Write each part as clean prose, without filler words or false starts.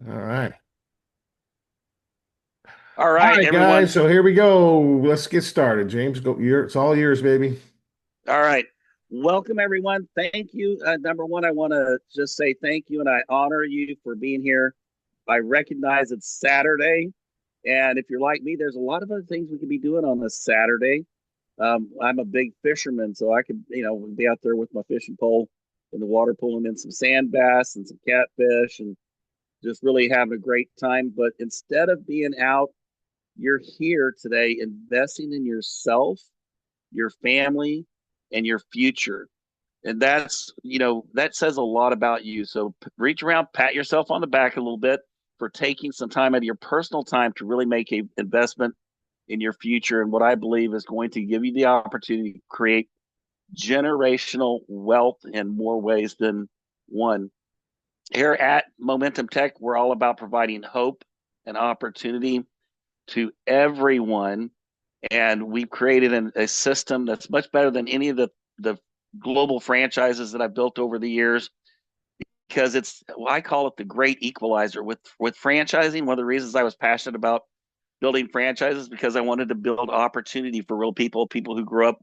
All right. All All right, right, guys. everyone. So here we go. Let's get started. James, go. It's all yours, baby. All right. Welcome, everyone. Thank you. Number one, I want to just say thank you and I honor you for being here. I recognize it's Saturday. And if you're like me, there's a lot of other things we could be doing on this Saturday. I'm a big fisherman, so I could, be out there with my fishing pole in the water, pulling in some sand bass and some catfish and just really having a great time. But instead of being out, you're here today investing in yourself, your family, and your future. And that says a lot about you. So reach around, pat yourself on the back a little bit for taking some time out of your personal time to really make an investment in your future and what I believe is going to give you the opportunity to create generational wealth in more ways than one. Here at Momentum Tech, we're all about providing hope and opportunity to everyone, and we've created a system that's much better than any of the global franchises that I've built over the years, because I call it the great equalizer with franchising. One of the reasons I was passionate about building franchises because I wanted to build opportunity for real people who grew up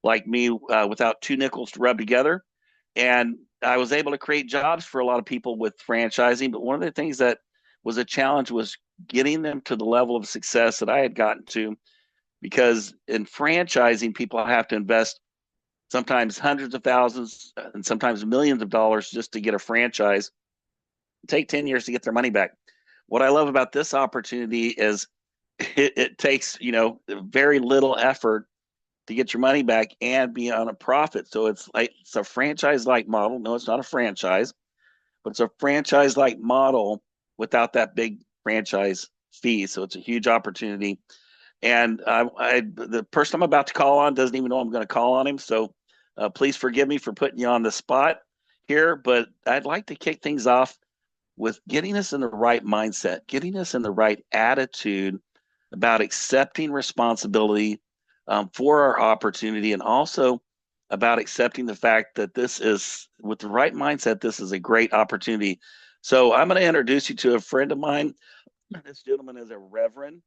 like me without two nickels to rub together, and I was able to create jobs for a lot of people with franchising. But one of the things that was a challenge was getting them to the level of success that I had gotten to, because in franchising, people have to invest sometimes hundreds of thousands and sometimes millions of dollars just to get a franchise. Take 10 years to get their money back. What I love about this opportunity is it takes, very little effort to get your money back and be on a profit. So it's a franchise like model. No, it's not a franchise, but it's a franchise like model without that big franchise fee. So it's a huge opportunity. And the person I'm about to call on doesn't even know I'm going to call on him. So please forgive me for putting you on the spot here, but I'd like to kick things off with getting us in the right mindset, getting us in the right attitude about accepting responsibility for our opportunity, and also about accepting the fact that this is, with the right mindset, this is a great opportunity. So I'm going to introduce you to a friend of mine. This gentleman is a reverend.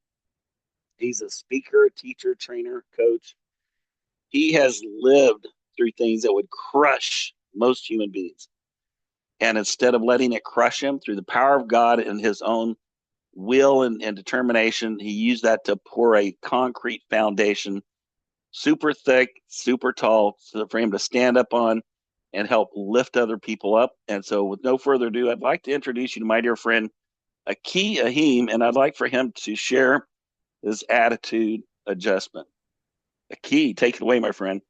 He's a speaker, teacher, trainer, coach. He has lived through things that would crush most human beings. And instead of letting it crush him, through the power of God and his own will and determination, he used that to pour a concrete foundation, super thick, super tall, so for him to stand up on and help lift other people up. And so, with no further ado, I'd like to introduce you to my dear friend, Aki Ahim, and I'd like for him to share his attitude adjustment. Aki, take it away, my friend.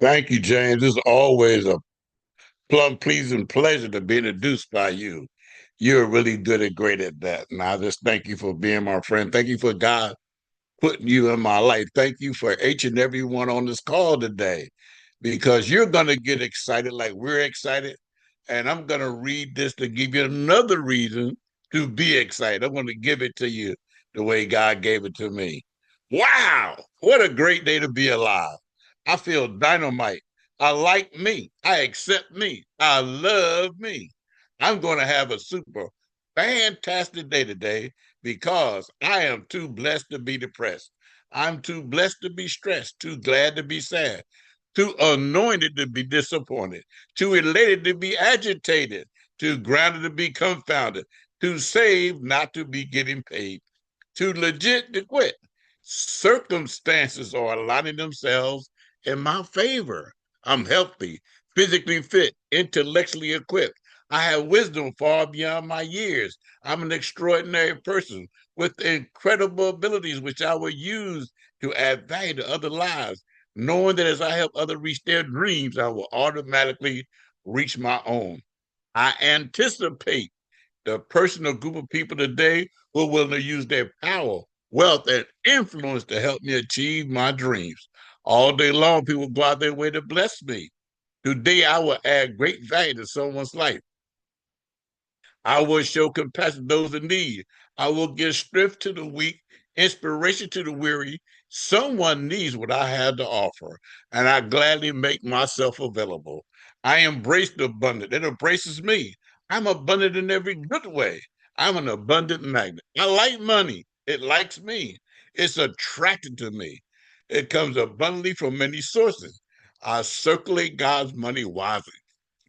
Thank you, James. It's always a plum pleasing pleasure to be introduced by you. You're really good and great at that. And I just thank you for being my friend. Thank you for God putting you in my life. Thank you for each and every one on this call today, because you're going to get excited like we're excited. And I'm going to read this to give you another reason to be excited. I'm going to give it to you the way God gave it to me. Wow, what a great day to be alive. I feel dynamite. I like me. I accept me. I love me. I'm going to have a super fantastic day today because I am too blessed to be depressed. I'm too blessed to be stressed, too glad to be sad, too anointed to be disappointed, too elated to be agitated, too grounded to be confounded, too saved not to be getting paid, too legit to quit. Circumstances are aligning themselves in my favor. I'm healthy, physically fit, intellectually equipped. I have wisdom far beyond my years. I'm an extraordinary person with incredible abilities, which I will use to add value to other lives, knowing that as I help others reach their dreams, I will automatically reach my own. I anticipate the person or group of people today who are willing to use their power, wealth, and influence to help me achieve my dreams. All day long, people go out their way to bless me. Today, I will add great value to someone's life. I will show compassion to those in need. I will give strength to the weak, inspiration to the weary. Someone needs what I have to offer, and I gladly make myself available. I embrace the abundant. It embraces me. I'm abundant in every good way. I'm an abundant magnet. I like money. It likes me. It's attracted to me. It comes abundantly from many sources. I circulate God's money wisely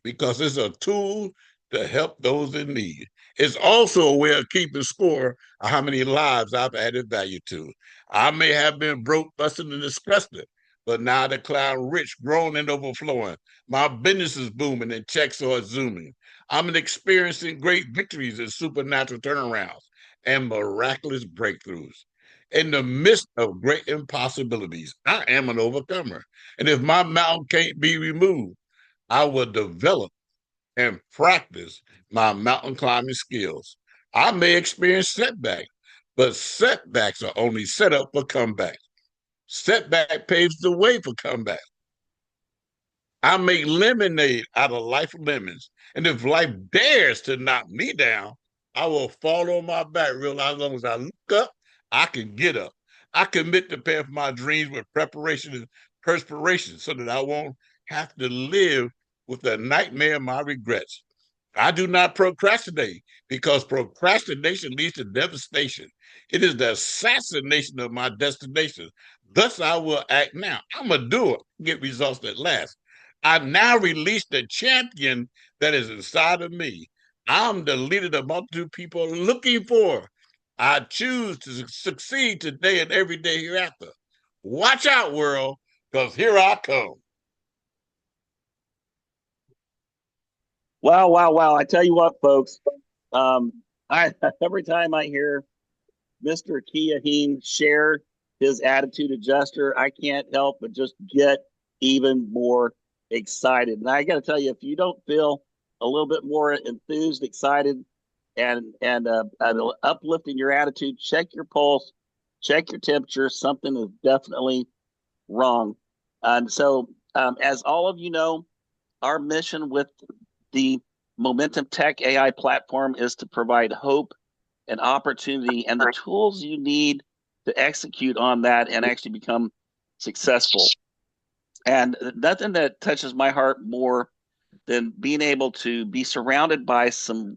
because it's a tool to help those in need. It's also a way of keeping score of how many lives I've added value to. I may have been broke, busted, and disgusted, but now I declare rich, grown, and overflowing. My business is booming and checks are zooming. I'm experiencing great victories and supernatural turnarounds and miraculous breakthroughs. In the midst of great impossibilities, I am an overcomer. And if my mountain can't be removed, I will develop and practice my mountain climbing skills. I may experience setbacks, but setbacks are only set up for comeback. Setback paves the way for comeback. I make lemonade out of life lemons. And if life dares to knock me down, I will fall on my back, realize as long as I look up, I can get up. I commit to pay for my dreams with preparation and perspiration so that I won't have to live with the nightmare of my regrets. I do not procrastinate because procrastination leads to devastation. It is the assassination of my destination. Thus, I will act now. I'm a doer, get results at last. I now release the champion that is inside of me. I'm the leader the multitude people are looking for. I choose to succeed today and every day hereafter. Watch out, world, because here I come. Wow, wow, wow. I tell you what, folks, um, I every time I hear Mr. Kiahine share his attitude adjuster, I can't help but just get even more excited. And I got to tell you, if you don't feel a little bit more enthused, excited, and uplifting your attitude, check your pulse, check your temperature. Something is definitely wrong. And so, as all of you know, our mission with the Momentum Tech AI platform is to provide hope and opportunity and the tools you need to execute on that and actually become successful. And nothing that touches my heart more than being able to be surrounded by some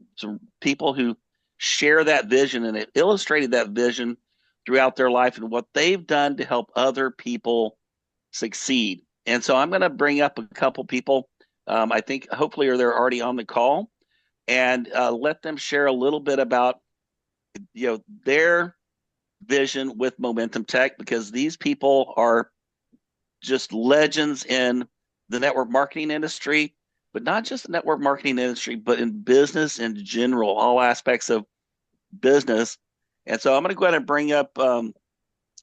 people who share that vision and it illustrated that vision throughout their life and what they've done to help other people succeed. And so I'm going to bring up a couple people. I think hopefully they're already on the call and let them share a little bit about their vision with Momentum Tech because these people are just legends in the network marketing industry, but not just the network marketing industry, but in business in general, all aspects of business. And so I'm going to go ahead and bring up,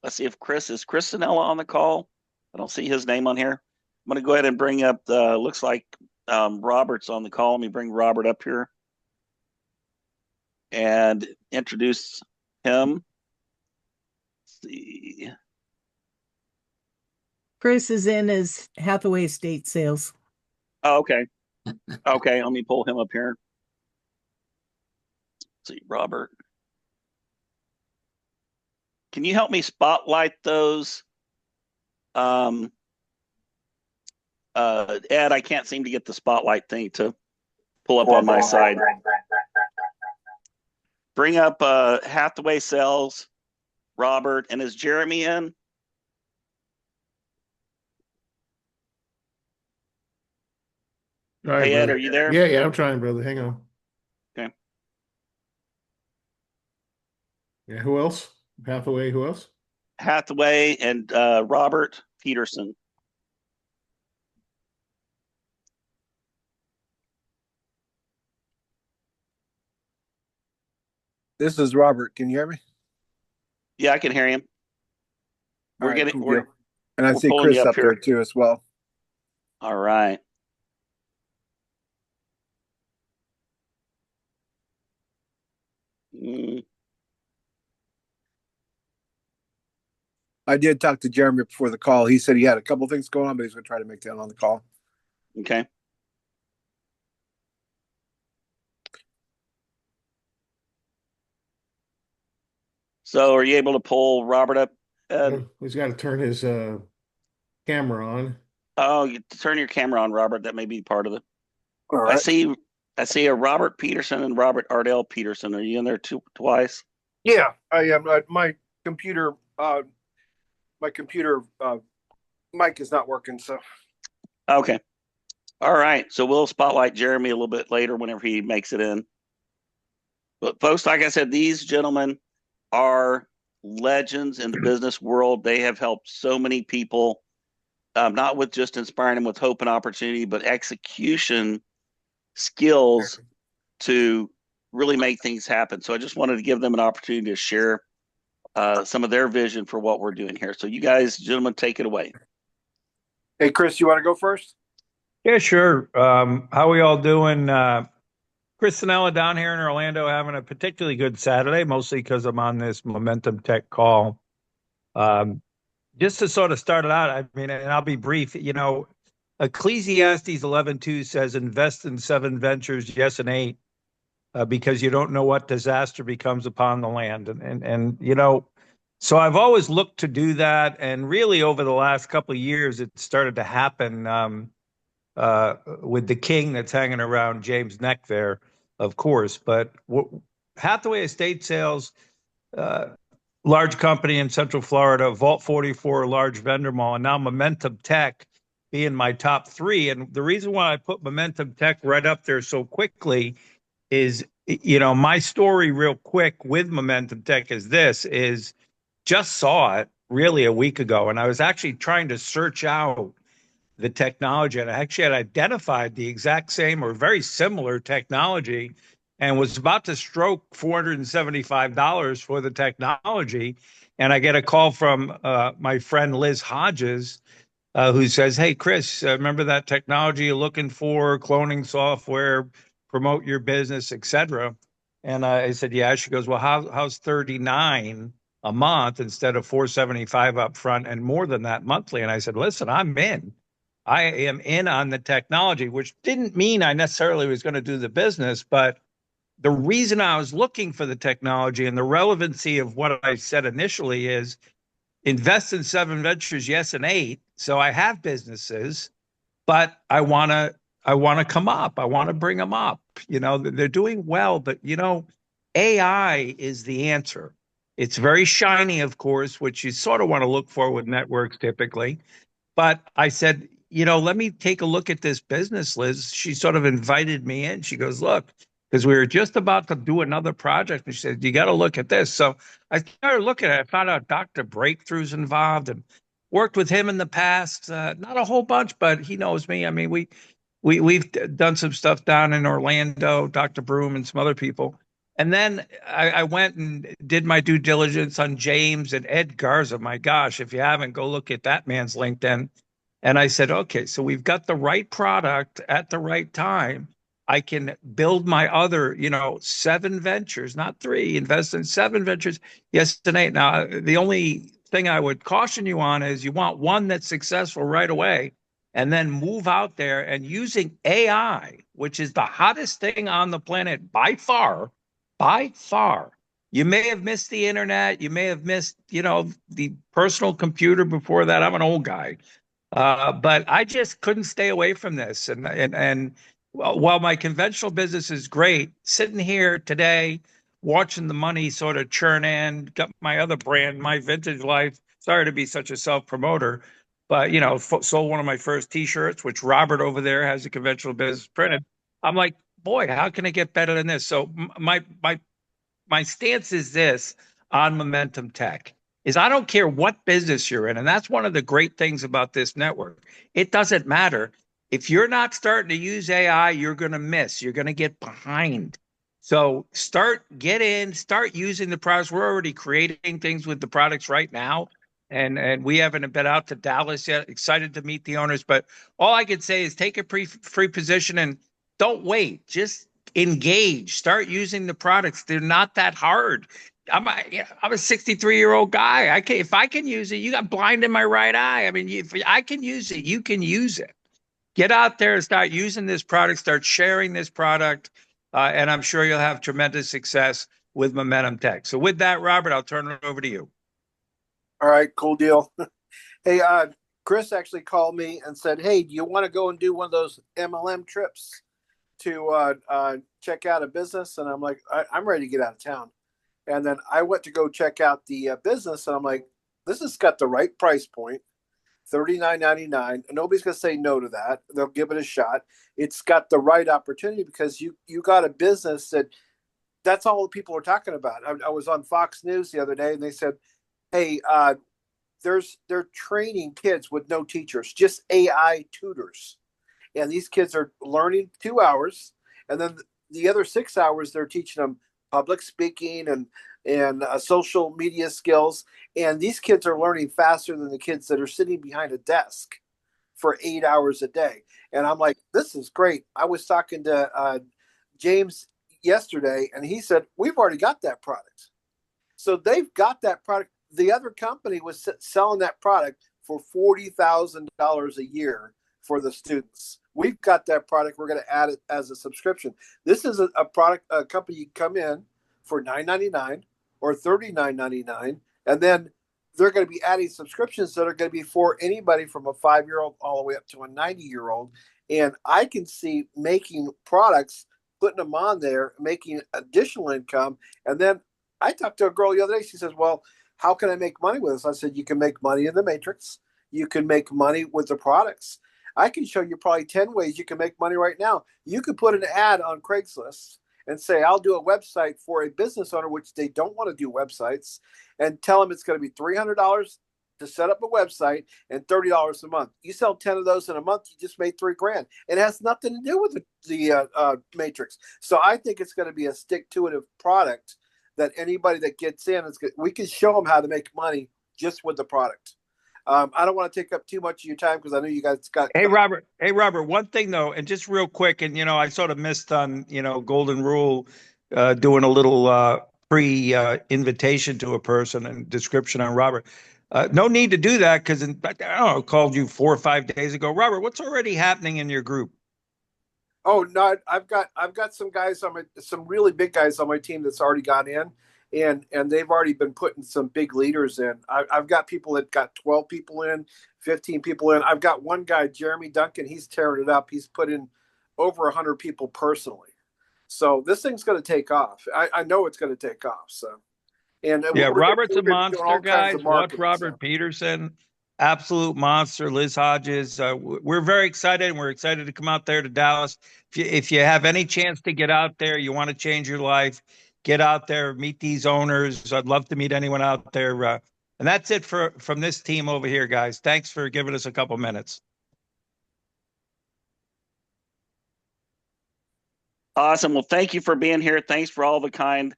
let's see if Chris Sanella on the call. I don't see his name on here. I'm going to go ahead and bring up, looks like Robert's on the call. Let me bring Robert up here and introduce him. Let's see. Chris is in as Hathaway Estate Sales. Oh, okay. Okay, let me pull him up here. Let's see, Robert. Can you help me spotlight those? Ed, I can't seem to get the spotlight thing to pull up on my side. Bring up Hathaway Sales, Robert, and is Jeremy in? All right, Hey, Ed, brother. are you there? Yeah, I'm trying, brother. Hang on. Okay. Yeah, who else? Hathaway, who else? Hathaway and Robert Peterson. This is Robert. Can you hear me? Yeah, I can hear him. All right, cool deal. And I we're see pulling you Chris up up here. there too as well. All right. I did talk to Jeremy before the call. He said he had a couple things going on, but he's going to try to make that on the call. Okay. So are you able to pull Robert up? He's got to turn his camera on. Oh, you turn your camera on, Robert. That may be part of it. All right. I see I see a Robert Peterson and Robert Ardell Peterson. Are you in there twice? Yeah, I am. Computer, uh, my computer mic is not working. So Okay. All right. So we'll spotlight Jeremy a little bit later whenever he makes it in. But folks, like I said, these gentlemen are legends in the business world. They have helped so many people, not with just inspiring them with hope and opportunity, but execution skills to really make things happen. So I just wanted to give them an opportunity to share some of their vision for what we're doing here. So you guys, gentlemen, take it away. hey, Chris, you want to go first? Yeah, sure. How we all doing? Chris Sanella down here in Orlando having a particularly good Saturday, mostly because I'm on this Momentum Tech call. Um, just to sort of start it out, I mean, and I'll be brief, Ecclesiastes 11:2 says, invest in seven ventures, yes, and eight, because you don't know what disaster becomes upon the land. So I've always looked to do that. And really over the last couple of years, it started to happen. With the king that's hanging around James' neck there, of course. But Hathaway Estate Sales, uh, large company in Central Florida, Vault 44, large vendor mall, and now Momentum Tech being my top three. And the reason why I put Momentum Tech right up there so quickly is, my story real quick with Momentum Tech is just saw it really a week ago. And I was actually trying to search out the technology. And I actually had identified the exact same or very similar technology and was about to stroke $475 for the technology. And I get a call from my friend Liz Hodges, who says, "Hey, Chris, remember that technology you're looking for, cloning software, promote your business, etc." And I said, "Yeah." She goes, "Well, how's 39 a month instead of 475 up front and more than that monthly?" And I said, "Listen, I'm in. I am in on the technology," which didn't mean I necessarily was going to do the business, but the reason I was looking for the technology and the relevancy of what I said initially is invest in seven ventures, yes, and eight. So I have businesses, but I want to come up. I want to bring them up. They're doing well, but AI is the answer. It's very shiny, of course, which you sort of want to look for with networks typically. But I said, let me take a look at this business, Liz. She sort of invited me in. She goes, look, because we were just about to do another project. And she said, you got to look at this. So I started looking at it. I found out Dr. Breakthrough's involved and worked with him in the past. Not a whole bunch, but he knows me. I mean, we've done some stuff down in Orlando, Dr. Broom and some other people. And then I went and did my due diligence on James and Ed Garza. My gosh, if you haven't, go look at that man's LinkedIn. And I said, okay, so we've got the right product at the right time. I can build my other, seven ventures, not three, invest in seven ventures. Yes and eight. Now, the only thing I would caution you on is you want one that's successful right away and then move out there and using AI, which is the hottest thing on the planet by far, by far. You may have missed the internet. You may have missed, the personal computer before that. I'm an old guy. But I just couldn't stay away from this. And while my conventional business is great, sitting here today, watching the money sort of churn in, got my other brand, My Vintage Life. Sorry to be such a self promoter, but sold one of my first T-shirts, which Robert over there has a conventional business printed. I'm like, boy, how can I get better than this? So my stance is this on Momentum Tech is I don't care what business you're in. And that's one of the great things about this network. It doesn't matter. If you're not starting to use AI, you're going to miss. You're going to get behind. So get in, start using the products. We're already creating things with the products right now. And we haven't been out to Dallas yet. Excited to meet the owners. But all I could say is take a free position and don't wait. Just engage. Start using the products. They're not that hard. I'm a 63-year-old guy. If I can use it, you got blind in my right eye. I mean, if I can use it, you can use it. Get out there and start using this product. Start sharing this product, and I'm sure you'll have tremendous success with Momentum Tech. So, with that, Robert, I'll turn it over to you. All right, cool deal. Hey, Chris actually called me and said, "Hey, do you want to go and do one of those MLM trips?" to check out a business, and I'm like, I'm ready to get out of town. And then I went to go check out the business, and I'm like, this has got the right price point, $39.99. Nobody's gonna say no to that. They'll give it a shot. It's got the right opportunity because you got a business that's all the people are talking about. I was on Fox News the other day, and they said, "Hey, they're training kids with no teachers, just AI tutors, and these kids are learning 2 hours, and then the other 6 hours they're teaching them public speaking and social media skills, and these kids are learning faster than the kids that are sitting behind a desk for 8 hours a day." And I'm like, this is great. I was talking to James yesterday, and he said, we've already got that product. So they've got that product. The other company was selling that product for $40,000 a year for the students. We've got that product. We're going to add it as a subscription. This is a product, a company you come in for $9.99 or $39.99, and then they're going to be adding subscriptions that are going to be for anybody from a 5-year-old all the way up to a 90-year-old. And I can see making products, putting them on there, making additional income. And then I talked to a girl the other day. She says, well, how can I make money with this? I said, you can make money in the matrix. You can make money with the products. I can show you probably 10 ways you can make money right now. You could put an ad on Craigslist and say, I'll do a website for a business owner, which they don't want to do websites, and tell them it's going to be $300 to set up a website and $30 a month. You sell 10 of those in a month, you just made $3,000. It has nothing to do with the matrix. So I think it's going to be a stick-to-itive product that anybody that gets in, we can show them how to make money just with the product. I don't want to take up too much of your time because I know you guys got. Hey, Robert. Hey, Robert. One thing though, and just real quick, and I sort of missed on Golden Rule, doing a little pre invitation to a person and description on Robert. No need to do that because in fact, I don't know, called you 4 or 5 days ago. Robert, what's already happening in your group? Oh no, I've got some guys some really big guys on my team that's already got in, and they've already been putting some big leaders in. I've got people that got 12 people in, 15 people in. I've got one guy, Jeremy Duncan. He's tearing it up. He's put in over 100 people personally. So this thing's going to take off. I know it's going to take off. So, and yeah, Robert's a doing monster, all kinds guys. of Watch marketing. Robert Peterson, absolute monster. Liz Hodges. We're very excited, and we're excited to come out there to Dallas. If you have any chance to get out there, you want to change your life, get out there, meet these owners. I'd love to meet anyone out there. And that's it from this team over here, guys. Thanks for giving us a couple minutes. Awesome. Well, thank you for being here. Thanks for all the kind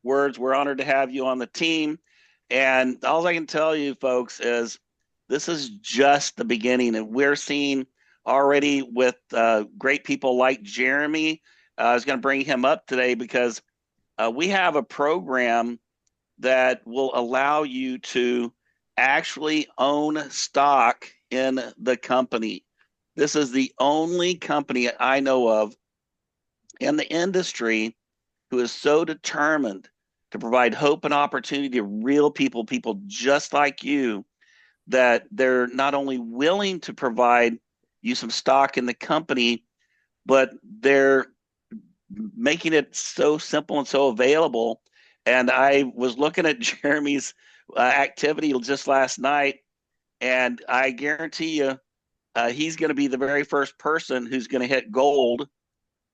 words. We're honored to have you on the team. And all I can tell you, folks, is this is just the beginning. And we're seeing already with great people like Jeremy. I was going to bring him up today because we have a program that will allow you to actually own stock in the company. This is the only company I know of in the industry who is so determined to provide hope and opportunity to real people just like you, that they're not only willing to provide you some stock in the company, but they're making it so simple and so available. And I was looking at Jeremy's activity just last night, and I guarantee you he's going to be the very first person who's going to hit gold.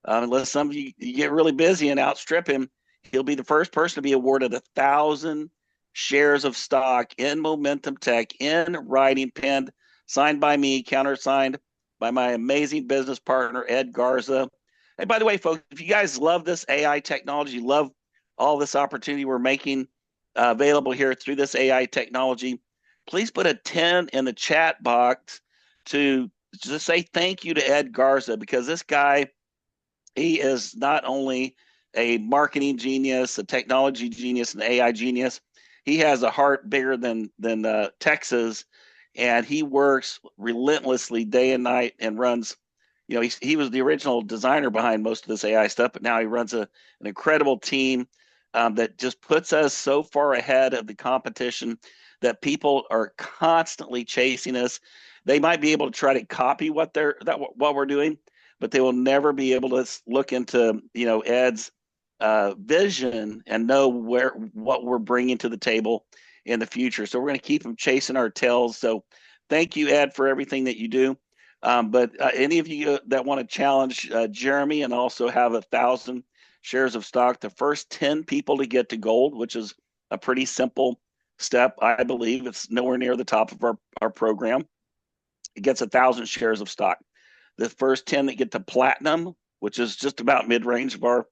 Unless some of you get really busy and outstrip him, he'll be the first person to be awarded 1,000 shares of stock in Momentum Tech in writing, penned, signed by me, countersigned by my amazing business partner, Ed Garza. And by the way, folks, if you guys love this AI technology, love all this opportunity we're making available here through this AI technology, please put a 10 in the chat box to just say thank you to Ed Garza, because this guy, he is not only a marketing genius, a technology genius, an AI genius. He has a heart bigger than Texas, and he works relentlessly day and night and runs. He was the original designer behind most of this AI stuff, but now he runs an incredible team that just puts us so far ahead of the competition that people are constantly chasing us. They might be able to try to copy what we're doing, but they will never be able to look into, Ed's vision and know what we're bringing to the table in the future. So we're going to keep them chasing our tails. So thank you, Ed, for everything that you do. But any of you that want to challenge Jeremy and also have 1,000 shares of stock, the first 10 people to get to gold, which is a pretty simple step, I believe. It's nowhere near the top of our program. It gets 1,000 shares of stock. The first 10 that get to platinum, which is just about mid-range of our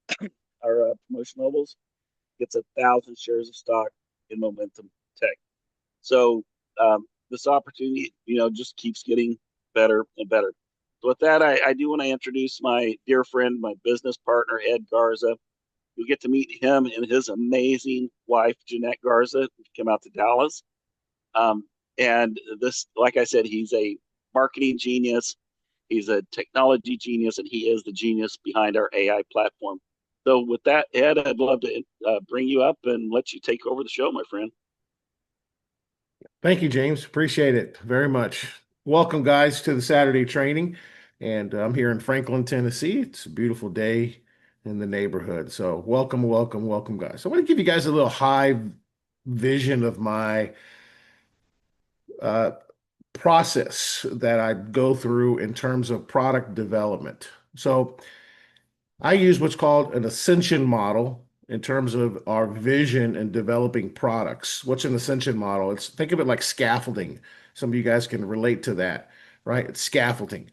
promotion levels, gets 1,000 shares of stock in Momentum Tech. So this opportunity, just keeps getting better and better. So with that, I do want to introduce my dear friend, my business partner, Ed Garza. You'll get to meet him and his amazing wife, Jeanette Garza, who came out to Dallas. And this, like I said, he's a marketing genius. He's a technology genius, and he is the genius behind our AI platform. So with that, Ed, I'd love to bring you up and let you take over the show, my friend. Thank you, James. Appreciate it very much. Welcome, guys, to the Saturday training. And I'm here in Franklin, Tennessee. It's a beautiful day in the neighborhood. So welcome, welcome, welcome, guys. So I want to give you guys a little high vision of my uh, process that I go through in terms of product development. So I use what's called an ascension model in terms of our vision and developing products. What's an ascension model? Think of it like scaffolding. Some of you guys can relate to that, right? It's scaffolding,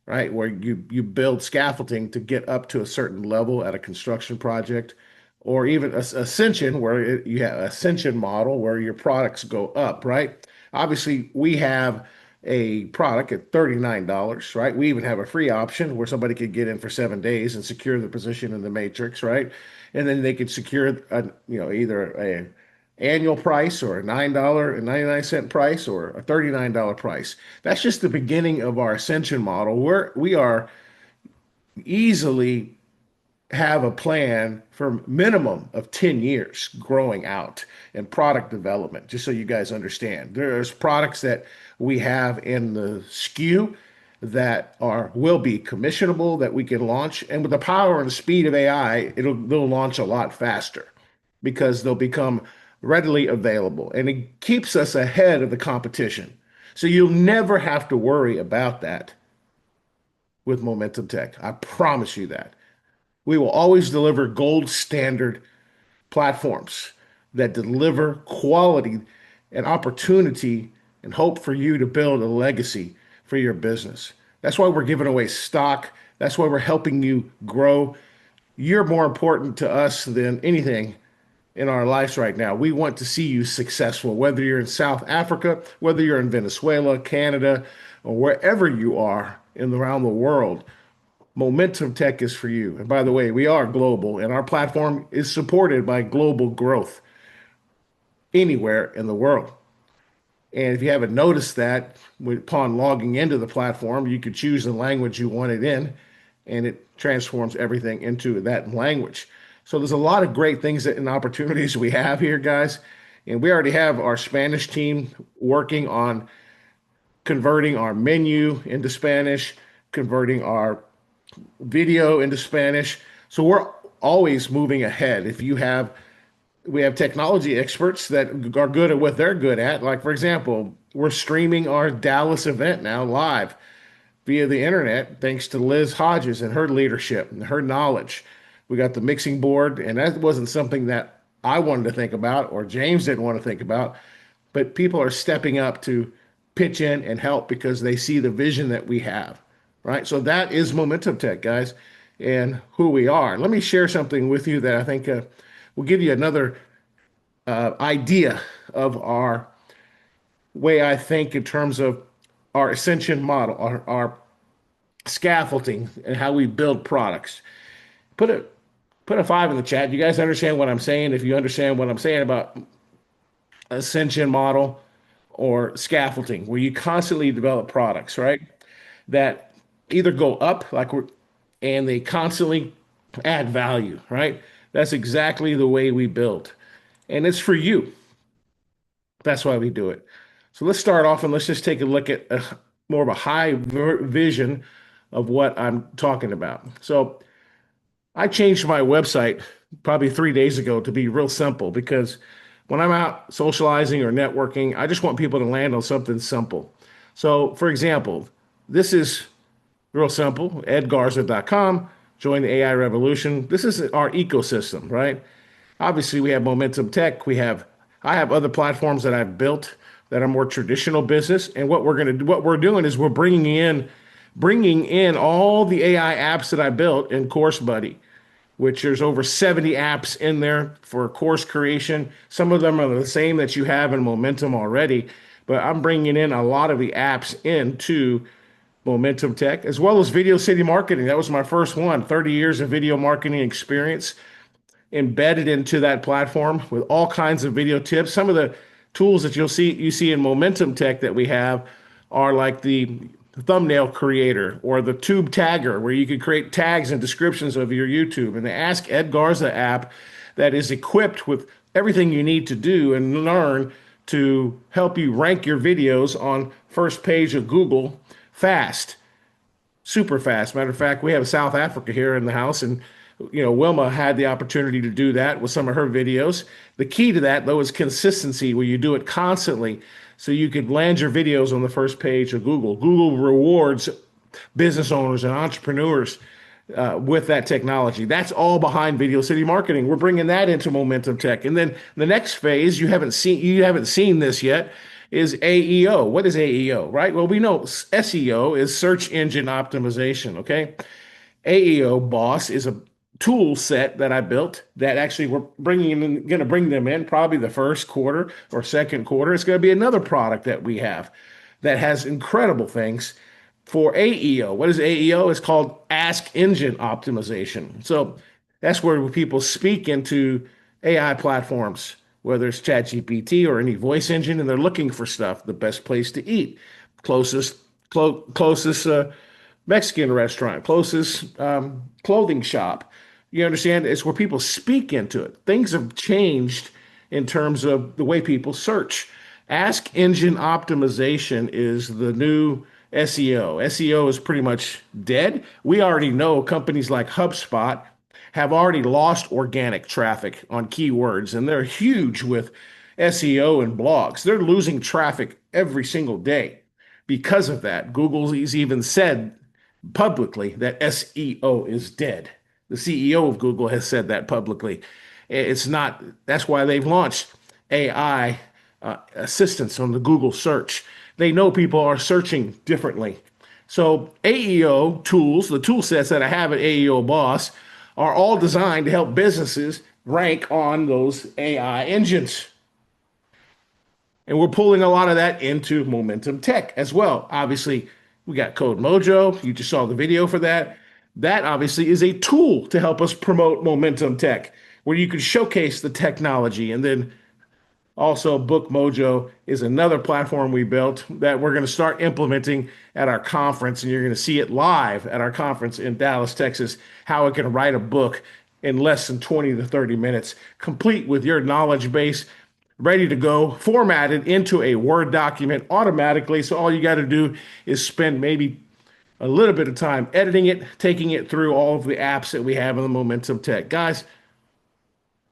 right? Where you build scaffolding to get up to a certain level at a construction project, or even ascension, where you have ascension model where your products go up, right? Obviously, we have a product at $39, right? We even have a free option where somebody could get in for 7 days and secure the position in the matrix, right? And then they could secure either a annual price or a $9.99 price or a $39 price. That's just the beginning of our ascension model where we are easily have a plan for minimum of 10 years growing out and product development, just so you guys understand. There's products that we have in the SKU that will be commissionable that we can launch. And with the power and speed of AI, they'll launch a lot faster because they'll become readily available. And it keeps us ahead of the competition. So you'll never have to worry about that with Momentum Tech. I promise you that. We will always deliver gold standard platforms that deliver quality and opportunity and hope for you to build a legacy for your business. That's why we're giving away stock. That's why we're helping you grow. You're more important to us than anything in our lives right now. We want to see you successful, whether you're in South Africa, whether you're in Venezuela, Canada, or wherever you are around the world. Momentum Tech is for you. And by the way, we are global, and our platform is supported by global growth anywhere in the world. And if you haven't noticed that, upon logging into the platform, you could choose the language you want it in, and it transforms everything into that language. So there's a lot of great things and opportunities we have here, guys. And we already have our Spanish team working on converting our menu into Spanish, converting our video into Spanish. So we're always moving ahead. We have technology experts that are good at what they're good at. Like, for example, we're streaming our Dallas event now live via the internet, thanks to Liz Hodges and her leadership and her knowledge. We got the mixing board, and that wasn't something that I wanted to think about or James didn't want to think about, but people are stepping up to pitch in and help because they see the vision that we have, right? So that is Momentum Tech, guys, and who we are. Let me share something with you that I think will give you another idea of our way I think in terms of our ascension model, our scaffolding, and how we build products. Put a put a 5 in the chat. You guys understand what I'm saying? If you understand what I'm saying about ascension model or scaffolding, where you constantly develop products, right? That either go up and they constantly add value, right? That's exactly the way we build. And it's for you. That's why we do it. So let's start off and let's just take a look at more of a high vision of what I'm talking about. So I changed my website probably 3 days ago to be real simple because when I'm out socializing or networking, I just want people to land on something simple. So, for example, this is real simple, edgarza.com, join the AI revolution. This is our ecosystem, right? Obviously, we have Momentum Tech. I have other platforms that I've built that are more traditional business. And what we're doing is we're bringing in all the AI apps that I built in Course Buddy, which there's over 70 apps in there for course creation. Some of them are the same that you have in Momentum already, but I'm bringing in a lot of the apps into Momentum Tech, as well as Video City Marketing. That was my first one, 30 years of video marketing experience embedded into that platform with all kinds of video tips. Some of the tools that you see in Momentum Tech that we have are like the thumbnail creator or the tube tagger, where you can create tags and descriptions of your YouTube, and the Ask Ed Garza app that is equipped with everything you need to do and learn to help you rank your videos on first page of Google fast, super fast. Matter of fact, we have South Africa here in the house, and Wilma had the opportunity to do that with some of her videos. The key to that, though, is consistency, where you do it constantly, so you could land your videos on the first page of Google. Google rewards business owners and entrepreneurs with that technology. That's all behind Video City Marketing. We're bringing that into Momentum Tech, and then the next phase you haven't seen this yet is AEO. What is AEO, right? Well, we know SEO is search engine optimization. Okay, AEO Boss is a tool set that I built that actually going to bring them in probably the first quarter or second quarter. It's going to be another product that we have that has incredible things for AEO. What is AEO? It's called Ask Engine Optimization. So that's where people speak into AI platforms, whether it's ChatGPT or any voice engine, and they're looking for stuff, the best place to eat, closest closest Mexican restaurant, closest clothing shop. You understand? It's where people speak into it. Things have changed in terms of the way people search. Ask engine optimization is the new SEO. SEO is pretty much dead. We already know companies like HubSpot have already lost organic traffic on keywords, and they're huge with SEO and blogs. They're losing traffic every single day because of that. Google's even said publicly that SEO is dead. The CEO of Google has said that publicly. It's not, that's why they've launched AI assistance on the Google search. They know people are searching differently. So AEO tools, the tool sets that I have at AEO Boss, are all designed to help businesses rank on those AI engines. And we're pulling a lot of that into Momentum Tech as well. Obviously, we got Code Mojo. You just saw the video for that. That obviously is a tool to help us promote Momentum Tech, where you can showcase the technology. And then also, Book Mojo is another platform we built that we're going to start implementing at our conference, and you're going to see it live at our conference in Dallas, Texas, how it can write a book in less than 20 to 30 minutes, complete with your knowledge base, ready to go, formatted into a Word document automatically. So all you got to do is spend maybe a little bit of time editing it, taking it through all of the apps that we have in the Momentum Tech. Guys,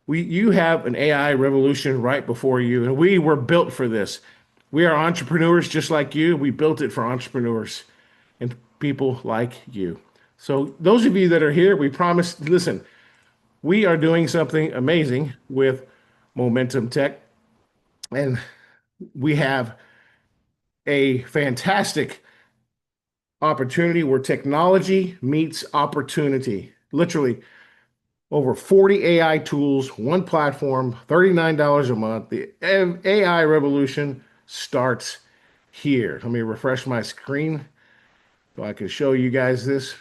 you have an AI revolution right before you, and we were built for this. We are entrepreneurs just like you. We built it for entrepreneurs and people like you. So those of you that are here, we promise, listen, we are doing something amazing with Momentum Tech, and we have a fantastic opportunity where technology meets opportunity. Literally, over 40 AI tools, one platform, $39 a month. The AI revolution starts here. Let me refresh my screen so I can show you guys this.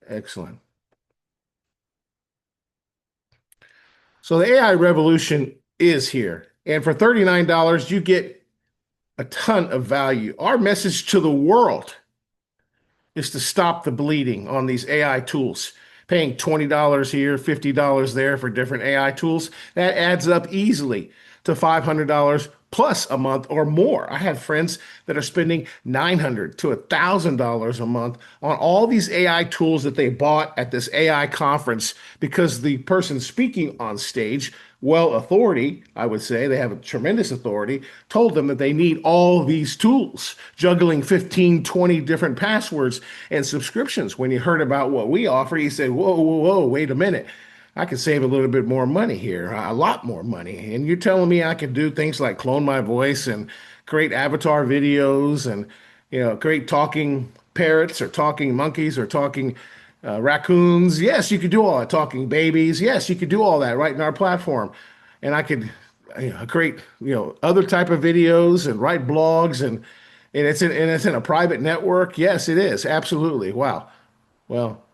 Excellent. So the AI revolution is here. And for $39, you get a ton of value. Our message to the world is to stop the bleeding on these AI tools. Paying $20 here, $50 there for different AI tools, that adds up easily. to $500 plus a month or more. I have friends that are spending $900 to $1,000 a month on all these AI tools that they bought at this AI conference because the person speaking on stage, well, authority, I would say, they have a tremendous authority, told them that they need all these tools, juggling 15, 20 different passwords and subscriptions. When he heard about what we offer, he said, whoa, whoa, whoa, wait a minute. I could save a little bit more money here, a lot more money. And you're telling me I could do things like clone my voice and create avatar videos and, create talking parrots or talking monkeys or talking raccoons. Yes, you could do all that. Talking babies. Yes, you could do all that right in our platform. And I could create, other type of videos and write blogs and it's in a private network. Yes, it is. Absolutely. Wow. Well,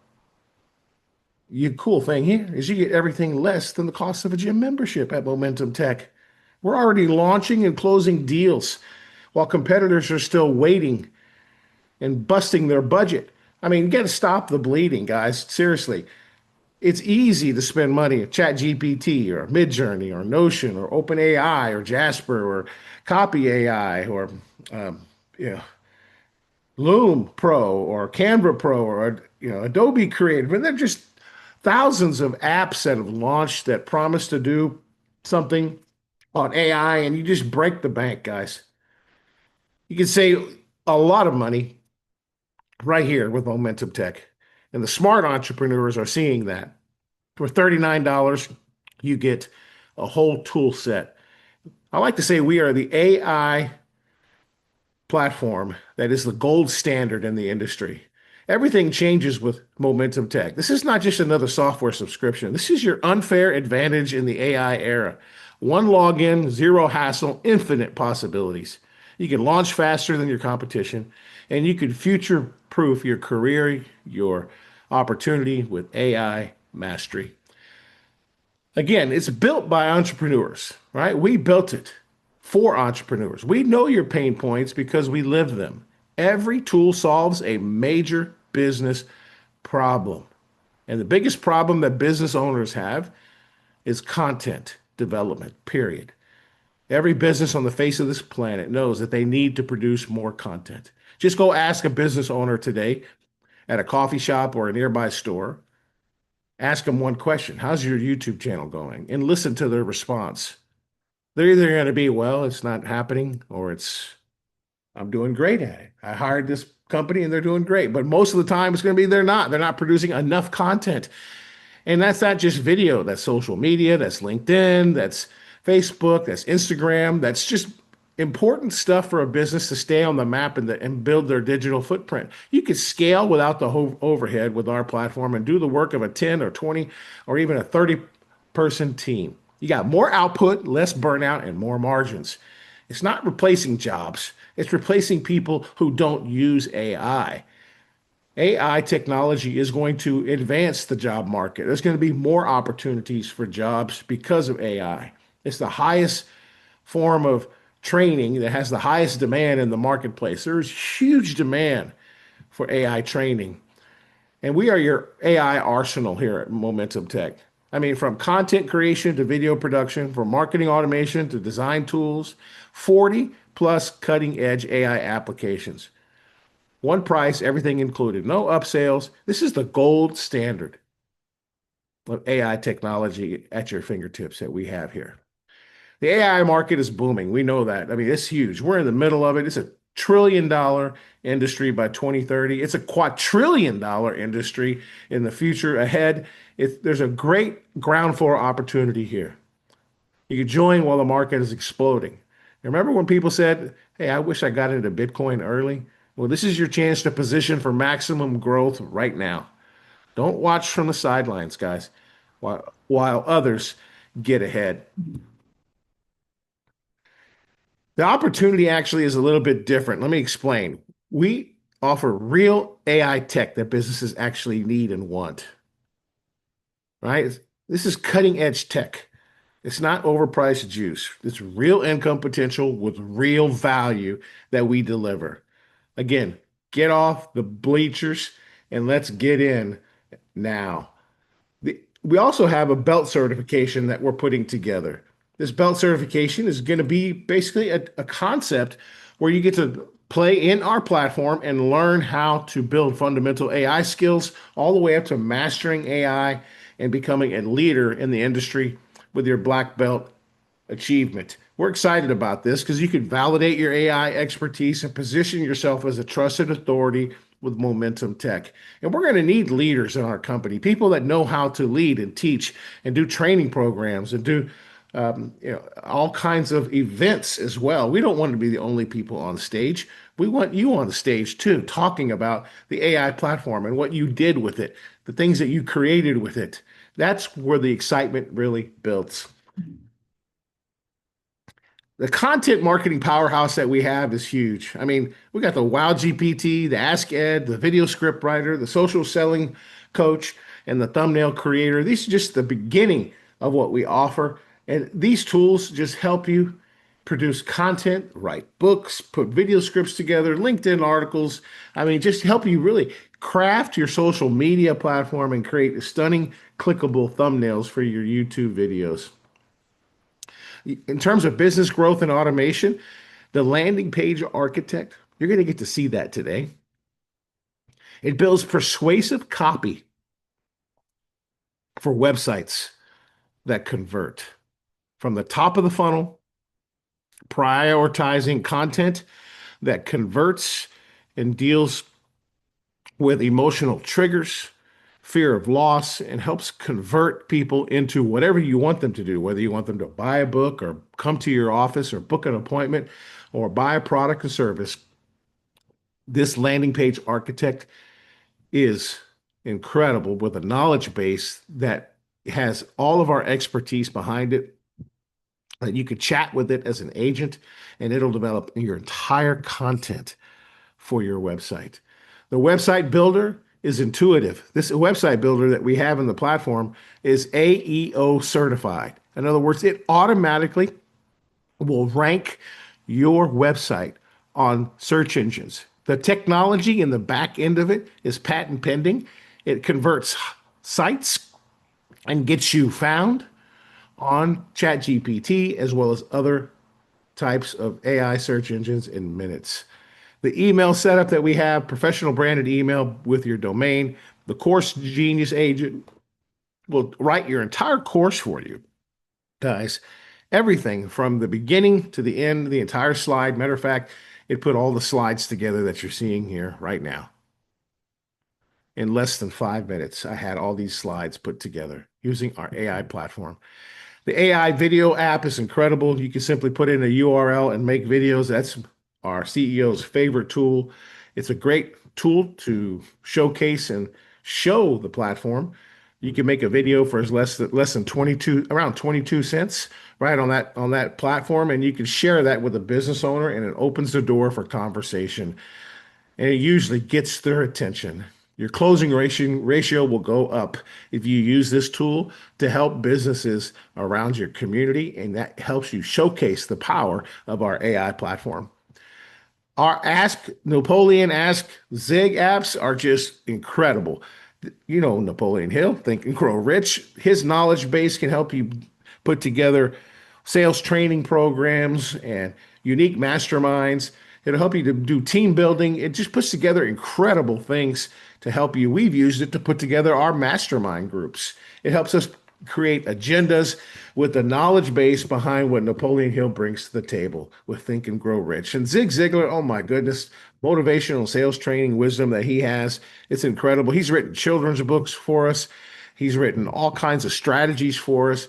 the cool thing here is you get everything less than the cost of a gym membership at Momentum Tech. We're already launching and closing deals while competitors are still waiting and busting their budget. I mean, you got to stop the bleeding, guys. Seriously. It's easy to spend money at ChatGPT or Midjourney or Notion or OpenAI or Jasper or Copy AI or um, you know, Loom Pro or Canva Pro or Adobe Creative. And they're just thousands of apps that have launched that promise to do something on AI, and you just break the bank, guys. You can save a lot of money right here with Momentum Tech. And the smart entrepreneurs are seeing that. For $39, you get a whole tool set. I like to say we are the AI platform that is the gold standard in the industry. Everything changes with Momentum Tech. This is not just another software subscription. This is your unfair advantage in the AI era. One login, zero hassle, infinite possibilities. You can launch faster than your competition, and you can future proof your career, your opportunity with AI mastery. Again, it's built by entrepreneurs, right? We built it for entrepreneurs. We know your pain points because we live them. Every tool solves a major business problem. And the biggest problem that business owners have is content development, period. Every business on the face of this planet knows that they need to produce more content. Just go ask a business owner today at a coffee shop or a nearby store. Ask them one question. How's your YouTube channel going? And listen to their response. They're either going to be, well, it's not happening, or I'm doing great at it. I hired this company and they're doing great. But most of the time, it's going to be they're not. They're not producing enough content. And that's not just video, that's social media, that's LinkedIn, that's Facebook, that's Instagram. That's just important stuff for a business to stay on the map and build their digital footprint. You could scale without the overhead with our platform and do the work of a 10 or 20 or even a 30-person team. You got more output, less burnout, and more margins. It's not replacing jobs. It's replacing people who don't use AI. AI technology is going to advance the job market. There's going to be more opportunities for jobs because of AI. It's the highest form of training that has the highest demand in the marketplace. There's huge demand for AI training. And we are your AI arsenal here at Momentum Tech. I mean, from content creation to video production, from marketing automation to design tools, 40 plus cutting edge AI applications. One price, everything included, no upsales. This is the gold standard of AI technology at your fingertips that we have here. The AI market is booming. We know that. I mean, it's huge. We're in the middle of it. It's $1 trillion industry by 2030. It's a $250 billion industry in the future ahead. There's a great ground floor opportunity here. You can join while the market is exploding. Remember when people said, hey, I wish I got into Bitcoin early? Well, this is your chance to position for maximum growth right now. Don't watch from the sidelines, guys, while others get ahead. The opportunity actually is a little bit different. Let me explain. We offer real AI tech that businesses actually need and want, right? This is cutting edge tech. It's not overpriced juice. It's real income potential with real value that we deliver. Again, get off the bleachers and let's get in now. We also have a belt certification that we're putting together. This belt certification is going to be basically a concept where you get to play in our platform and learn how to build fundamental AI skills all the way up to mastering AI and becoming a leader in the industry with your black belt achievement. We're excited about this because you can validate your AI expertise and position yourself as a trusted authority with momentum tech. And we're going to need leaders in our company, people that know how to lead and teach and do training programs and do all kinds of events as well. We don't want to be the only people on stage. We want you on the stage too, talking about the AI platform and what you did with it, the things that you created with it. That's where the excitement really builds. The content marketing powerhouse that we have is huge. I mean, we got the Wow GPT, the Ask Ed, the video script writer, the social selling coach, and the thumbnail creator. These are just the beginning of what we offer. And these tools just help you produce content, write books, put video scripts together, LinkedIn articles. I mean, just help you really craft your social media platform and create stunning, clickable thumbnails for your YouTube videos. In terms of business growth and automation, the landing page architect, you're going to get to see that today. It builds persuasive copy for websites that convert from the top of the funnel, prioritizing content that converts and deals with emotional triggers, fear of loss, and helps convert people into whatever you want them to do, whether you want them to buy a book or come to your office or book an appointment or buy a product or service. This landing page architect is incredible with a knowledge base that has all of our expertise behind it. That you could chat with it as an agent and it'll develop your entire content for your website. The website builder is intuitive. This website builder that we have in the platform is AEO certified. In other words, it automatically will rank your website on search engines. The technology in the back end of it is patent pending. It converts sites and gets you found on ChatGPT as well as other types of AI search engines in minutes. The email setup that we have, professional branded email with your domain, the Course Genius agent will write your entire course for you, guys. Everything from the beginning to the end, the entire slide. Matter of fact, it put all the slides together that you're seeing here right now. In less than 5 minutes, I had all these slides put together using our AI platform. The AI video app is incredible. You can simply put in a URL and make videos. That's our CEO's favorite tool. It's a great tool to showcase and show the platform. You can make a video for less than 22, around 22 cents, right on that platform, and you can share that with a business owner, and it opens the door for conversation, and it usually gets their attention. Your closing ratio will go up if you use this tool to help businesses around your community, and that helps you showcase the power of our AI platform. Our Ask Napoleon, Ask Zig apps are just incredible. You know Napoleon Hill, Think and Grow Rich. His knowledge base can help you put together sales training programs and unique masterminds. It'll help you to do team building. It just puts together incredible things to help you. We've used it to put together our mastermind groups. It helps us create agendas with the knowledge base behind what Napoleon Hill brings to the table with Think and Grow Rich. And Zig Ziglar, oh my goodness, motivational sales training wisdom that he has. It's incredible. He's written children's books for us. He's written all kinds of strategies for us,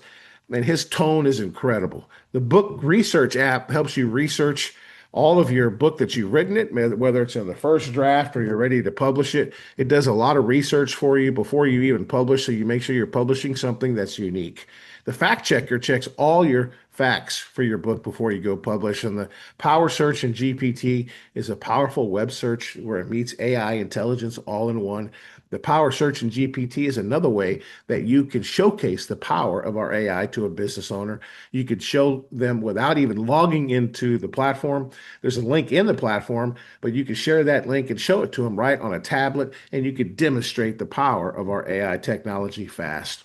and his tone is incredible. The book research app helps you research all of your book that you've written it, whether it's in the first draft or you're ready to publish it. It does a lot of research for you before you even publish, so you make sure you're publishing something that's unique. The fact checker checks all your facts for your book before you go publish. And the Power Search in GPT is a powerful web search where it meets AI intelligence all in one. The Power Search in GPT is another way that you can showcase the power of our AI to a business owner. You could show them without even logging into the platform. There's a link in the platform, but you can share that link and show it to them right on a tablet, and you could demonstrate the power of our AI technology fast.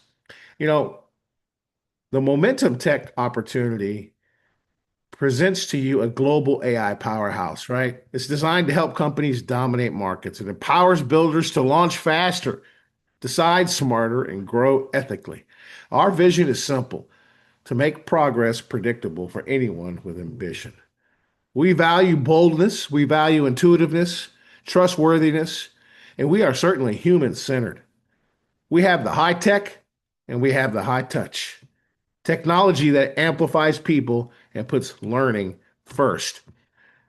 You know, The Momentum Tech opportunity presents to you a global AI powerhouse, right? It's designed to help companies dominate markets. It empowers builders to launch faster, decide smarter, and grow ethically. Our vision is simple: to make progress predictable for anyone with ambition. We value boldness, we value intuitiveness, trustworthiness, and we are certainly human centered. We have the high tech and we have the high touch. Technology that amplifies people and puts learning first.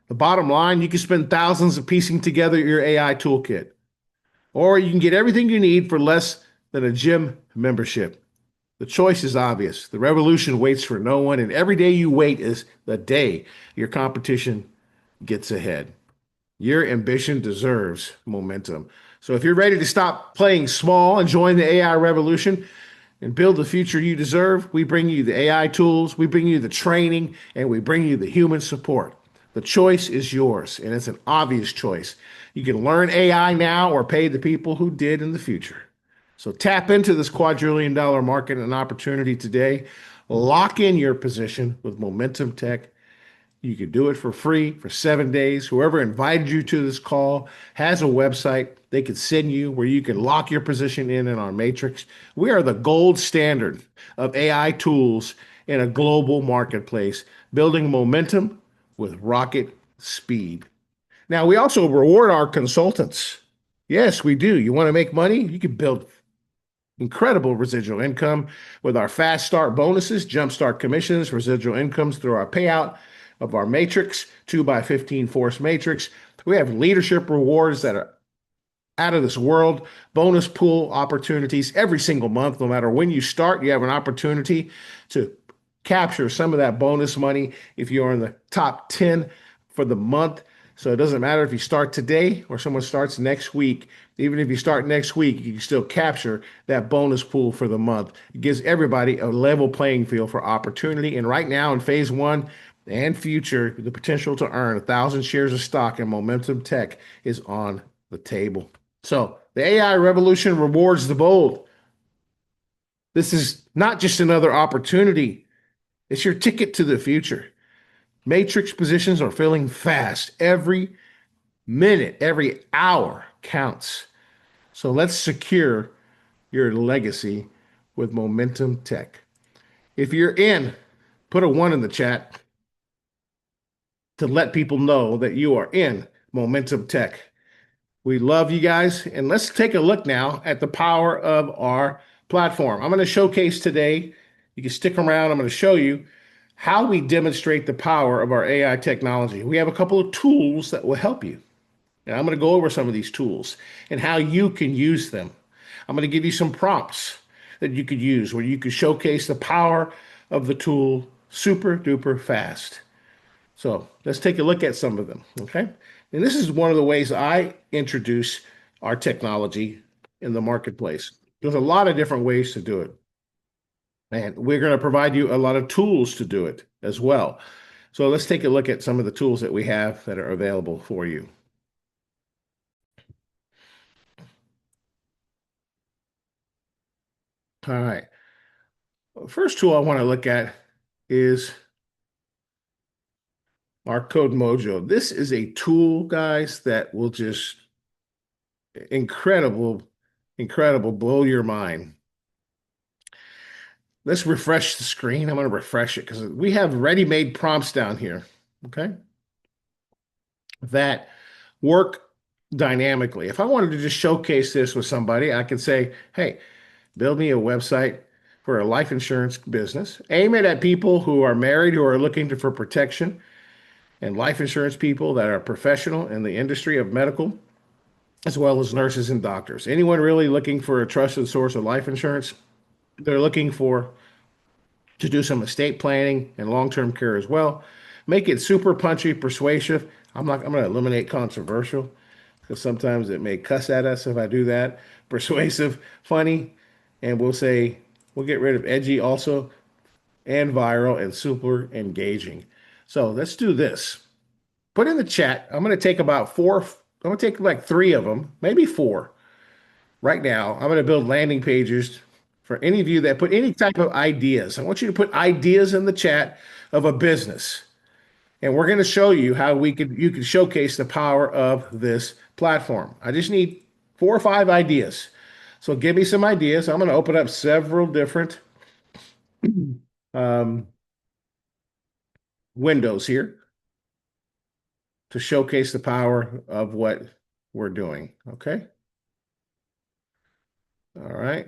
The bottom line, you can spend thousands of piecing together your AI toolkit, or you can get everything you need for less than a gym membership. The choice is obvious. The revolution waits for no one, and every day you wait is the day your competition gets ahead. Your ambition deserves momentum. So if you're ready to stop playing small and join the AI revolution and build the future you deserve, we bring you the AI tools, we bring you the training, and we bring you the human support. The choice is yours, and it's an obvious choice. You can learn AI now or pay the people who did in the future. So tap into this quadrillion-dollar market and opportunity today. Lock in your position with Momentum Tech. You can do it for free for 7 days. Whoever invited you to this call has a website they could send you where you can lock your position in our matrix. We are the gold standard of AI tools in a global marketplace, building momentum with rocket speed. Now, we also reward our consultants. Yes, we do. You want to make money? You can build incredible residual income with our fast start bonuses, jump start commissions, residual incomes through our payout of our matrix, 2x15 force matrix. We have leadership rewards that are out of this world, bonus pool opportunities every single month. No matter when you start, you have an opportunity to capture some of that bonus money if you're in the top 10 for the month. So it doesn't matter if you start today or someone starts next week. Even if you start next week, you can still capture that bonus pool for the month. It gives everybody a level playing field for opportunity. And right now in phase one and future, the potential to earn 1,000 shares of stock in Momentum Tech is on the table. So the AI revolution rewards the bold. This is not just another opportunity. It's your ticket to the future. Matrix positions are filling fast. Every minute, every hour counts. So let's secure your legacy with Momentum Tech. If you're in, put a one in the chat to let people know that you are in Momentum Tech. We love you guys. And let's take a look now at the power of our platform. I'm going to showcase today. You can stick around. I'm going to show you how we demonstrate the power of our AI technology. We have a couple of tools that will help you. And I'm going to go over some of these tools and how you can use them. I'm going to give you some prompts that you could use where you could showcase the power of the tool super duper fast. So let's take a look at some of them, okay? And this is one of the ways I introduce our technology in the marketplace. There's a lot of different ways to do it. And we're going to provide you a lot of tools to do it as well. So let's take a look at some of the tools that we have that are available for you. All right. First tool I want to look at is our Code Mojo. This is a tool, guys, that will just incredible, blow your mind. Let's refresh the screen. I'm going to refresh it because we have ready-made prompts down here, okay, that work dynamically. If I wanted to just showcase this with somebody, I could say, hey, build me a website for a life insurance business. Aim it at people who are married, who are looking for protection, and life insurance people that are professional in the industry of medical, as well as nurses and doctors. Anyone really looking for a trusted source of life insurance, they're looking for to do some estate planning and long-term care as well. Make it super punchy, persuasive. I'm going to eliminate controversial because sometimes it may cuss at us if I do that. Persuasive, funny, and we'll get rid of edgy also, and viral and super engaging. So let's do this. Put in the chat. I'm going to take about four. I'm going to take like three of them, maybe four. Right now, I'm going to build landing pages For any of you that put any type of ideas, I want you to put ideas in the chat of a business. And we're going to show you how you could showcase the power of this platform. I just need 4 or 5 ideas. So give me some ideas. I'm going to open up several different um, windows here to showcase the power of what we're doing. Okay. All right.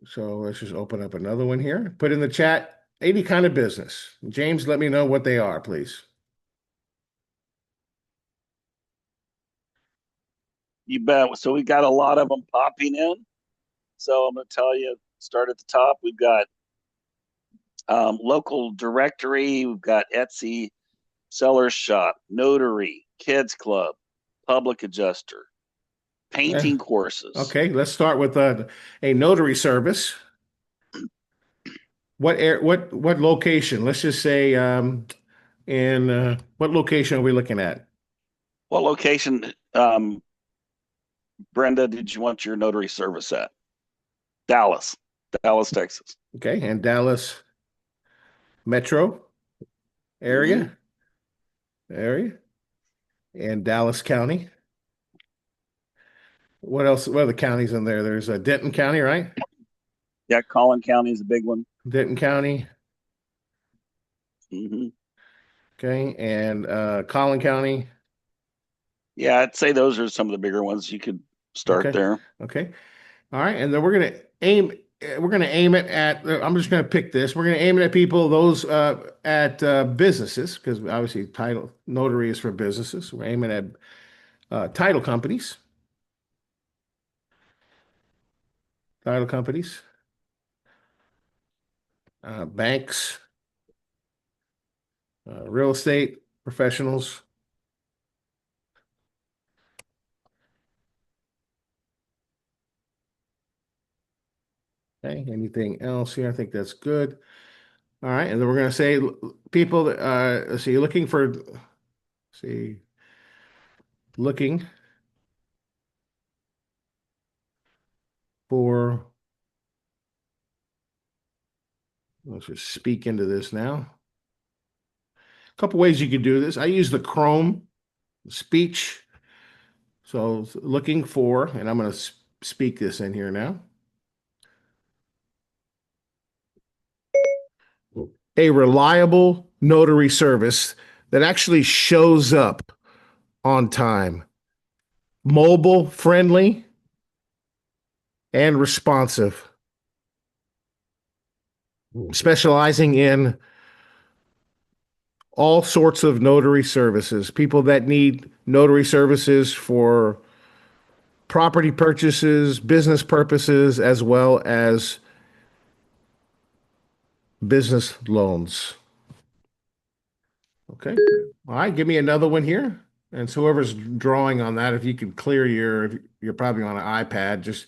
So let's just open up another one here. Put in the chat any kind of business. James, let me know what they are, please. You bet. So we got a lot of them popping in. So I'm going to tell you, start at the top. We've got local directory. We've got Etsy, seller's shop, notary, kids club, public adjuster, Eh, painting courses. okay, let's start with a notary service. What location? Let's just say in what location are we looking at? What location, Brenda, did you want your notary service at? Dallas, Texas. Okay, and Dallas metro Mm-hmm. area and Dallas County. What else? What are the counties in there? There's Denton County, right? Yeah, Collin County is a big one. Denton County, Mm-hmm. okay, and Collin County. Yeah, I'd say those are some of the bigger ones. You could start Okay, there. okay, all right, and then we're gonna aim it at. I'm just gonna pick this. We're gonna aim it at people those at businesses because obviously title notary is for businesses. We're aiming at title companies, title companies, banks, real estate professionals. Okay, anything else here? I think that's good. All right, and then we're going to say people that let's see, see, looking for. Let's just speak into this now. A couple ways you could do this. I use the Chrome speech. So looking for, and I'm going to speak this in here now. A reliable notary service that actually shows up on time, mobile friendly, and responsive, specializing in all sorts of notary services. People that need notary services for property purchases, business purposes, as well as business loans. Okay. All right. Give me another one here. And so whoever's drawing on that, if you could clear if you're probably on an iPad, just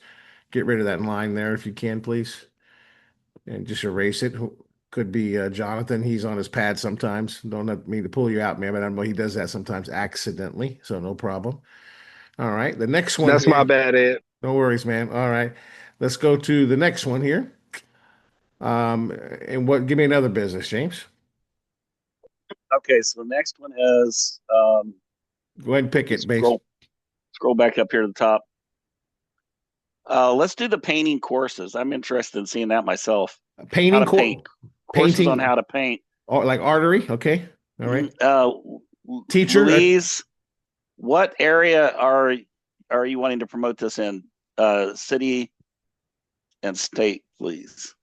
get rid of that line there if you can, please. And just erase it. Could be Jonathan. He's on his pad sometimes. Don't mean to pull you out, man, but I know he does that sometimes accidentally. So no problem. All right. The next one That's my here. bad, Ed. No worries, man. All right. Let's go to the next one here. And give me another business, James. Okay, so the next one is Go ahead and pick it, base. Scroll back up here to the top. Let's do the painting courses. I'm interested in seeing that myself. Painting courses on how to paint. Or like artery. Okay. All right. Teacher. Louise, what area are you wanting to promote this in? City and state, please.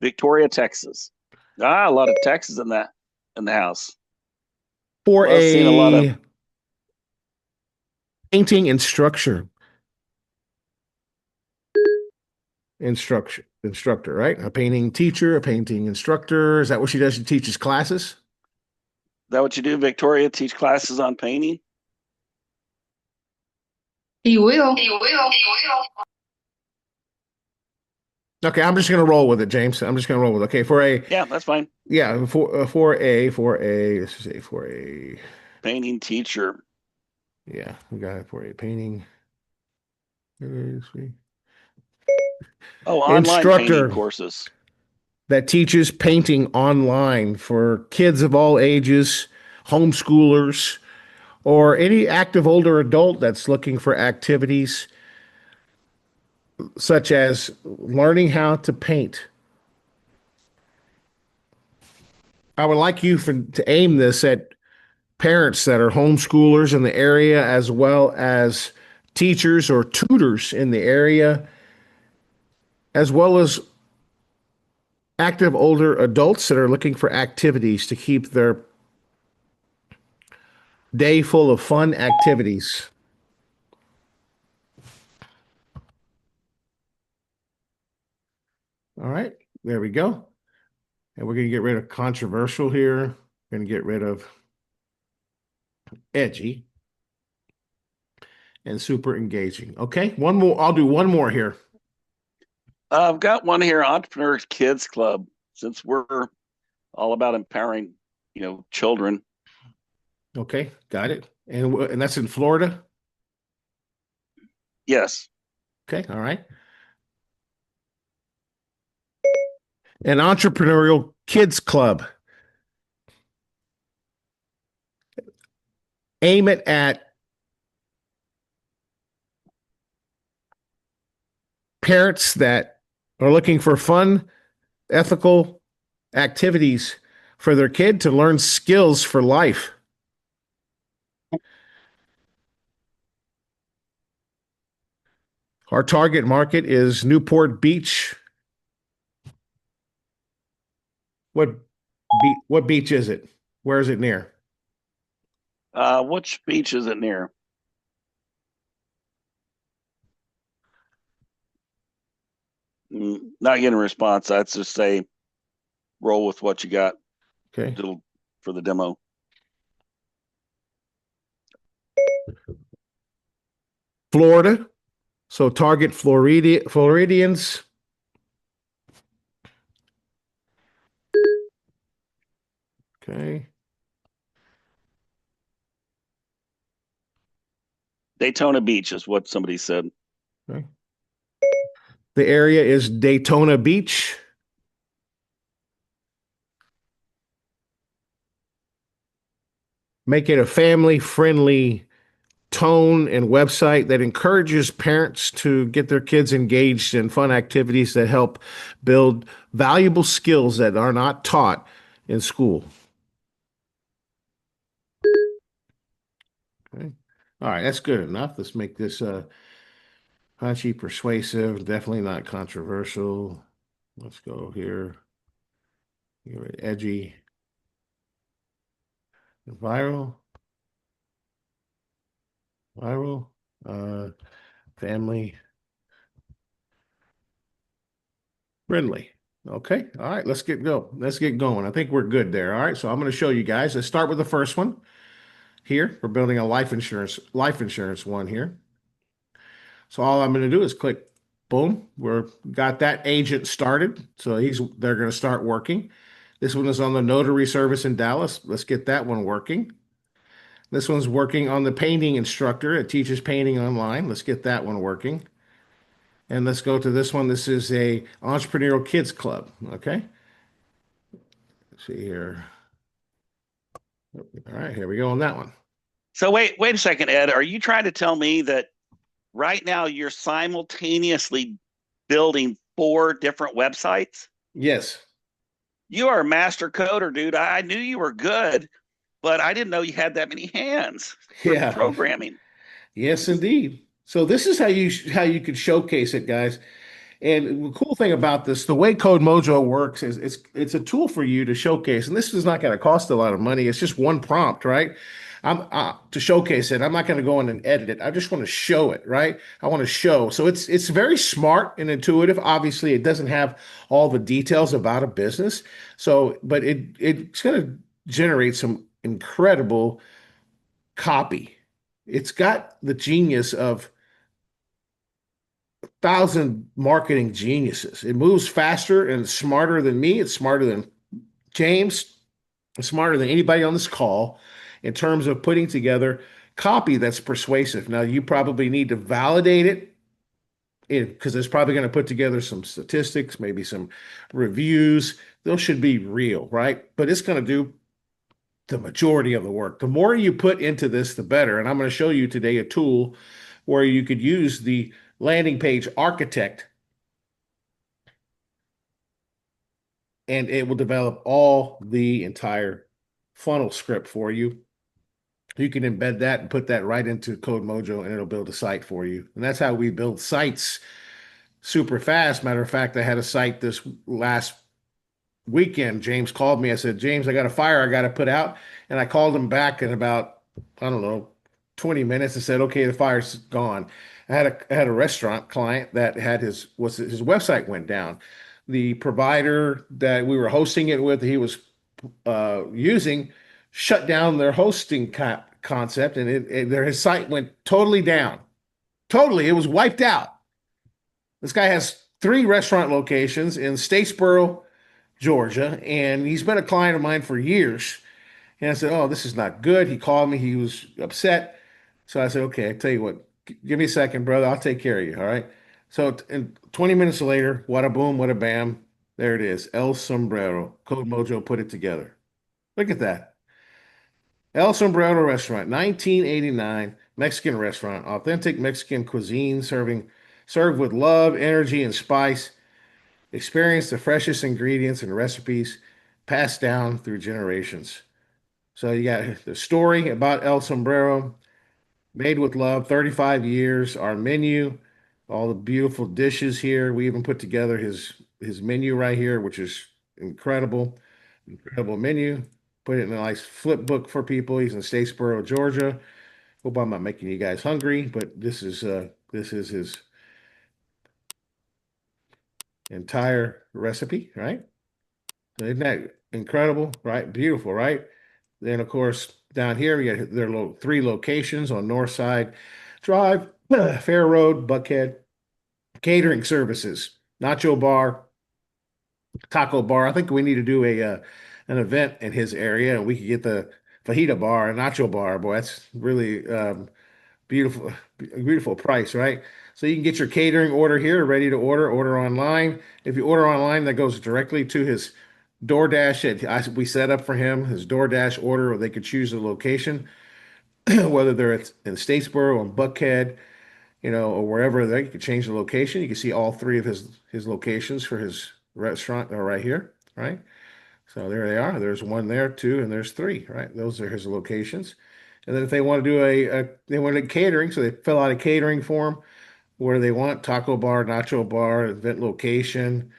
Victoria, Texas. A lot of Texas in the house. For I've seen a lot of painting and structure. Instructor, right? A painting teacher, a painting instructor. Is that what she does? She teaches classes? Is that what you do, Victoria? Teach classes on painting? He will. Okay, I'm just gonna roll with it, James. I'm just gonna roll with it. Okay, Yeah, that's fine. Yeah, let's just say for a Painting teacher. Yeah, we got it for you. Painting. Oh, online painting Instructor courses. that teaches painting online for kids of all ages, homeschoolers, or any active older adult that's looking for activities such as learning how to paint. I would like you to aim this at parents that are homeschoolers in the area, as well as teachers or tutors in the area, as well as active older adults that are looking for activities to keep their day full of fun activities. All right, there we go. And we're going to get rid of controversial here. We're going to get rid of edgy and super engaging. Okay, one more. I'll do one more here. I've got one here, Entrepreneurs Kids Club, since we're all about empowering, children. Okay, got it. And that's in Florida. Yes. Okay, all right. An entrepreneurial kids club. Aim it at parents that are looking for fun, ethical activities for their kid to learn skills for life. Our target market is Newport Beach. What beach is it? Where is it near? Which beach is it near? Not getting a response. I'd just say roll with what you got. Okay. For the demo. Florida. So target Floridians. Okay. Daytona Beach is what somebody said. Okay. The area is Daytona Beach. Make it a family-friendly tone and website that encourages parents to get their kids engaged in fun activities that help build valuable skills that are not taught in school. Okay. All right, that's good enough. Let's make this punchy, persuasive, definitely not controversial. Let's go here. Edgy, viral, viral, family friendly. Okay. All right. Let's get going. I think we're good there. All right. So I'm going to show you guys. Let's start with the first one here. We're building a life insurance one here. So all I'm going to do is click boom. We're got that agent started. So they're going to start working. This one is on the notary service in Dallas. Let's get that one working. This one's working on the painting instructor. It teaches painting online. Let's get that one working. And let's go to this one. This is a entrepreneurial kids club. Okay. Let's see here. All right, here we go on that one. So wait a second, Ed. Are you trying to tell me that right now you're simultaneously building 4 different websites? Yes. You are a master coder, dude. I knew you were good, but I didn't know you had that many hands for programming. Yes, indeed. So this is how you could showcase it, guys. And the cool thing about this, the way Code Mojo works is it's a tool for you to showcase. And this is not going to cost a lot of money. It's just one prompt, right? I'm to showcase it. I'm not going to go in and edit it. I just want to show it, right? I want to show. So it's very smart and intuitive. Obviously, it doesn't have all the details about a business. So, but it's going to generate some incredible copy. It's got the genius of 1,000 marketing geniuses. It moves faster and smarter than me. It's smarter than James. It's smarter than anybody on this call. in terms of putting together copy that's persuasive. Now, you probably need to validate it because it's probably going to put together some statistics, maybe some reviews. Those should be real, right? But it's going to do the majority of the work. The more you put into this, the better. And I'm going to show you today a tool where you could use the landing page architect and it will develop all the entire funnel script for you. You can embed that and put that right into Code Mojo and it'll build a site for you. And that's how we build sites super fast. Matter of fact, I had a site this last weekend. James called me. I said, James, I got a fire I got to put out. And I called him back in about, I don't know, 20 minutes and said, okay, the fire's gone. I had a restaurant client that had his website went down. The provider that we were hosting it with, he was using, shut down their hosting concept, and his site went totally down. Totally, it was wiped out. This guy has 3 restaurant locations in Statesboro, Georgia, and he's been a client of mine for years. And I said, "Oh, this is not good." He called me. He was upset. So I said, "Okay, I tell you what, give me a second, brother. I'll take care of you. All right." So, and 20 minutes later, wada boom, wada bam, there it is. El Sombrero. Code Mojo put it together. Look at that. El Sombrero Restaurant, 1989, Mexican restaurant, authentic Mexican cuisine, served with love, energy, and spice. Experience the freshest ingredients and recipes passed down through generations. So you got the story about El Sombrero, made with love, 35 years. Our menu, all the beautiful dishes here. We even put together his menu right here, which is incredible, incredible menu. Put it in a nice flip book for people. He's in Statesboro, Georgia. Hope I'm not making you guys hungry, but this is his entire recipe, right? So isn't that incredible, right? Beautiful, right? Then, of course, down here, we got their 3 locations on North Side Drive, Fair Road, Buckhead. Catering services, nacho bar, taco bar. I think we need to do an event in his area, and we could get the fajita bar and nacho bar. Boy, that's really beautiful, beautiful price, right? So you can get your catering order here, ready to order online. If you order online, that goes directly to his DoorDash that we set up for him, his DoorDash order, or they could choose a location, whether they're in Statesboro or Buckhead, or wherever there. You can change the location. You can see all 3 of his locations for his restaurant are right here, right? So there they are. There's 1 there, 2, and there's 3, right? Those are his locations. And then if they want to do they want a catering, so they fill out a catering form where they want taco bar, nacho bar, event location,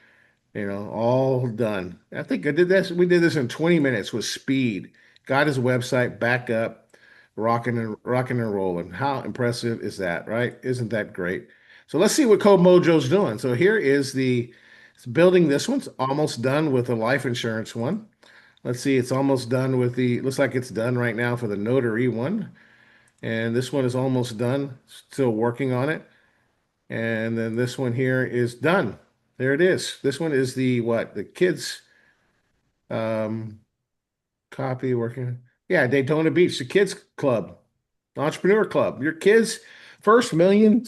all done. I think I did this. We did this in 20 minutes with speed. Got his website back up, rocking and rolling. How impressive is that, right? Isn't that great? So let's see what Code Mojo's doing. So here is it's building. This one's almost done with the life insurance one. Let's see, it's almost done with looks like it's done right now for the notary one. And this one is almost done, still working on it. And then this one here is done. There it is. This one is the what? The kids um copy working. Yeah, Daytona Beach, the kids club, entrepreneur club. Your kids first million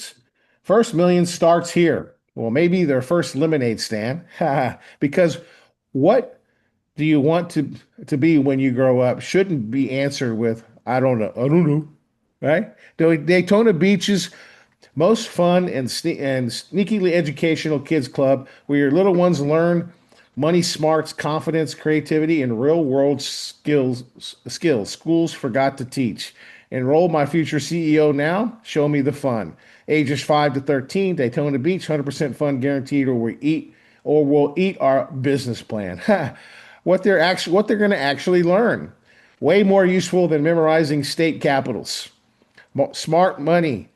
starts here. Well, maybe their first lemonade stand. Because what do you want to be when you grow up shouldn't be answered with I don't know. I don't know. Right? Daytona Beach's most fun and sneakily educational kids club where your little ones learn money smarts, confidence, creativity, and real world skills schools forgot to teach. Enroll my future CEO now. Show me the fun. Ages 5 to 13, Daytona Beach, 100% fun guaranteed, or we'll eat our business plan. What they're going to actually learn. Way more useful than memorizing state capitals. Smart money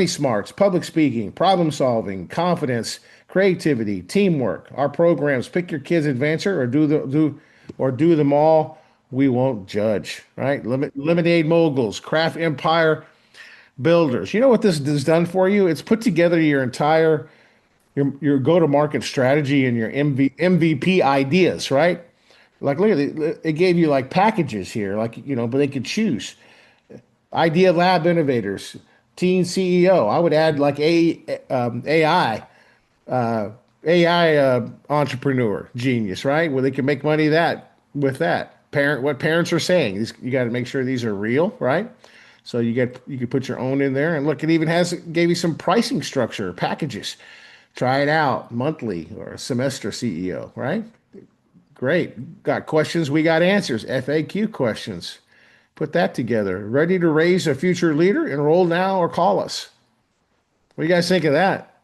smarts, public speaking, problem solving, confidence, creativity, teamwork. Our programs pick your kids' adventure or do them all. We won't judge, right? Lemonade moguls, craft empire builders. You know what this has done for you? It's put together your entire your go-to-market strategy and your MVP ideas, right? Like, look at it. It gave you like packages here, like, but they could choose. Idea Lab Innovators, Teen CEO. I would add like AI, uh, AI entrepreneur genius, right? Where they can make money that with that. What parents are saying. You got to make sure these are real, right? So you could put your own in there, and look, it even gave you some pricing structure packages. Try it out monthly or semester CEO, right? Great. Got questions, we got answers. FAQ questions. Put that together. Ready to raise a future leader? Enroll now or call us. What do you guys think of that?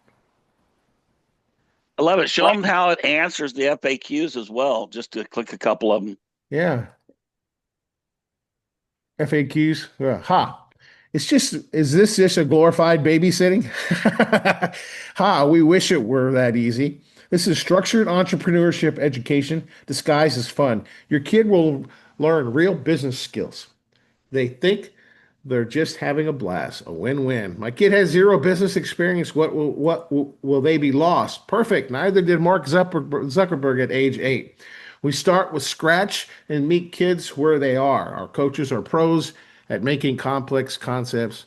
I love it. Show them how it answers the FAQs as well. Just to click a couple of them. Yeah. FAQs. Ha. Is this just a glorified babysitting? Ha, we wish it were that easy. This is structured entrepreneurship education disguised as fun. Your kid will learn real business skills. They think they're just having a blast, a win-win. My kid has zero business experience. Will they be lost? Perfect. Neither did Mark Zuckerberg at age 8. We start with scratch and meet kids where they are. Our coaches are pros at making complex concepts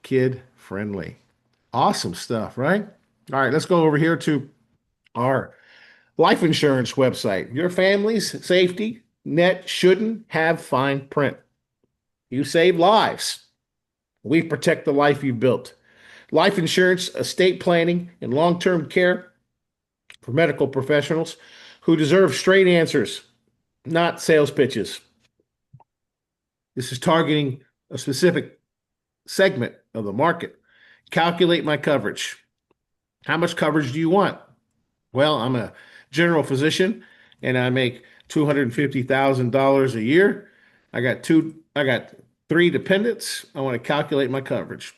kid friendly. Awesome stuff, right? All right, let's go over here to our life insurance website. Your family's safety net shouldn't have fine print. You save lives. We protect the life you built. Life insurance, estate planning, and long term care for medical professionals who deserve straight answers, not sales pitches. This is targeting a specific segment of the market. Calculate my coverage. How much coverage do you want? Well, I'm a general physician and I make $250,000 a year. I got three dependents. I want to calculate my coverage.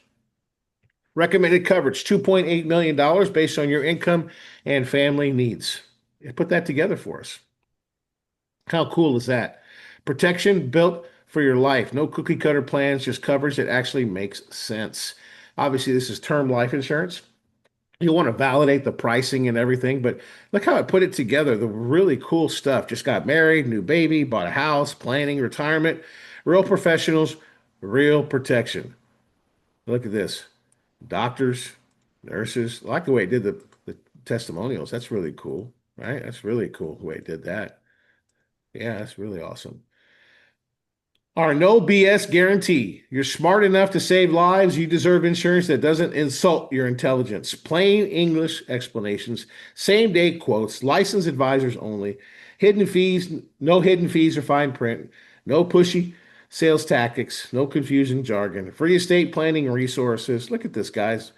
Recommended coverage, $2.8 million based on your income and family needs. Put that together for us. How cool is that? Protection built for your life. No cookie cutter plans, just coverage that actually makes sense. Obviously, this is term life insurance. You want to validate the pricing and everything, but look how I put it together. The really cool stuff. Just got married, new baby, bought a house, planning retirement. Real professionals, real protection. Look at this. Doctors, nurses. I like the way it did the testimonials. That's really cool, right? That's really cool the way it did that. Yeah, that's really awesome. Our no BS guarantee. You're smart enough to save lives. You deserve insurance that doesn't insult your intelligence. Plain English explanations, same day quotes, licensed advisors only. Hidden fees, no hidden fees or fine print. No pushy sales tactics, no confusing jargon. Free estate planning resources. Look at this, guys.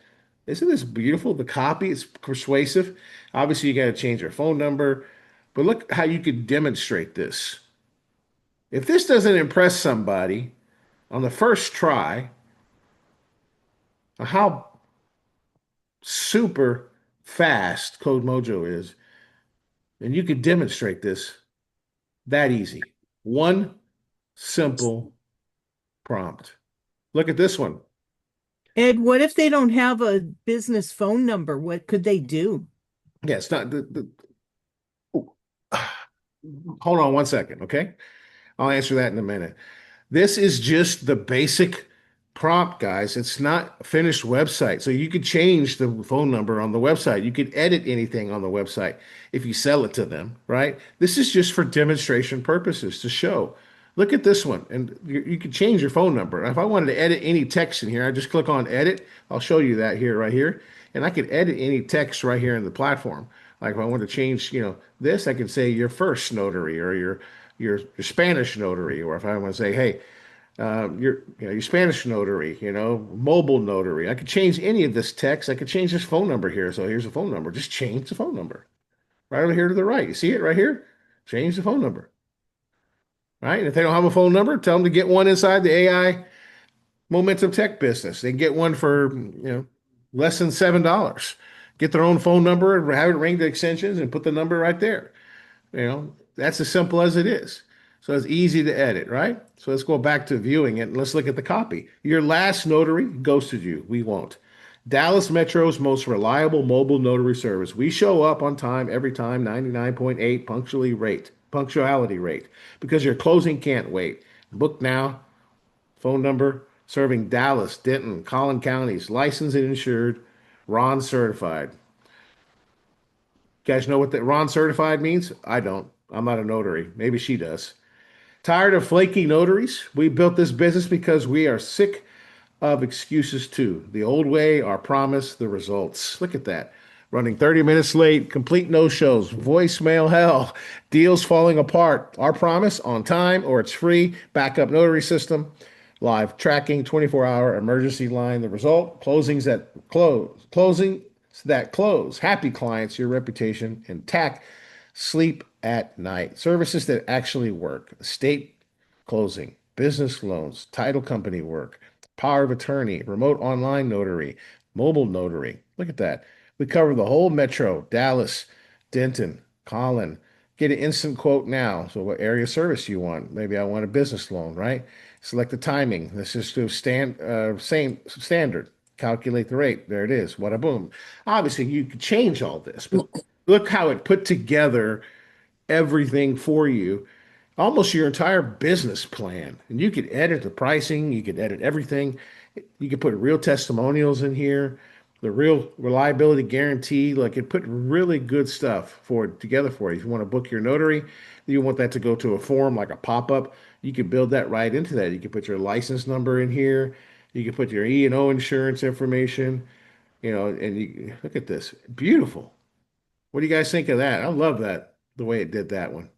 Isn't this beautiful? The copy is persuasive. Obviously, you got to change your phone number, but look how you could demonstrate this. If this doesn't impress somebody on the first try, how super fast Code Mojo is, and you could demonstrate this that easy. One simple prompt. Look at this one. Ed, what if they don't have a business phone number? What could they do? Yeah, it's not the oh, hold on one second, okay? I'll answer that in a minute. This is just the basic prompt, guys. It's not a finished website. So you could change the phone number on the website. You could edit anything on the website if you sell it to them, right? This is just for demonstration purposes to show. Look at this one, and you can change your phone number. If I wanted to edit any text in here, I just click on edit. I'll show you that here, right here. And I could edit any text right here in the platform. Like if I want to change, this, I can say your first notary or your Spanish notary, or if I want to say, hey, your Spanish notary, mobile notary. I could change any of this text. I could change this phone number here. So here's a phone number. Just change the phone number right over here to the right. You see it right here? Change the phone number. Right? And if they don't have a phone number, tell them to get one inside the AI Momentum Tech business. They can get one for less than $7. Get their own phone number and have it ring the extensions and put the number right there. That's as simple as it is. So it's easy to edit, right? So let's go back to viewing it and let's look at the copy. Your last notary ghosted you. We won't. Dallas Metro's most reliable mobile notary service. We show up on time every time, 99.8 punctually rate. punctuality rate, because your closing can't wait. Book now. Phone number, serving Dallas, Denton, Collin counties, licensed and insured, Ron certified. You guys know what that Ron certified means? I don't. I'm not a notary. Maybe she does. Tired of flaky notaries? We built this business because we are sick of excuses too. The old way, our promise, the results. Look at that. Running 30 minutes late, complete no shows, voicemail hell, deals falling apart. Our promise, on time or it's free, backup notary system, live tracking, 24-hour emergency line. The result, closing that close. Happy clients, your reputation intact. Sleep at night. Services that actually work. Estate closing, business loans, title company work, power of attorney, remote online notary, mobile notary. Look at that. We cover the whole metro, Dallas, Denton, Collin. Get an instant quote now. So what area of service you want? Maybe I want a business loan, right? Select the timing. Let's just do same standard. Calculate the rate. There it is. Wada boom. Obviously, you could change all this, but look how it put together everything for you, almost your entire business plan. And you could edit the pricing, you could edit everything. You could put real testimonials in here, the real reliability guarantee. Like it put really good stuff for together for you. If you want to book your notary, you want that to go to a form like a pop-up, you can build that right into that. You can put your license number in here. You can put your E&O insurance information, and you look at this. Beautiful. What do you guys think of that? I love that, the way it did that one.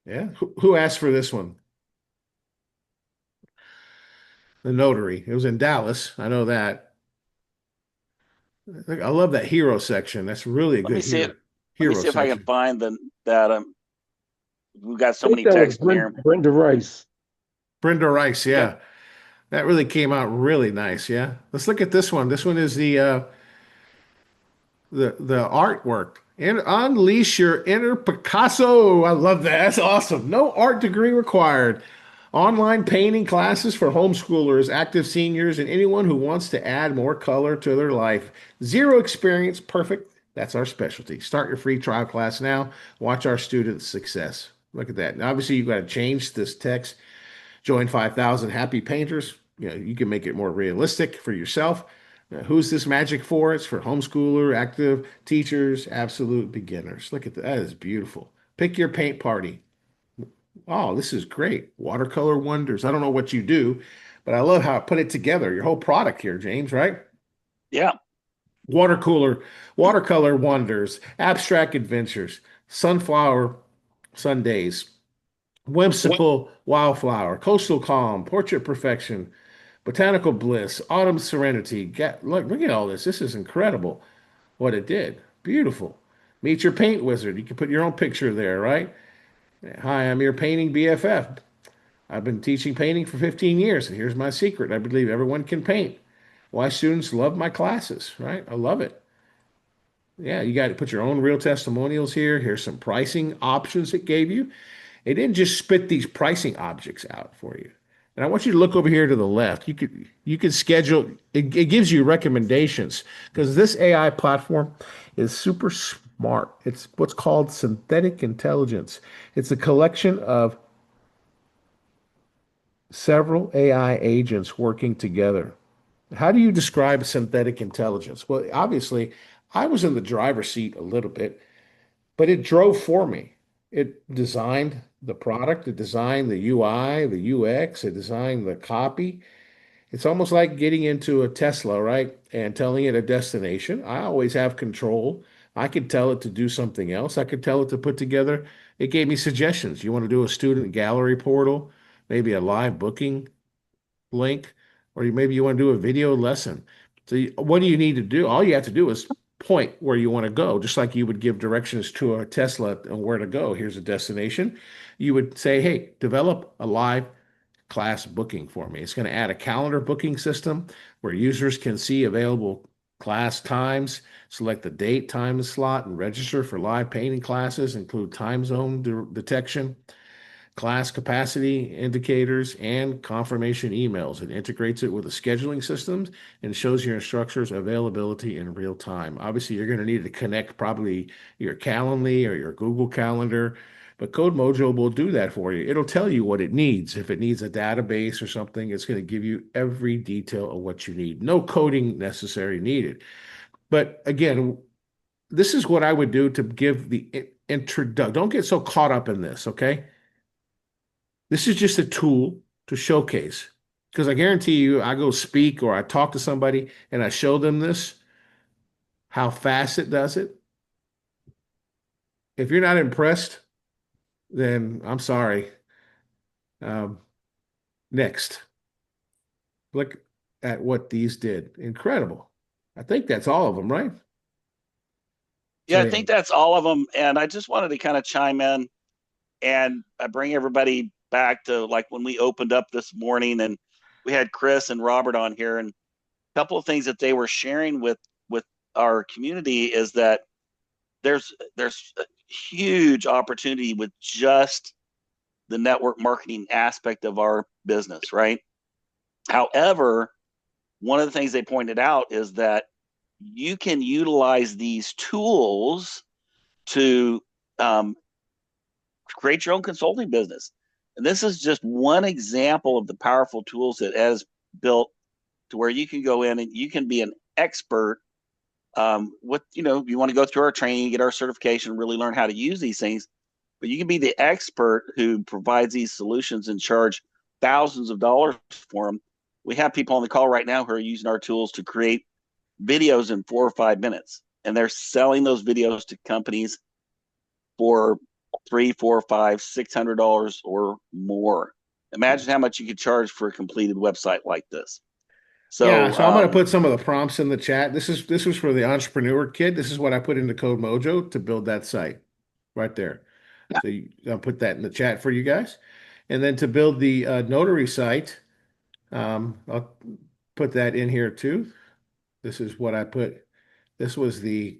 Yeah. Who asked for this one? The notary. It was in Dallas. I know that. I love that hero section. That's really a Let me good see it. Let me hero see if I can section. find that. We've got so I think many that was texts in here. Brenda Rice. Brenda Rice. Yep. Yeah. That really came out really nice. Yeah. Let's look at this one. This one is the artwork. And unleash your inner Picasso. I love that. That's awesome. No art degree required. Online painting classes for homeschoolers, active seniors, and anyone who wants to add more color to their life. Zero experience, perfect. That's our specialty. Start your free trial class now. Watch our students' success. Look at that. Now, obviously, you've got to change this text. Join 5,000 happy painters. You can make it more realistic for yourself. Who's this magic for? It's for homeschooler, active teachers, absolute beginners. Look at that. That is beautiful. Pick your paint party. Oh, this is great. Watercolor wonders. I don't know what you do, but I love how I put it together. Your whole product here, James, right? Yeah. Watercolor wonders, abstract adventures, sunflower Sundays, whimsical wildflower, coastal calm, portrait perfection, botanical bliss, autumn serenity. Look at all this. This is incredible what it did. Beautiful. Meet your paint wizard. You can put your own picture there, right? Hi, I'm your painting BFF. I've been teaching painting for 15 years, and here's my secret. I believe everyone can paint. Why students love my classes, right? I love it. Yeah, you got to put your own real testimonials here. Here's some pricing options it gave you. It didn't just spit these pricing objects out for you. And I want you to look over here to the left. You could schedule. It gives you recommendations because this AI platform is super smart. It's what's called synthetic intelligence. It's a collection of several AI agents working together. How do you describe synthetic intelligence? Well, obviously, I was in the driver's seat a little bit, but it drove for me. It designed the product, it designed the UI, the UX, it designed the copy. It's almost like getting into a Tesla, right? And telling it a destination. I always have control. I could tell it to do something else. I could tell it to put together. It gave me suggestions. You want to do a student gallery portal, maybe a live booking link, or maybe you want to do a video lesson. So what do you need to do? All you have to do is point where you want to go, just like you would give directions to a Tesla on where to go. Here's a destination. You would say, hey, develop a live class booking for me. It's going to add a calendar booking system where users can see available class times, select the date, time, and slot, and register for live painting classes, include time zone detection, class capacity indicators, and confirmation emails. It integrates it with the scheduling systems and shows your instructors availability in real time. Obviously, you're going to need to connect probably your Calendly or your Google Calendar, But Code Mojo will do that for you. It'll tell you what it needs. If it needs a database or something, it's going to give you every detail of what you need. No coding necessary needed. But again, this is what I would do to give the introduction. Don't get so caught up in this, okay? This is just a tool to showcase. Because I guarantee you, I go speak or I talk to somebody and I show them this, how fast it does it. If you're not impressed, then I'm sorry. Um, Next, look at what these did. Incredible. I think that's all of them, right? Yeah, So I yeah, think that's all of them. And I just wanted to kind of chime in and I bring everybody back to like when we opened up this morning and we had Chris and Robert on here, and a couple of things that they were sharing with our community is that there's a huge opportunity with just the network marketing aspect of our business, right? However, one of the things they pointed out is that you can utilize these tools to um, create your own consulting business. And this is just one example of the powerful tools that Ed has built to where you can go in and you can be an expert with, you want to go through our training, get our certification, really learn how to use these things, but you can be the expert who provides these solutions and charge thousands of dollars for them. We have people on the call right now who are using our tools to create videos in 4 or 5 minutes, and they're selling those videos to companies for three, four, five, $600 or more. Imagine how much you could charge for a completed website like this. yeah. So, So I'm going to put some of the prompts in the chat. This was for the entrepreneur kid. This is what I put into Code Mojo to build that site right there. So I'll put that in the chat for you guys. And then to build the notary site, I'll put that in here too. This is what I put. This was the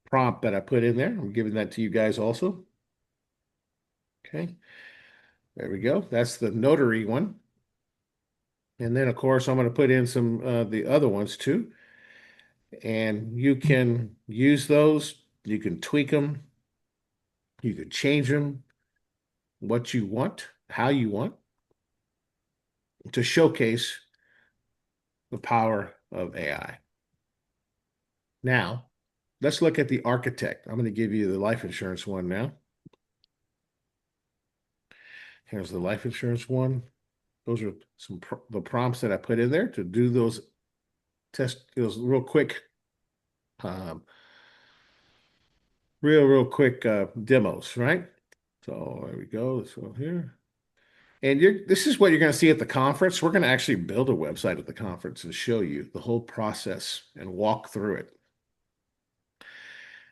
prompt that I put in there. I'm giving that to you guys also. Okay, there we go. That's the notary one. And then, of course, I'm going to put in some the other ones too. And you can use those. You can tweak them. You can change them what you want, how you want to showcase the power of AI. Now, let's look at the architect. I'm going to give you the life insurance one now. Here's the life insurance one. Those are the prompts that I put in there to do those those real quick, um, real quick demos, right? So there we go. Let's go here. And this is what you're going to see at the conference. We're going to actually build a website at the conference and show you the whole process and walk through it.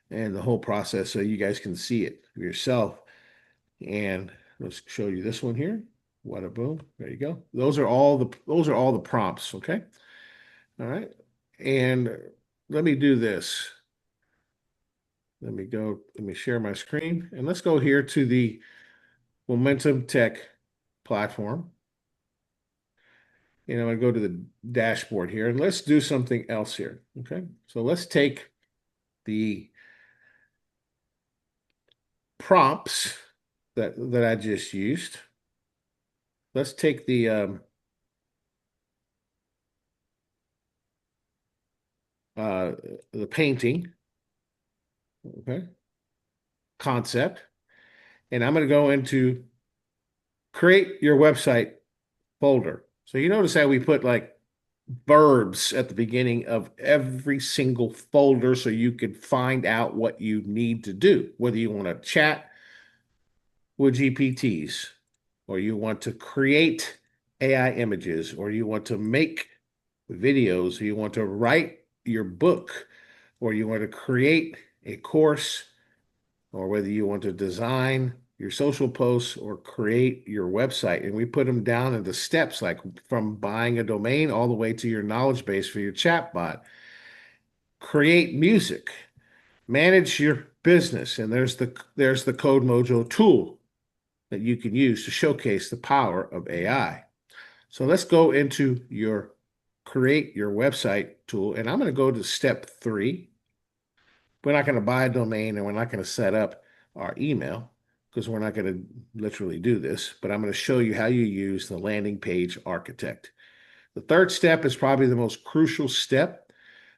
And the whole process so you guys can see it for yourself. And let's show you this one here. Wada boom. There you go. Those are all the prompts, okay? All right. And let me do this. Let me share my screen and let's go here to the Momentum Tech platform. And I'm going to go to the dashboard here and let's do something else here. Okay. So let's take the prompts that I just used. Let's take uh, the painting, okay, concept, and I'm going to go into create your website folder. So you notice how we put like verbs at the beginning of every single folder so you can find out what you need to do, whether you want to chat with GPTs, or you want to create AI images, or you want to make videos, or you want to write your book, or you want to create a course, or whether you want to design your social posts or create your website. And we put them down into steps, like from buying a domain all the way to your knowledge base for your chatbot. Create music, manage your business, and there's the Code Mojo tool that you can use to showcase the power of AI. So let's go into your create your website tool, and I'm going to go to step 3. We're not going to buy a domain and we're not going to set up our email. because we're not going to literally do this, but I'm going to show you how you use the landing page architect. The third step is probably the most crucial step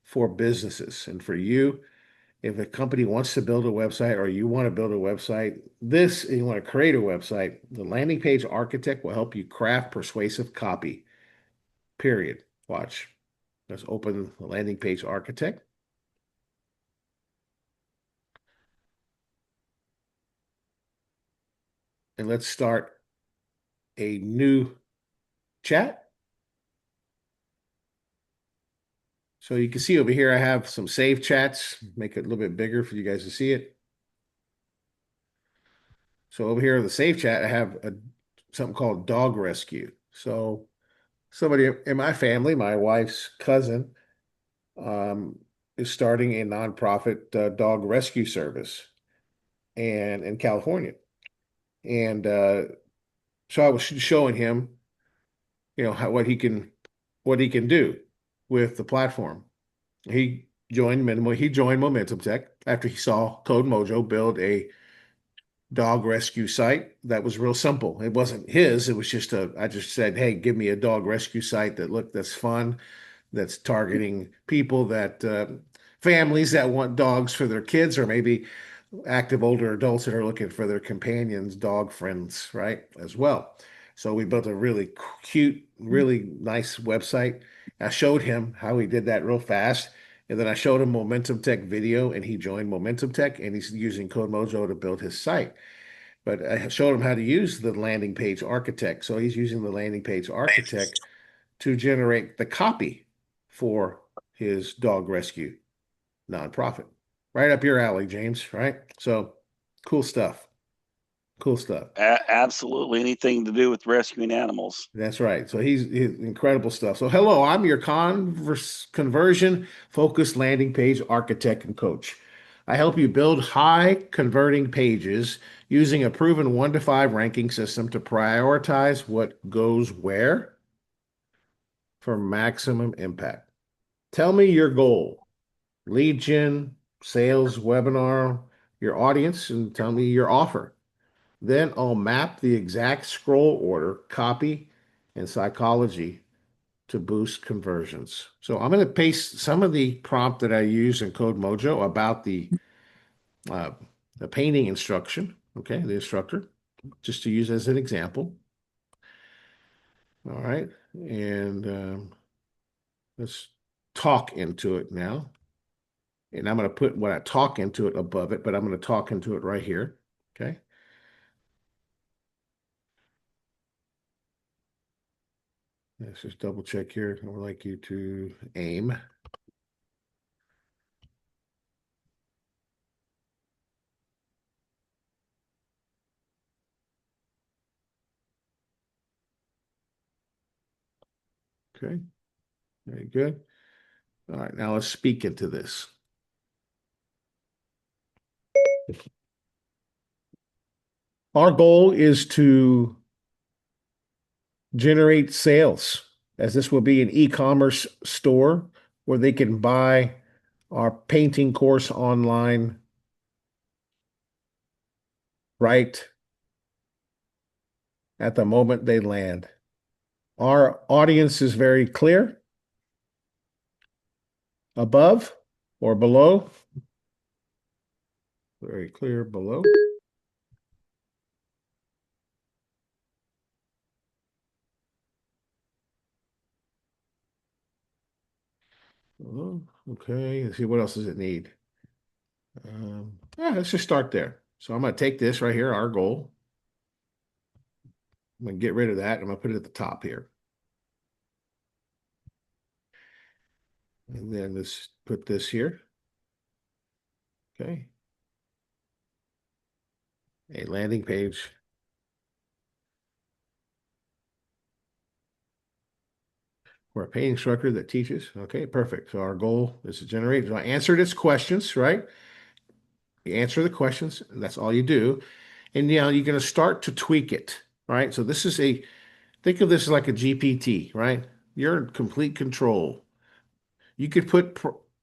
for businesses and for you. If a company wants to build a website or you want to build a website, you want to create a website, the landing page architect will help you craft persuasive copy, period. Watch. Let's open the landing page architect. And let's start a new chat. So you can see over here, I have some saved chats, make it a little bit bigger for you guys to see it. So over here in the save chat, I have something called dog rescue. So somebody in my family, my wife's cousin, is starting a nonprofit dog rescue service and in California. And so I was showing him, what he can do with the platform. He joined Momentum Tech after he saw Code Mojo build a dog rescue site that was real simple. It wasn't his, it was just I just said, hey, give me a dog rescue site that's fun, that's targeting people families that want dogs for their kids, or maybe active older adults that are looking for their companions, dog friends, right? As well. So we built a really cute, really nice website. I showed him how he did that real fast. And then I showed him Momentum Tech video, and he joined Momentum Tech, and he's using Code Mojo to build his site. But I showed him how to use the landing page architect. So he's using the landing page architect to generate the copy for his dog rescue nonprofit. Right up your alley, James, right? So cool stuff. Cool stuff. Absolutely anything to do with rescuing animals. That's right. So he's incredible stuff. So hello, I'm your conversion focused landing page architect and coach. I help you build high converting pages using a proven 1 to 5 ranking system to prioritize what goes where for maximum impact. Tell me your goal, lead gen, sales, webinar, your audience, and tell me your offer. Then I'll map the exact scroll order, copy, and psychology to boost conversions. So I'm going to paste some of the prompt that I use in Code Mojo about uh, the painting instruction, okay, the instructor, just to use as an example. All right, and let's talk into it now. And I'm going to put what I talk into it above it, but I'm going to talk into it right here, okay? Let's just double check here. I would like you to aim. Okay, very good. All right, now let's speak into this. Our goal is to generate sales, as this will be an e-commerce store where they can buy our painting course online right at the moment they land. Our audience is very clear above or below. Very clear below. Okay, let's see, what else does it need? Yeah, let's just start there. So I'm going to take this right here, our goal. I'm going to get rid of that. I'm going to put it at the top here. And then let's put this here. Okay. A landing page. For a paid instructor that teaches. Okay, perfect. So our goal is to generate. So I answered its questions, right? You answer the questions, and that's all you do. And you're going to start to tweak it, right? So think of this like a GPT, right? You're in complete control. You could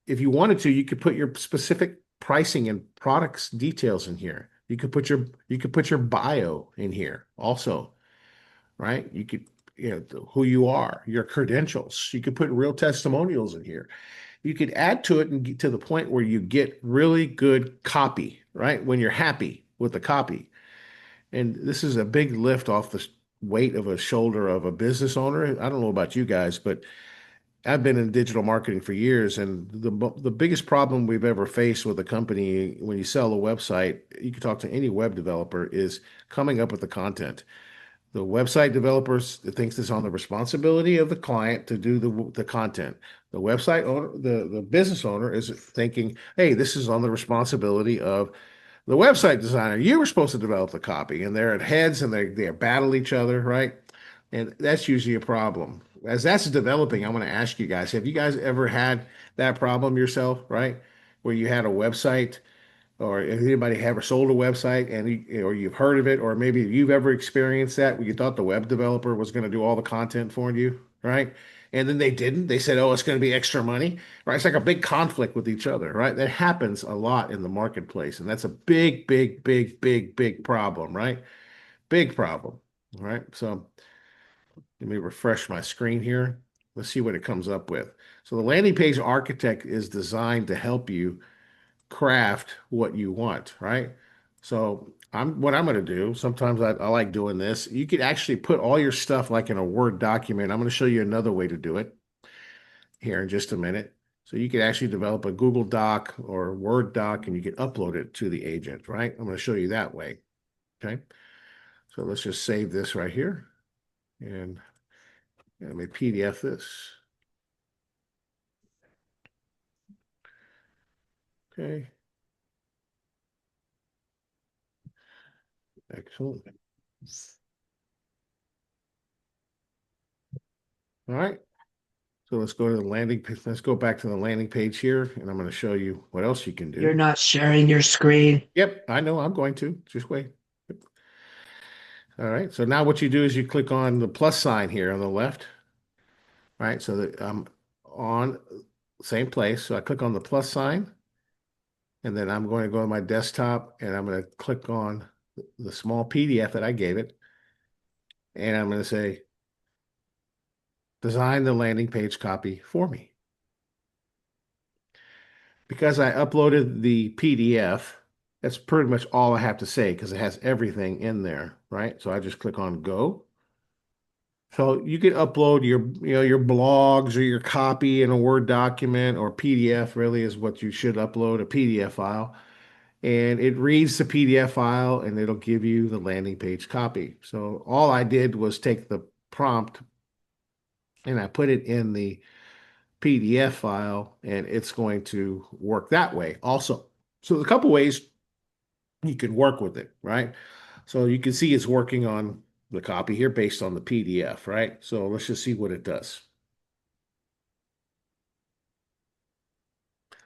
if you wanted to, you could put your specific pricing and products details in here. you could put your bio in here also, right? You could, who you are, your credentials. You could put real testimonials in here. You could add to it and get to the point where you get really good copy, right? When you're happy with the copy. And this is a big lift off the weight of a shoulder of a business owner. I don't know about you guys, but I've been in digital marketing for years, and the biggest problem we've ever faced with a company when you sell a website, you can talk to any web developer, is coming up with the content. The website developers thinks it's on the responsibility of the client to do the content. The website owner, the business owner is thinking, hey, this is on the responsibility of the website designer. You were supposed to develop the copy, and they're at heads and they battle each other, right? And that's usually a problem. As that's developing, I want to ask you guys, have you guys ever had that problem yourself, right? Where you had a website, or if anybody ever sold a website and or you've heard of it, or maybe you've ever experienced that where you thought the web developer was going to do all the content for you, right? And then they didn't. They said, "Oh, it's going to be extra money," right? It's like a big conflict with each other, right? That happens a lot in the marketplace, and that's a big, big, big, big, big problem, right? Big problem, right? So let me refresh my screen here. Let's see what it comes up with. So the landing page architect is designed to help you craft what you want, right? So what I'm going to do, sometimes I like doing this. You could actually put all your stuff like in a Word document. I'm going to show you another way to do it here in just a minute. So you could actually develop a Google Doc or a Word doc and you can upload it to the agent, right? I'm going to show you that way. Okay. So let's just save this right here and let me PDF this. Okay. Excellent. All right. So let's go to the landing page. Let's go back to the landing page here, and I'm going to show you what else you can You're do. not sharing your screen. Yep, I know I'm going to. Just wait. All right. So now what you do is you click on the plus sign here on the left, right? So that I'm on same place. So I click on the plus sign, and then I'm going to go to my desktop, and I'm going to click on the small PDF that I gave it, and I'm going to say, design the landing page copy for me. Because I uploaded the PDF, that's pretty much all I have to say because it has everything in there, right? So I just click on go. So you can upload your blogs or your copy in a Word document, or PDF really is what you should upload, a PDF file. And it reads the PDF file and it'll give you the landing page copy. So all I did was take the prompt and I put it in the PDF file and it's going to work that way also. So there's a couple ways you can work with it, right? So you can see it's working on the copy here based on the PDF, right? So let's just see what it does.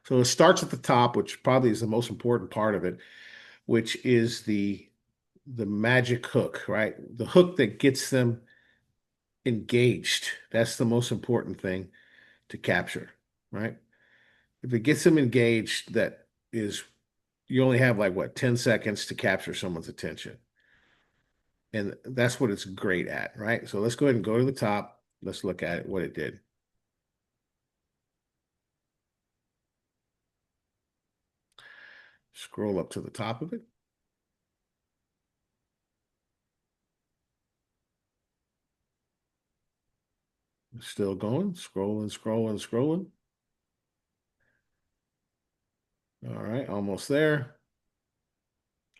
So it starts at the top, which probably is the most important part of it, which is the magic hook, right? The hook that gets them engaged. That's the most important thing to capture, right? If it gets them engaged, that is, you only have like what, 10 seconds to capture someone's attention. And that's what it's great at, right? So let's go ahead and go to the top. Let's look at it, what it did. Scroll up to the top of it. Still going, scrolling, scrolling, scrolling. All right, almost there.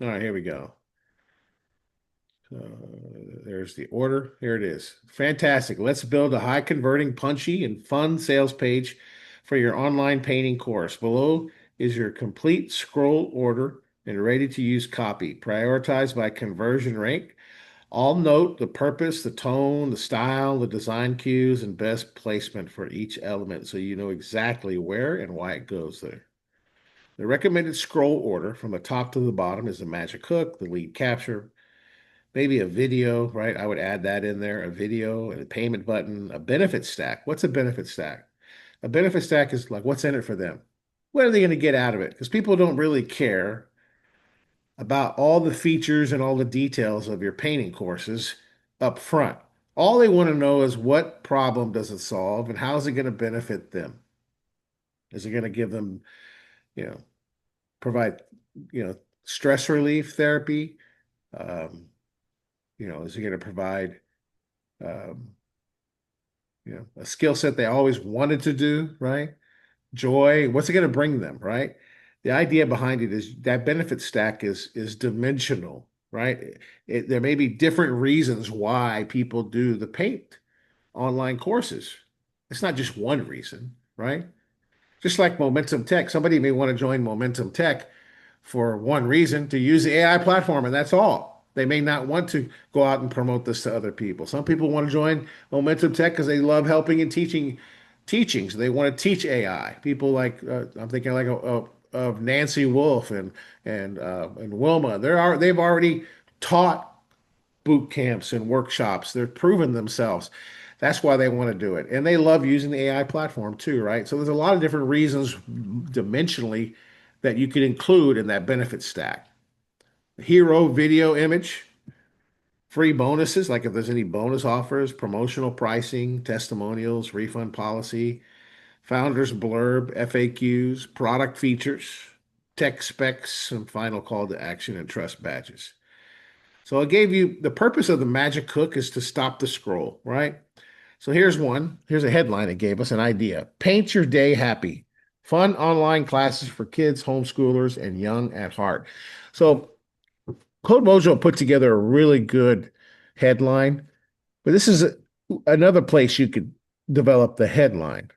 All right, here we go. So there's the order. Here it is. Fantastic. Let's build a high converting, punchy, and fun sales page for your online painting course. Below is your complete scroll order and ready to use copy, prioritized by conversion rate. I'll note the purpose, the tone, the style, the design cues, and best placement for each element so you know exactly where and why it goes there. The recommended scroll order from the top to the bottom is the magic hook, the lead capture, maybe a video, right? I would add that in there, a video and a payment button, a benefit stack. What's a benefit stack? A benefit stack is like what's in it for them? What are they going to get out of it? Because people don't really care about all the features and all the details of your painting courses up front. All they want to know is what problem does it solve and how is it going to benefit them? Is it going to give them, you know, provide, stress relief therapy? Um, is it going to provide, um, a skill set they always wanted to do, right? Joy. What's it going to bring them, right? The idea behind it is that benefit stack is dimensional, right? There may be different reasons why people do the paint online courses. It's not just one reason, right? Just like Momentum Tech, somebody may want to join Momentum Tech for one reason, to use the AI platform, and that's all. They may not want to go out and promote this to other people. Some people want to join Momentum Tech because they love helping and teaching teachings. They want to teach AI. People like I'm thinking like of Nancy Wolf and Wilma. They've already taught boot camps and workshops. They've proven themselves. That's why they want to do it. And they love using the AI platform too, right? So there's a lot of different reasons dimensionally that you could include in that benefit stack. Hero video image, free bonuses, like if there's any bonus offers, promotional pricing, testimonials, refund policy, founder's blurb, FAQs, product features, tech specs, and final call to action and trust badges. So I gave you the purpose of the magic hook is to stop the scroll, right? So here's one. Here's a headline it gave us an idea. Paint your day happy. Fun online classes for kids, homeschoolers, and young at heart. So Code Mojo put together a really good headline, but this is another place you could develop the headline.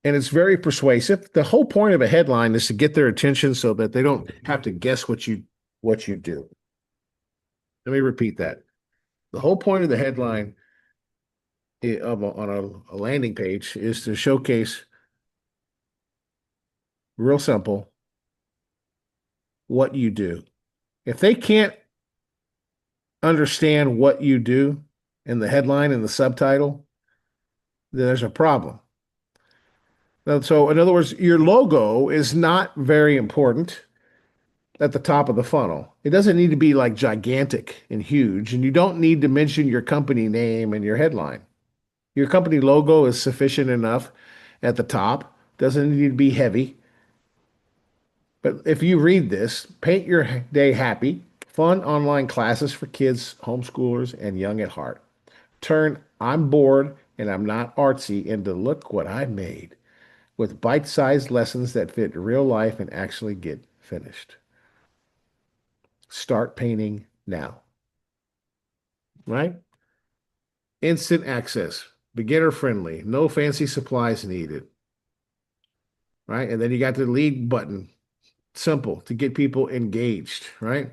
And it's very persuasive. The whole point of a headline is to get their attention so that they don't have to guess what you do. Let me repeat that. The whole point of the headline on a landing page is to showcase real simple what you do. If they can't understand what you do in the headline and the subtitle, then there's a problem. So, in other words, your logo is not very important at the top of the funnel. It doesn't need to be like gigantic and huge, and you don't need to mention your company name and your headline. Your company logo is sufficient enough at the top, doesn't need to be heavy. But if you read this, paint your day happy, fun online classes for kids, homeschoolers, and young at heart. Turn I'm bored and I'm not artsy into look what I made with bite-sized lessons that fit real life and actually get finished. Start painting now, right? Instant access, beginner friendly, no fancy supplies needed, right? And then you got the lead button, simple to get people engaged, right?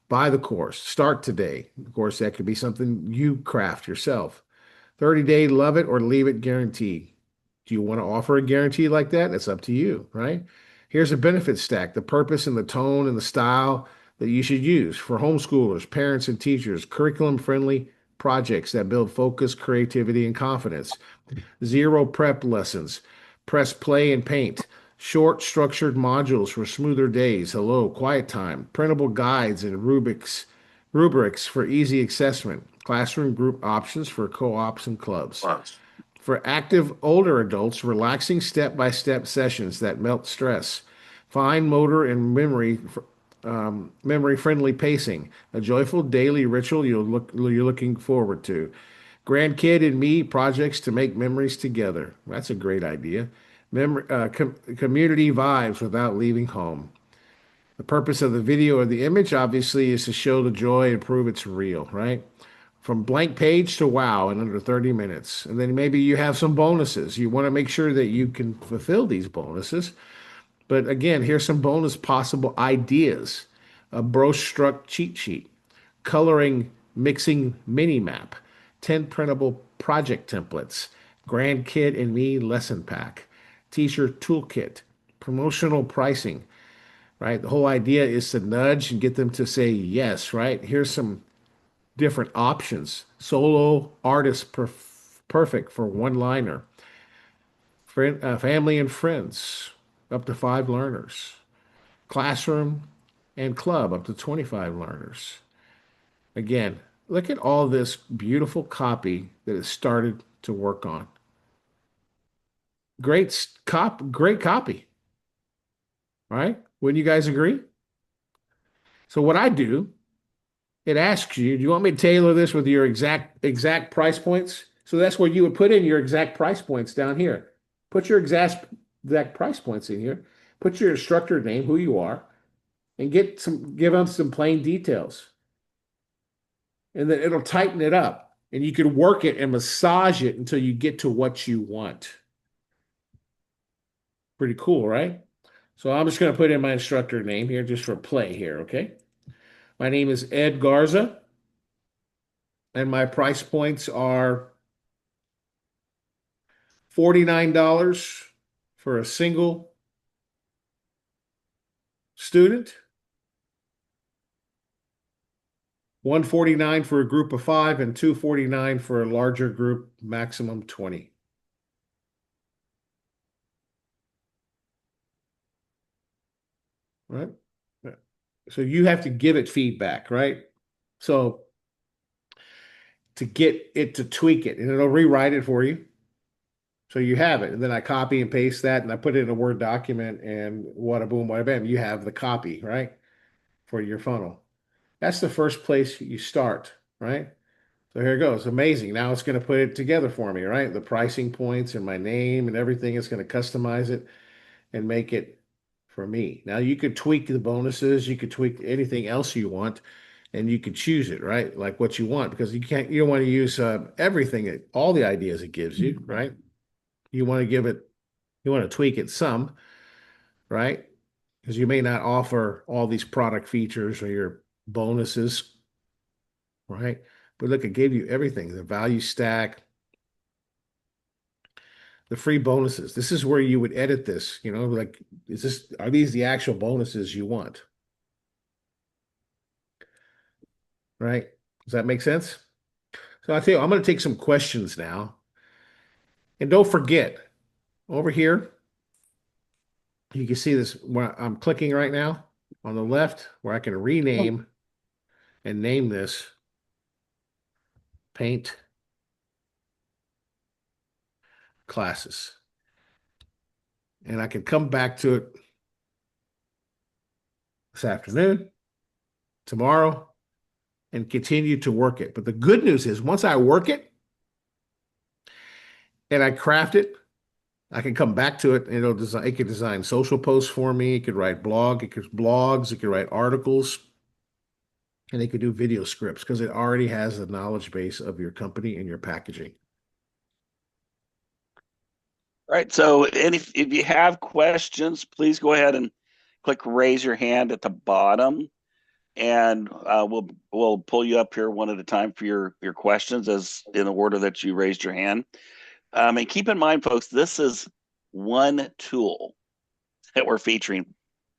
Buy the course, start today. Of course, that could be something you craft yourself. 30-day love it or leave it guarantee. Do you want to offer a guarantee like that? It's up to you, right? Here's a benefit stack, the purpose and the tone and the style that you should use for homeschoolers, parents, and teachers, curriculum friendly projects that build focus, creativity, and confidence. Zero prep lessons. Press play and paint. Short, structured modules for smoother days. Hello, quiet time. Printable guides and rubrics for easy assessment. Classroom group options for co-ops and clubs. For active older adults, relaxing step-by-step sessions that melt stress. Fine motor and memory-friendly pacing. A joyful daily ritual you're looking forward to. Grandkid and me projects to make memories together. That's a great idea. Community vibes without leaving home. The purpose of the video or the image, obviously, is to show the joy and prove it's real, right? From blank page to wow in under 30 minutes. And then maybe you have some bonuses. You want to make sure that you can fulfill these bonuses. But again, here's some bonus possible ideas. A broche struck cheat sheet, coloring mixing mini map, 10 printable project templates, grandkid and me lesson pack, teacher toolkit, promotional pricing, right? The whole idea is to nudge and get them to say yes, right? Here's some different options. Solo artist perfect for one liner. Family and friends, up to 5 learners. Classroom and club up to 25 learners. Again, look at all this beautiful copy that it started to work on. Great copy, right? Wouldn't you guys agree? So what I do, it asks you, do you want me to tailor this with your exact price points? So that's where you would put in your exact price points down here. Put your exact price points in here. Put your instructor name, who you are, and give them some plain details. And then it'll tighten it up. And you can work it and massage it until you get to what you want. Pretty cool, right? So I'm just going to put in my instructor name here just for play here, okay? My name is Ed Garza, and my price points are $49 for a single student, $149 for a group of 5, and $249 for a larger group, maximum 20. Right? So you have to give it feedback, right? So to get it to tweak it, and it'll rewrite it for you. So you have it, and then I copy and paste that, and I put it in a Word document, and wada boom, wada bam, you have the copy, right, for your funnel. That's the first place you start, right? So here it goes. Amazing. Now it's going to put it together for me, right? The pricing points and my name and everything is going to customize it and make it for me. Now you could tweak the bonuses, you could tweak anything else you want, and you could choose it, right? Like what you want, because you don't want to use everything, all the ideas it gives you, right? You want to you want to tweak it some, right? Because you may not offer all these product features or your bonuses, right? But look, it gave you everything, the value stack, the free bonuses. This is where you would edit this, like, are these the actual bonuses you want? Right? Does that make sense? So I tell you, I'm going to take some questions now. And don't forget, over here, you can see this where I'm clicking right now on the left, where I can rename and name this paint classes. And I can come back to it this afternoon, tomorrow, and continue to work it. But the good news is once I work it and I craft it, I can come back to it and it could design social posts for me. It could write blogs, it could write articles, and it could do video scripts because it already has the knowledge base of your company and your packaging. All right. So, and if you have questions, please go ahead and click raise your hand at the bottom, and we'll pull you up here one at a time for your questions as in the order that you raised your hand. And keep in mind, folks, this is one tool that we're featuring.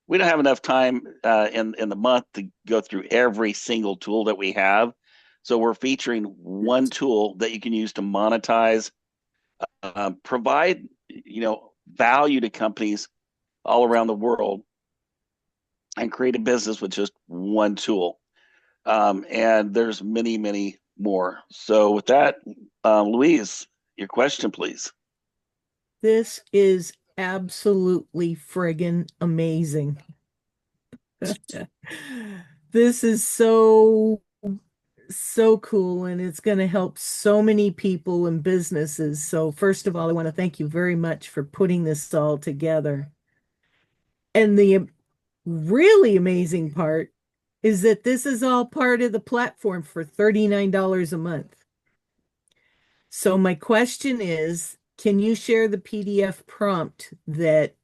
We don't have enough time in the month to go through every single tool that we have. So we're featuring one tool that you can use to monetize, provide value to companies all around the world, and create a business with just one tool. And there's many, many more. So with that, Louise, your question, please. This is absolutely friggin' amazing. This is so cool, and it's going to help so many people and businesses. So first of all, I want to thank you very much for putting this all together. And the really amazing part is that this is all part of the platform for $39 a month. So my question is, can you share the PDF prompt that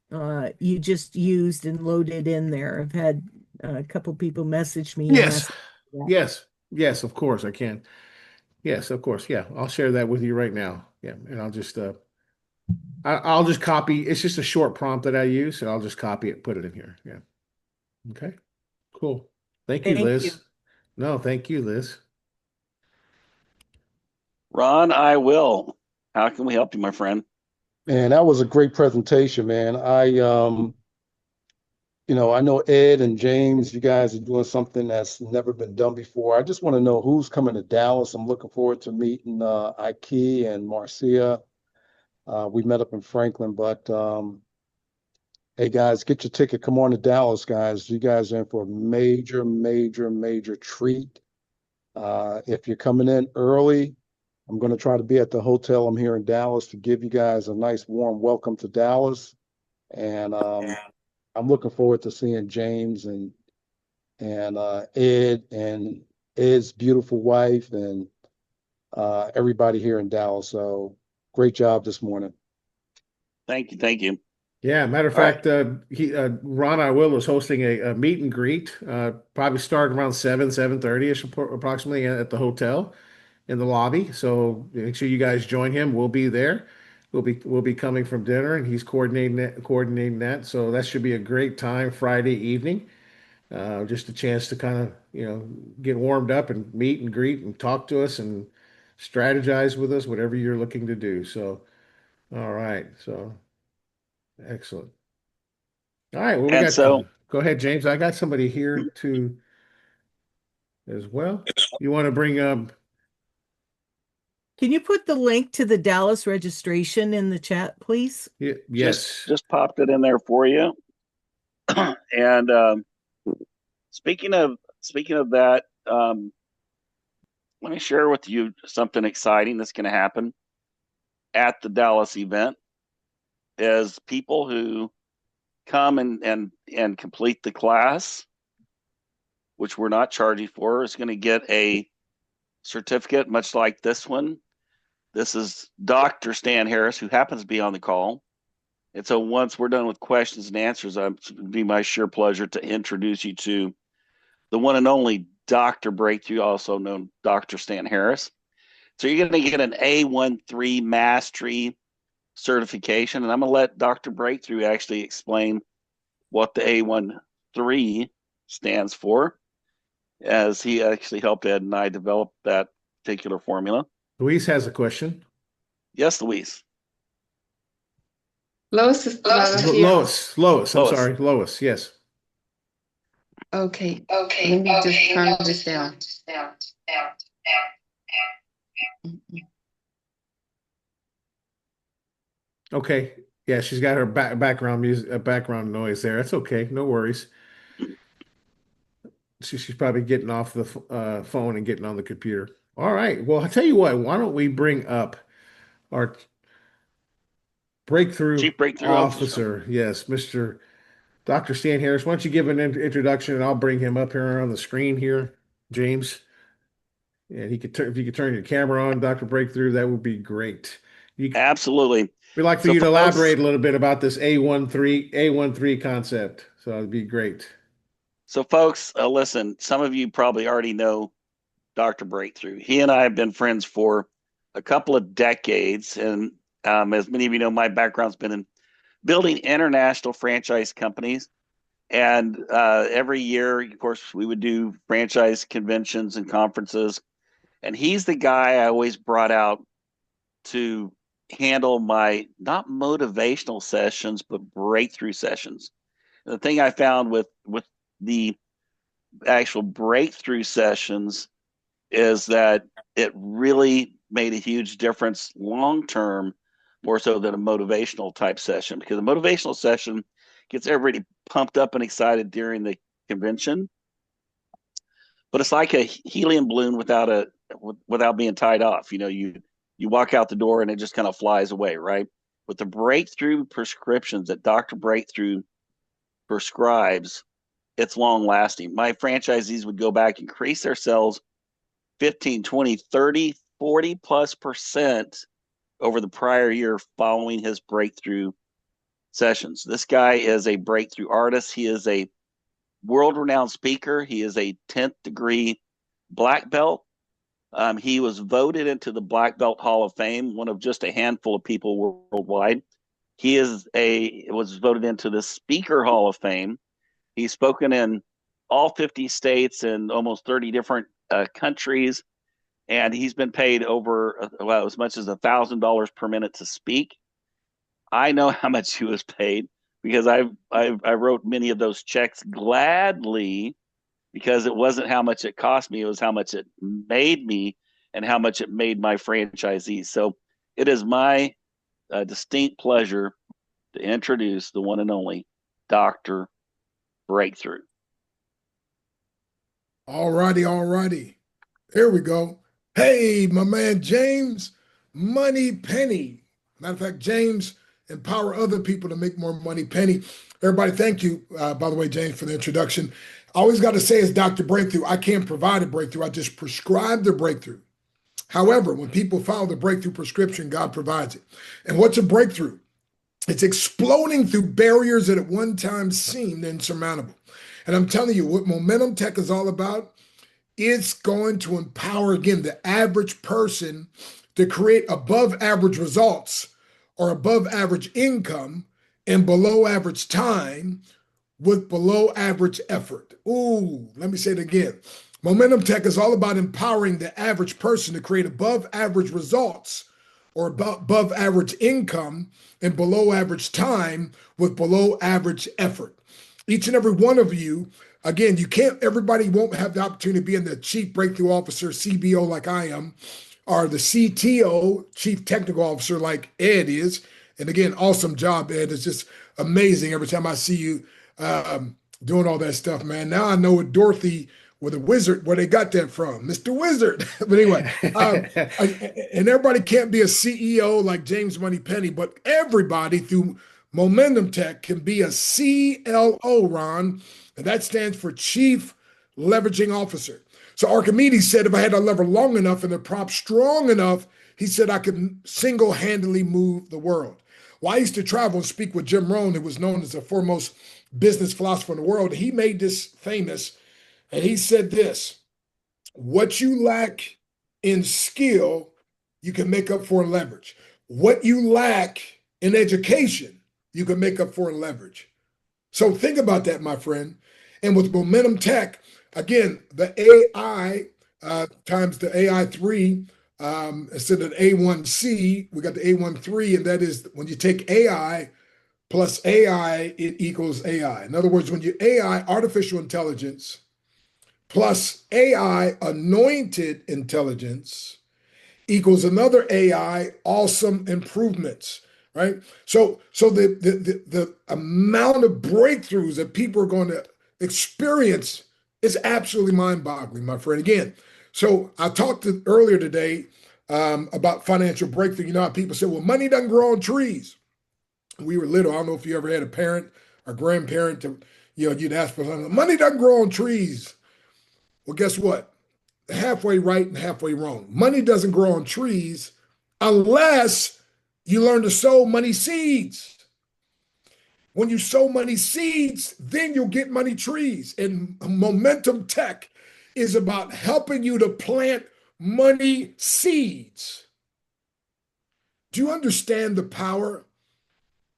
you just used and loaded in there? I've had a couple people message me and Yes, ask that. yes, of course I can. Yes, of course. Yeah, I'll share that with you right now. Yeah, and I'll just copy. It's just a short prompt that I use, and I'll just copy it, put it in here. Yeah. Okay. Cool. Thank you, Thank you. Liz. No, thank you, Liz. Ron, I will. How can we help you, my friend? Man, that was a great presentation, man. I know Ed and James, you guys are doing something that's never been done before. I just want to know who's coming to Dallas. I'm looking forward to meeting Ike and Marcia. We met up in Franklin, but hey guys, get your ticket. Come on to Dallas, guys. You guys are in for a major, major, major treat. If you're coming in early, I'm going to try to be at the hotel. I'm here in Dallas to give you guys a nice warm welcome to Dallas. And I'm looking forward to seeing James and Ed and Ed's beautiful wife and everybody here in Dallas. So great job this morning. Thank you. Thank you. Yeah, matter of All right. fact, Ron I Will is hosting a meet and greet, probably starting around 7:30ish approximately at the hotel in the lobby. So make sure you guys join him. We'll be there. We'll be coming from dinner, and he's coordinating that. So that should be a great time Friday evening. Just a chance to kind of get warmed up and meet and greet and talk to us and strategize with us, whatever you're looking to do. So all right, so excellent. All right, well, we And got, so, go ahead, James. I got somebody here too as well. You want to bring up, Can you put the link to the Dallas registration in the chat, please? just yes. just popped it in there for you. And speaking of that, let me share with you something exciting that's going to happen at the Dallas event. Is people who come and complete the class, which we're not charging for, is going to get a certificate, much like this one. This is Dr. Stan Harris, who happens to be on the call. And so once we're done with questions and answers, it'd be my sheer pleasure to introduce you to the one and only Dr. Breakthrough, also known Dr. Stan Harris. So you're going to get an A13 Mastery certification, and I'm going to let Dr. Breakthrough actually explain what the A13 stands for, as he actually helped Ed and I develop that particular formula. Luis has a question. Yes, Louise. Lois is here. Lois, I'm Lois. sorry, Lois, yes. Okay. Let me just turn this down. Okay. Yeah, she's got her background music, background noise there. That's okay. No worries. She's probably getting off the phone and getting on the computer. All right. Well, I'll tell you what, why don't we bring up our breakthrough Chief Breakthrough Officer. officer? Yes, Mr. Dr. Stan Harris. Why don't you give an introduction and I'll bring him up here on the screen here, James. And he could if you could turn your camera on, Dr. Breakthrough, that would be great. Absolutely. We'd like for So you to folks, elaborate a little bit about this A13 concept. So it'd be great. So, folks, listen, some of you probably already know Dr. Breakthrough. He and I have been friends for a couple of decades. And as many of you know, my background's been in building international franchise companies. And every year, of course, we would do franchise conventions and conferences. And he's the guy I always brought out to handle my not motivational sessions, but breakthrough sessions. And the thing I found with the actual breakthrough sessions is that it really made a huge difference long term, more so than a motivational type session, because a motivational session gets everybody pumped up and excited during the convention, but it's like a helium balloon without being tied off. You walk out the door and it just kind of flies away, right? With the breakthrough prescriptions that Dr. Breakthrough prescribes, it's long lasting. My franchisees would go back and increase their sales 15, 20, 30, 40 plus percent over the prior year following his breakthrough sessions. This guy is a breakthrough artist. He is a world renowned speaker. He is a 10th degree black belt. He was voted into the Black Belt Hall of Fame, one of just a handful of people worldwide. Was voted into the Speaker Hall of Fame. He's spoken in all 50 states and almost 30 different countries, and he's been paid over as much as $1,000 per minute to speak. I know how much he was paid. because I wrote many of those checks gladly because it wasn't how much it cost me, it was how much it made me and how much it made my franchisees. So it is my distinct pleasure to introduce the one and only Dr. Breakthrough. All righty, all righty. Here we go. Hey, my man James, Money Penny. Matter of fact, James, empower other people to make more money. Penny. Everybody, thank you, by the way, James, for the introduction. I always got to say, as Dr. Breakthrough, I can't provide a breakthrough. I just prescribe the breakthrough. However, when people follow the breakthrough prescription, God provides it. And what's a breakthrough? It's exploding through barriers that at one time seemed insurmountable. And I'm telling you, what Momentum Tech is all about, it's going to empower, again, the average person to create above average results or above average income in below average time with below average effort. Ooh, let me say it again. Momentum Tech is all about empowering the average person to create above average results or above average income in below average time with below average effort. Each and every one of you, again, everybody won't have the opportunity to be in the Chief Breakthrough Officer, CBO, like I am, or the CTO, Chief Technical Officer, like Ed is. And again, awesome job, Ed. It's just amazing every time I see you doing all that stuff, man. Now I know what Dorothy with a wizard, where they got that from, Mr. Wizard. But anyway, and everybody can't be a CEO like James Money Penny, but everybody through Momentum Tech can be a CLO, Ron, and that stands for Chief Leveraging Officer. So Archimedes said if I had a lever long enough and the prop strong enough, he said I could single-handedly move the world. Well, I used to travel and speak with Jim Rohn, who was known as the foremost business philosopher in the world. He made this famous, and he said this: what you lack in skill, you can make up for in leverage. What you lack in education, you can make up for in leverage. So think about that, my friend. And with Momentum Tech, again, the AI times the AI3, instead of A1C, we got the A13, and that is when you take AI plus AI, it equals AI. In other words, when you AI, artificial intelligence, plus AI, anointed intelligence, equals another AI, awesome improvements, right? So the amount of breakthroughs that people are going to experience is absolutely mind-boggling, my friend. Again, so I talked earlier today about financial breakthrough. You know how people say, well, money doesn't grow on trees. We were little. I don't know if you ever had a parent or grandparent to, you'd ask for something. Money doesn't grow on trees. Well, guess what? Halfway right and halfway wrong. Money doesn't grow on trees unless you learn to sow money seeds. When you sow money seeds, then you'll get money trees. And Momentum Tech is about helping you to plant money seeds. Do you understand the power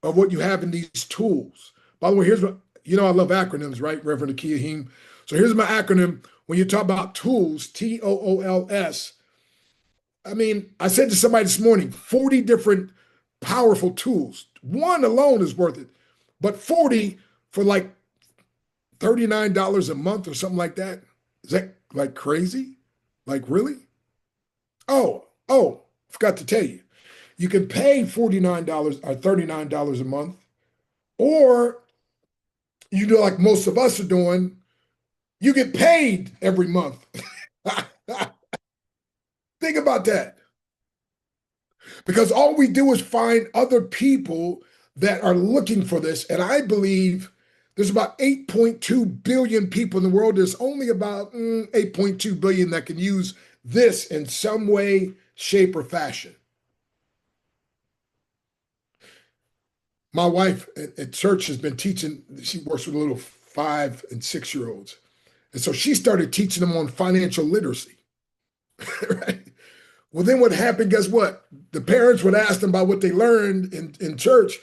of what you have in these tools? By the way, here's what, I love acronyms, right, Reverend Akia. So here's my acronym. When you talk about tools, TOOLS, I mean, I said to somebody this morning, 40 different powerful tools. One alone is worth it, but 40 for like $39 a month or something like that. Is that like crazy? Like really? Forgot to tell you. You can pay $49 or $39 a month, or you do like most of us are doing, you get paid every month. Think about that. Because all we do is find other people that are looking for this. And I believe there's about 8.2 billion people in the world. There's only about 8.2 billion that can use this in some way, shape, or fashion. My wife at church has been teaching, she works with little 5 and 6-year-olds. And so she started teaching them on financial literacy. Right? Well, then what happened, guess what? The parents would ask them about what they learned in church.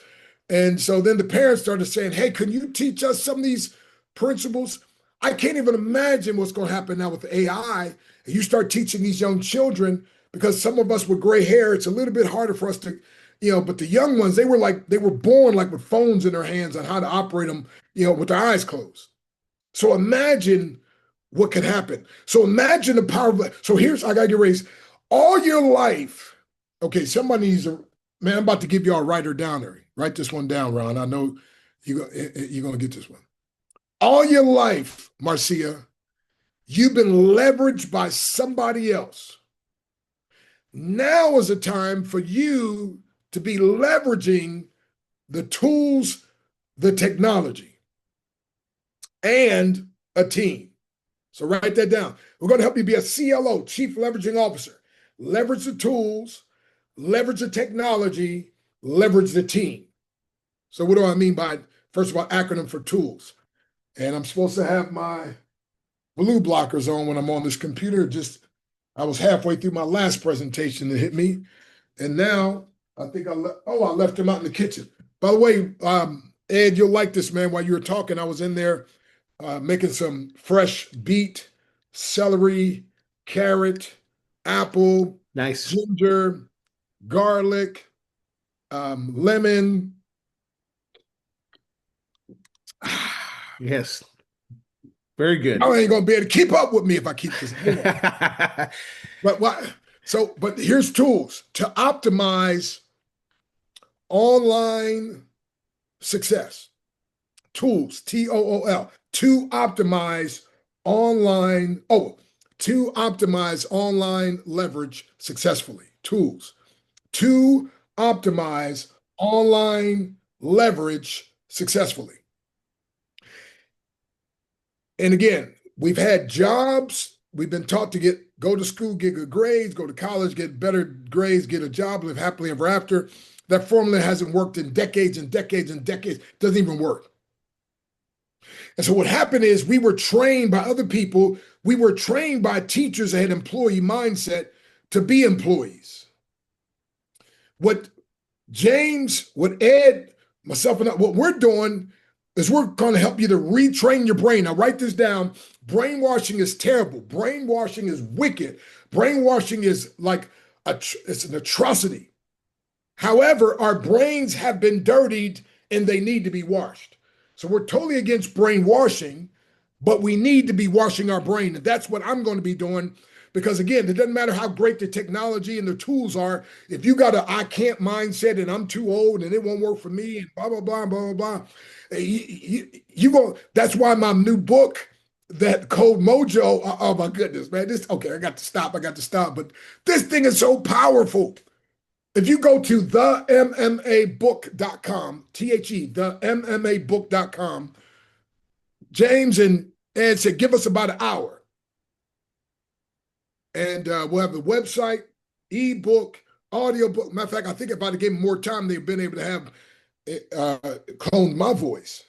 And so then the parents started saying, hey, can you teach us some of these principles? I can't even imagine what's going to happen now with AI. And you start teaching these young children, because some of us with gray hair, it's a little bit harder for us to but the young ones, they were born like with phones in their hands on how to operate them, with their eyes closed. So imagine what could happen. So imagine the power of, so here's, I got to get raised all your life. Okay, somebody needs to, man, I'm about to give you all a writer down there. Write this one down, Ron. I know you're going to get this one. All your life, Marcia, you've been leveraged by somebody else. Now is the time for you to be leveraging the tools, the technology, and a team. So write that down. We're going to help you be a CLO, Chief Leveraging Officer. Leverage the tools, leverage the technology, leverage the team. So what do I mean by, first of all, acronym for tools? And I'm supposed to have my blue blockers on when I'm on this computer. I was halfway through my last presentation that hit me. And now I think I left them out in the kitchen. By the way, Ed, you'll like this, man. While you were talking, I was in there making some fresh beet, celery, carrot, apple, Nice. ginger, garlic, lemon. Yes. Very good. I ain't gonna be able to keep up with me if I keep this. But here's tools to optimize online success. Tools, TOOL, to optimize online leverage successfully. Tools to optimize online leverage successfully. And again, we've had jobs. We've been taught to go to school, get good grades, go to college, get better grades, get a job, live happily ever after. That formula hasn't worked in decades and decades and decades. It doesn't even work. And so what happened is we were trained by other people. We were trained by teachers that had employee mindset to be employees. What James, what Ed, myself, and what we're doing is we're going to help you to retrain your brain. Now, write this down. Brainwashing is terrible. Brainwashing is wicked. Brainwashing is it's an atrocity. However, our brains have been dirtied and they need to be washed. So we're totally against brainwashing, but we need to be washing our brain. And that's what I'm going to be doing. Because again, it doesn't matter how great the technology and the tools are. If you got a I can't mindset and I'm too old and it won't work for me and blah, blah, blah, blah, blah, that's why my new book, that Code Mojo, oh my goodness, man. I got to stop. But this thing is so powerful. If you go to themmabook.com, themmabook.com, James and Ed said, give us about an hour. And we'll have the website, ebook, audiobook. Matter of fact, I think if I'd have given more time, they've been able to have cloned my voice.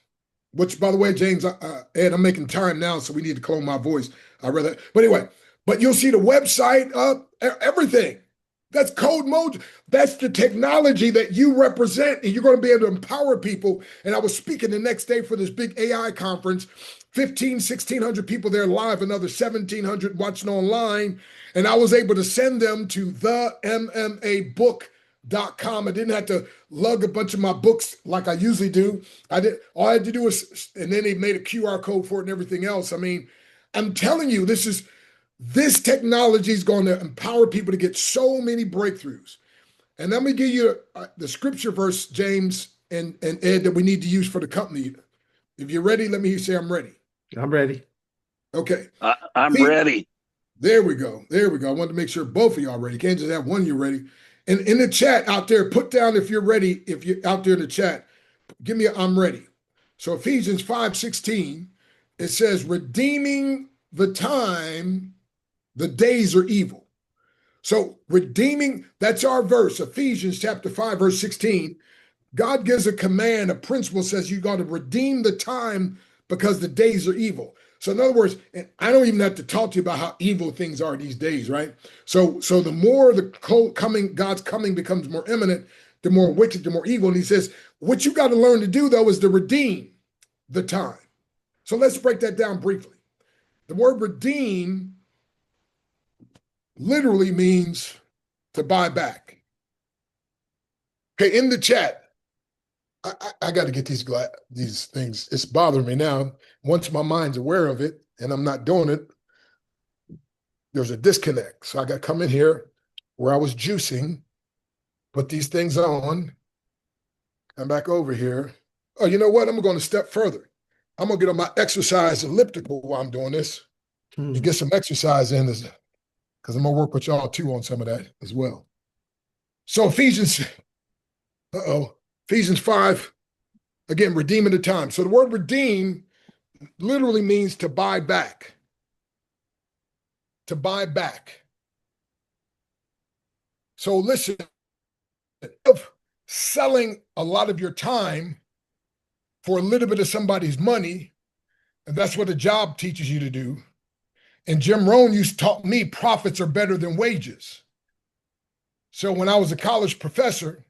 Which, by the way, James, Ed, I'm making time now, so we need to clone my voice. But anyway, but you'll see the website up, everything. That's Code Mojo. That's the technology that you represent, and you're going to be able to empower people. And I was speaking the next day for this big AI conference, 1,600 people there live, another 1,700 watching online. And I was able to send them to themmabook.com. I didn't have to lug a bunch of my books like I usually do. All I had to do was, and then they made a QR code for it and everything else. I mean, I'm telling you, this technology is going to empower people to get so many breakthroughs. And let me give you the scripture verse, James and Ed, that we need to use for the company. If you're ready, let me say I'm ready. I'm ready. Okay. I'm ready. There we go. I wanted to make sure both of y'all are ready. Can't just have one of you ready. And in the chat out there, put down if you're ready. If you're out there in the chat, give me I'm ready. So Ephesians 5:16, it says, redeeming the time, the days are evil. So redeeming, that's our verse, Ephesians chapter 5, verse 16. God gives a command, a principle says you got to redeem the time because the days are evil. So in other words, and I don't even have to talk to you about how evil things are these days, right? So the more God's coming becomes more imminent, the more wicked, the more evil. And he says, what you got to learn to do though is to redeem the time. So let's break that down briefly. The word redeem literally means to buy back. Okay, in the chat, I got to get these things. It's bothering me now. Once my mind's aware of it and I'm not doing it, there's a disconnect. So I got to come in here where I was juicing, put these things on, come back over here. Oh, you know what? I'm going to step further. I'm going to get on my exercise elliptical while I'm doing this and get some exercise in because I'm going to work with y'all too on some of that as well. So Ephesians 5, again, redeeming the time. So the word redeem literally means to buy back. To buy back. So listen, of selling a lot of your time for a little bit of somebody's money, and that's what a job teaches you to do. And Jim Rohn used to taught me profits are better than wages. So when I was a college professor,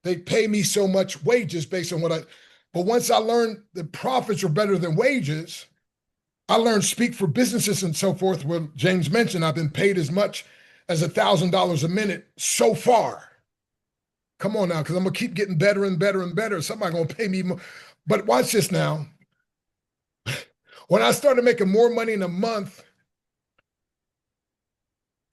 they pay me so much wages based on but once I learned that profits are better than wages, I learned speak for businesses and so forth. Where James mentioned, I've been paid as much as $1,000 a minute so far. Come on now, because I'm gonna keep getting better and better and better. Somebody's gonna pay me more. But watch this now. When I started making more money in a month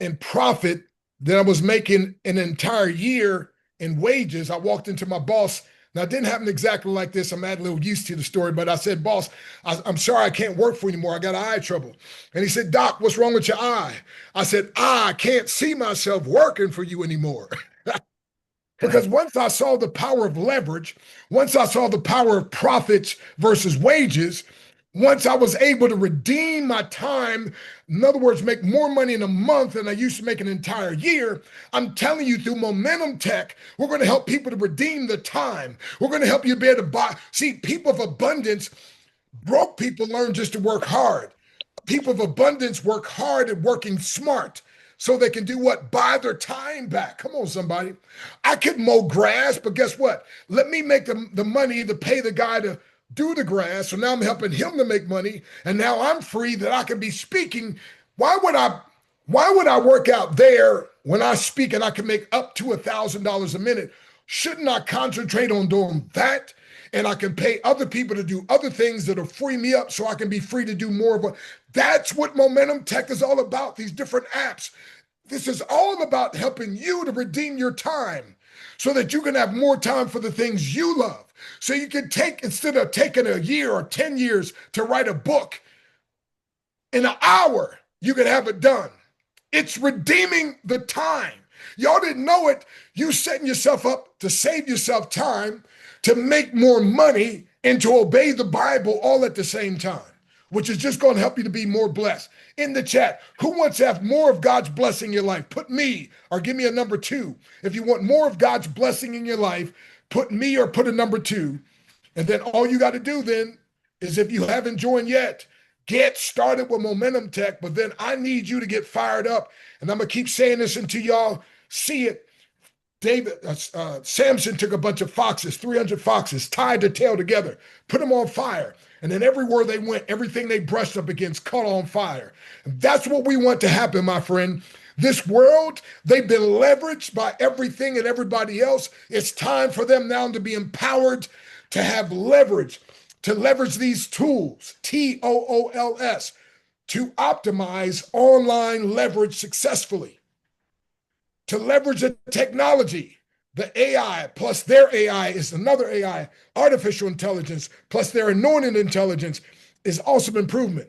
in profit than I was making an entire year in wages, I walked into my boss. Now, it didn't happen exactly like this. I'm adding a little used to the story, but I said, boss, I'm sorry I can't work for you anymore. I got eye trouble. And he said, Doc, what's wrong with your eye? I said, I can't see myself working for you anymore. Because once I saw the power of leverage, once I saw the power of profits versus wages, once I was able to redeem my time, in other words, make more money in a month than I used to make an entire year, I'm telling you through Momentum Tech, we're going to help people to redeem the time. We're going to help you be able to buy. See, people of abundance, broke people learn just to work hard. People of abundance work hard at working smart. So they can do what? Buy their time back. Come on, somebody. I could mow grass, but guess what? Let me make the money to pay the guy to do the grass. So now I'm helping him to make money. And now I'm free that I can be speaking. Why would I work out there when I speak and I can make up to $1,000 a minute? Shouldn't I concentrate on doing that? And I can pay other people to do other things that'll free me up so I can be free to do more of what. That's what Momentum Tech is all about, these different apps. This is all about helping you to redeem your time so that you can have more time for the things you love. So you can take, instead of taking a year or 10 years to write a book, in an hour, you can have it done. It's redeeming the time. Y'all didn't know it. You setting yourself up to save yourself time, to make more money, and to obey the Bible all at the same time, which is just going to help you to be more blessed. In the chat, who wants to have more of God's blessing in your life? Put me or give me a number 2. If you want more of God's blessing in your life, put me or put a number 2. And then all you got to do then is, if you haven't joined yet, get started with Momentum Tech. But then I need you to get fired up. And I'm going to keep saying this until y'all see it. Samson took a bunch of foxes, 300 foxes, tied the tail together, put them on fire. And then everywhere they went, everything they brushed up against caught on fire. And that's what we want to happen, my friend. This world, they've been leveraged by everything and everybody else. It's time for them now to be empowered to have leverage, to leverage these tools, TOOLS, to optimize online leverage successfully. To leverage the technology, the AI plus their AI is another AI, artificial intelligence plus their anointed intelligence is awesome improvement.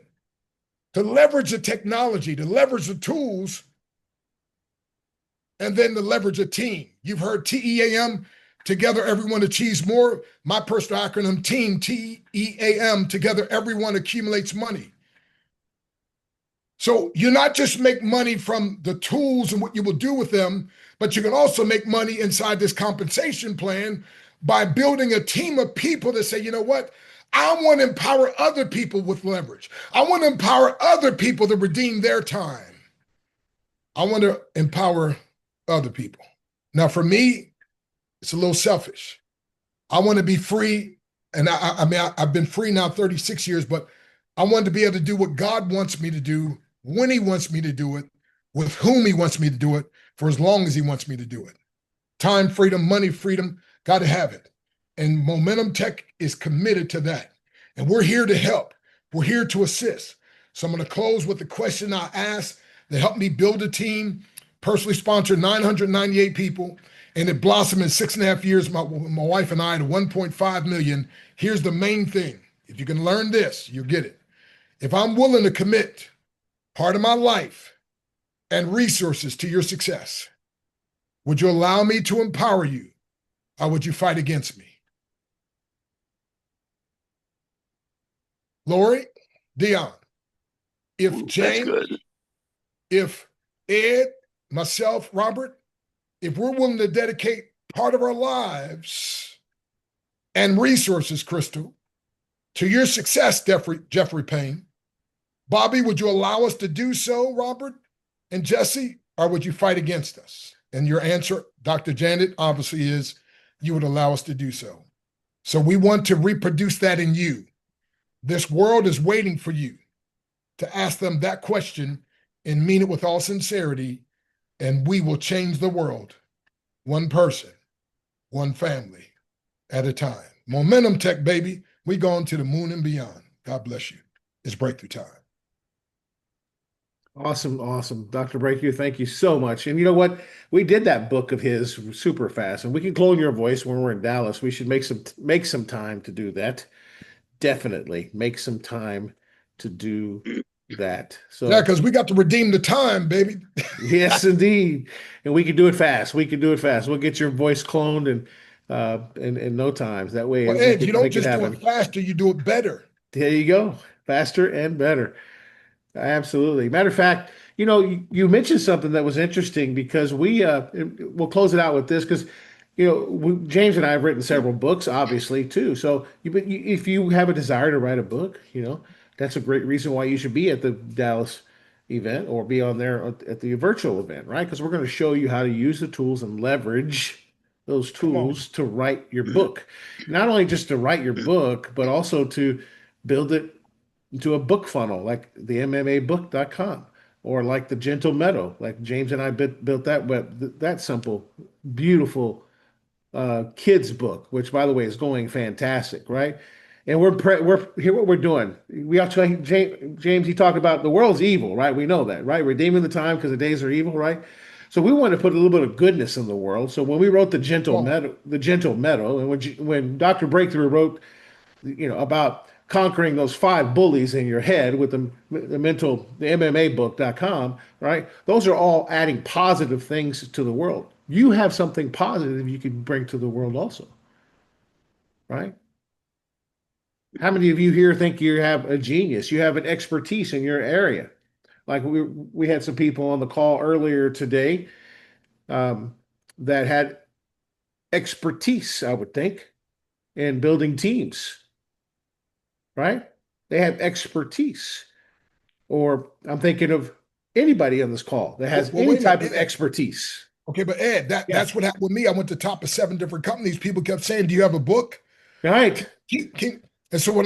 To leverage the technology, to leverage the tools, and then to leverage a team. You've heard TEAM, together everyone achieves more. My personal acronym, TEAM, TEAM, together everyone accumulates money. So you not just make money from the tools and what you will do with them, but you can also make money inside this compensation plan by building a team of people that say, you know what? I want to empower other people with leverage. I want to empower other people to redeem their time. I want to empower other people. Now, for me, it's a little selfish. I want to be free. And I've been free now 36 years, but I want to be able to do what God wants me to do, when he wants me to do it, with whom he wants me to do it, for as long as he wants me to do it. time freedom, money freedom, got to have it. And Momentum Tech is committed to that. And we're here to help. We're here to assist. So I'm going to close with the question I asked that helped me build a team, personally sponsored 998 people, and it blossomed in 6.5 years. My wife and I to 1.5 million. Here's the main thing. If you can learn this, you'll get it. If I'm willing to commit part of my life and resources to your success, would you allow me to empower you, or would you fight against me? Lori, Dion, if Ooh, that's James, good. if Ed, myself, Robert, if we're willing to dedicate part of our lives and resources, Crystal, to your success, Jeffrey Payne, Bobby, would you allow us to do so, Robert and Jesse, or would you fight against us? And your answer, Dr. Janet, obviously is you would allow us to do so. So we want to reproduce that in you. This world is waiting for you to ask them that question and mean it with all sincerity, and we will change the world one person, one family at a time. Momentum Tech, baby. We going to the moon and beyond. God bless you. It's breakthrough time. Awesome, awesome. Dr. Breaker, thank you so much. And you know what? We did that book of his super fast, and we can clone your voice when we're in Dallas. We should make some time to do that. Definitely make some time to do that. Yeah, So because we got to redeem the time, baby. yes, indeed. And we can do it fast. We can do it fast. We'll get your voice cloned in no time. That way Well, make Ed, you it don't make it just do happen. it faster, you do it better. There you go. Faster and better. Absolutely. Matter of fact, you mentioned something that was interesting because we'll close it out with this because James and I have written several books, obviously too. So if you have a desire to write a book, that's a great reason why you should be at the Dallas event or be on there at the virtual event, right? Because we're going to show you how to use the tools and leverage those Come on. tools to write your book. Not only just to write your book, but also to build it into a book funnel like the MMAbook.com or like the Gentle Meadow, like James and I built that simple, beautiful kids book, which by the way is going fantastic, right? And we're here. What we're doing, we actually James. He talked about the world's evil, right? We know that, right? Redeeming the time because the days are evil, right? So we want to put a little bit of goodness in the world. So when we wrote Come on. the Gentle Meadow, and when Dr. Breakthrough wrote about conquering those 5 bullies in your head with the MMAbook.com, right? Those are all adding positive things to the world. You have something positive you can bring to the world also, right? How many of you here think you have a genius? You have an expertise in your area. Like we had some people on the call earlier today um, that had expertise, I would think, in building teams, right? They have expertise. Or I'm thinking of anybody on this call that has Well, any wait a minute, type of Ed. expertise. Okay, but Ed, Yeah. that's what happened with me. I went to top of 7 different companies. People kept saying, "Do you have a book?" Right. And so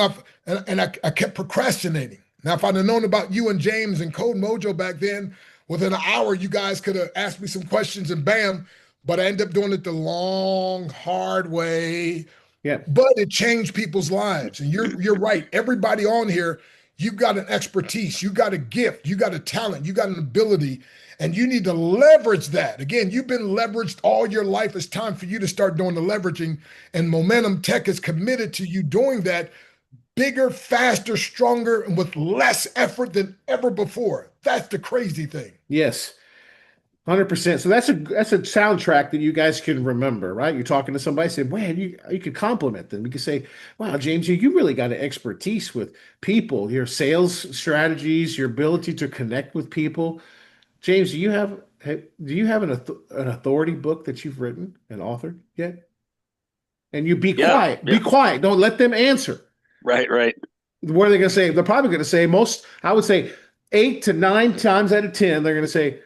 I kept procrastinating. Now, if I'd have known about you and James and Code Mojo back then, within an hour, you guys could have asked me some questions and bam. But I ended up doing it the long, hard way. Yeah. But it changed people's lives. And you're right. Everybody on here, you've got an expertise, you got a gift, you got a talent, you got an ability, and you need to leverage that. Again, you've been leveraged all your life. It's time for you to start doing the leveraging. And Momentum Tech is committed to you doing that bigger, faster, stronger, and with less effort than ever before. That's the crazy thing. Yes. 100%. So that's a soundtrack that you guys can remember, right? You're talking to somebody, say, man, you could compliment them. You could say, wow, James, you really got an expertise with people, your sales strategies, your ability to connect with people. James, do you have an authority book that you've written and authored yet? And you be Yeah. quiet. Be Yeah. quiet. Don't let them answer. Right. Right. What are they going to say? They're probably going to say I would say 8 to 9 times out of 10, they're going to say,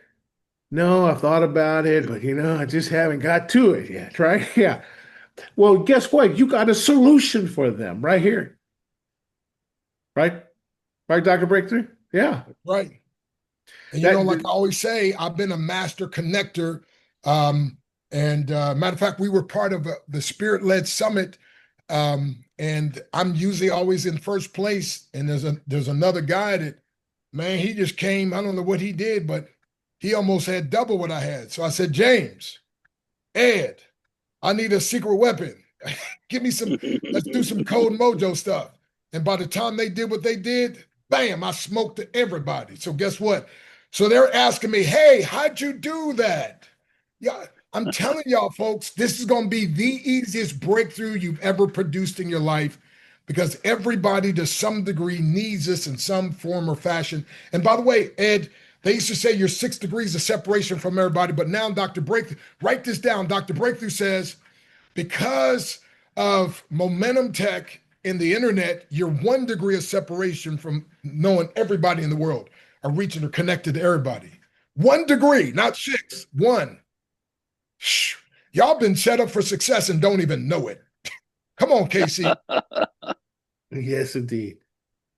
no, I've thought about it, but I just haven't got to it yet, right? Yeah. Well, guess what? You got a solution for them right here. Right? Right, Dr. Breakthrough? Yeah. Right. And That like I always say, I've been a master connector. Um, And matter of fact, we were part of the Spirit-led summit, and I'm usually always in first place. And there's another guy that, man, he just came. I don't know what he did, but he almost had double what I had. So I said, James, Ed, I need a secret weapon. Give me some, let's do some code mojo stuff. And by the time they did what they did, bam, I smoked everybody. So guess what? So they're asking me, hey, how'd you do that? Yeah, I'm telling y'all, folks, this is going to be the easiest breakthrough you've ever produced in your life because everybody to some degree needs this in some form or fashion. And by the way, Ed, they used to say you're 6 degrees of separation from everybody, but now Dr. Breakthrough, write this down. Dr. Breakthrough says, because of momentum tech in the internet, you're 1 degree of separation from knowing everybody in the world are reaching or connected to everybody. 1 degree, not six, one. Shh. Y'all been set up for success and don't even know it. Come on, Casey. Yes, indeed.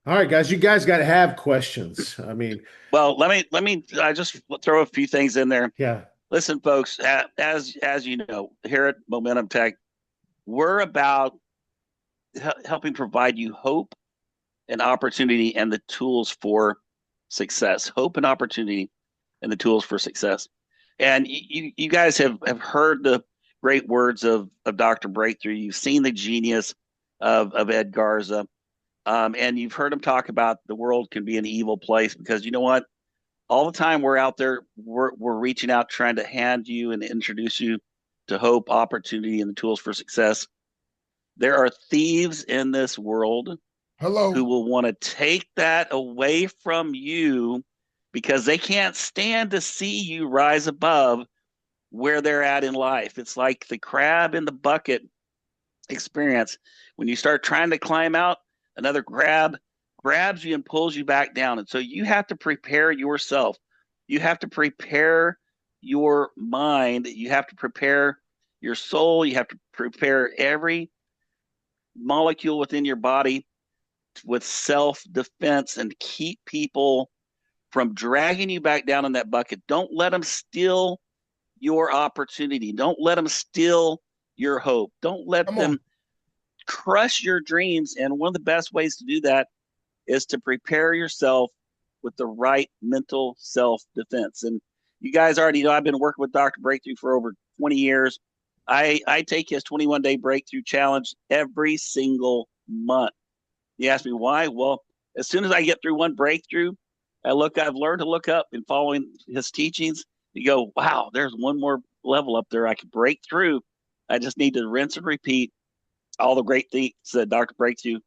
All right, guys, you guys got to have questions. I mean, well, let me just throw a few things in there. yeah. Listen, folks, as you know, here at Momentum Tech, we're about helping provide you hope and opportunity and the tools for success. Hope and opportunity and the tools for success. And you guys have heard the great words of Dr. Breakthrough. You've seen the genius of Ed Garza. And you've heard him talk about the world can be an evil place because you know what? All the time we're out there, we're reaching out, trying to hand you and introduce you to hope, opportunity, and the tools for success. There are thieves in this world who will want to take that away from you because they can't stand to see you rise above where they're at in life. It's like the crab in the bucket experience. When you start trying to climb out, another crab grabs you and pulls you back down. And so you have to prepare yourself. You have to prepare your mind. You have to prepare your soul. You have to prepare every molecule within your body with self-defense and keep people from dragging you back down in that bucket. Don't let them steal your opportunity. Don't let them steal your hope. Don't let them crush your dreams. And one of the best ways to do that is to prepare yourself with the right mental self-defense. And you guys already know I've been working with Dr. Breakthrough for over 20 years. I take his 21-day breakthrough challenge every single month. You ask me why? Well, as soon as I get through one breakthrough, I've learned to look up and following his teachings. You go, wow, there's one more level up there I could break through. I just need to rinse and repeat all the great things that Dr. Breakthrough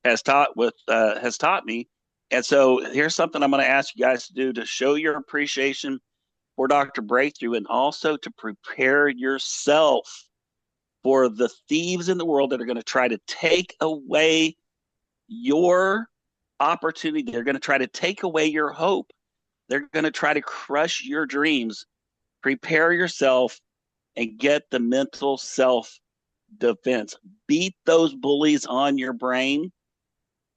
has taught me. And so here's something I'm going to ask you guys to do to show your appreciation for Dr. Breakthrough and also to prepare yourself for the thieves in the world that are going to try to take away your opportunity. They're going to try to take away your hope. They're going to try to crush your dreams. Prepare yourself and get the mental self-defense. Beat those bullies on your brain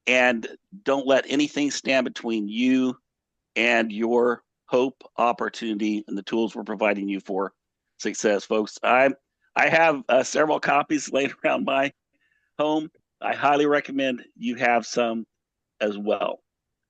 and don't let anything stand between you and your hope, opportunity, and the tools we're providing you for success, folks. I have several copies laying around my home. I highly recommend you have some as well.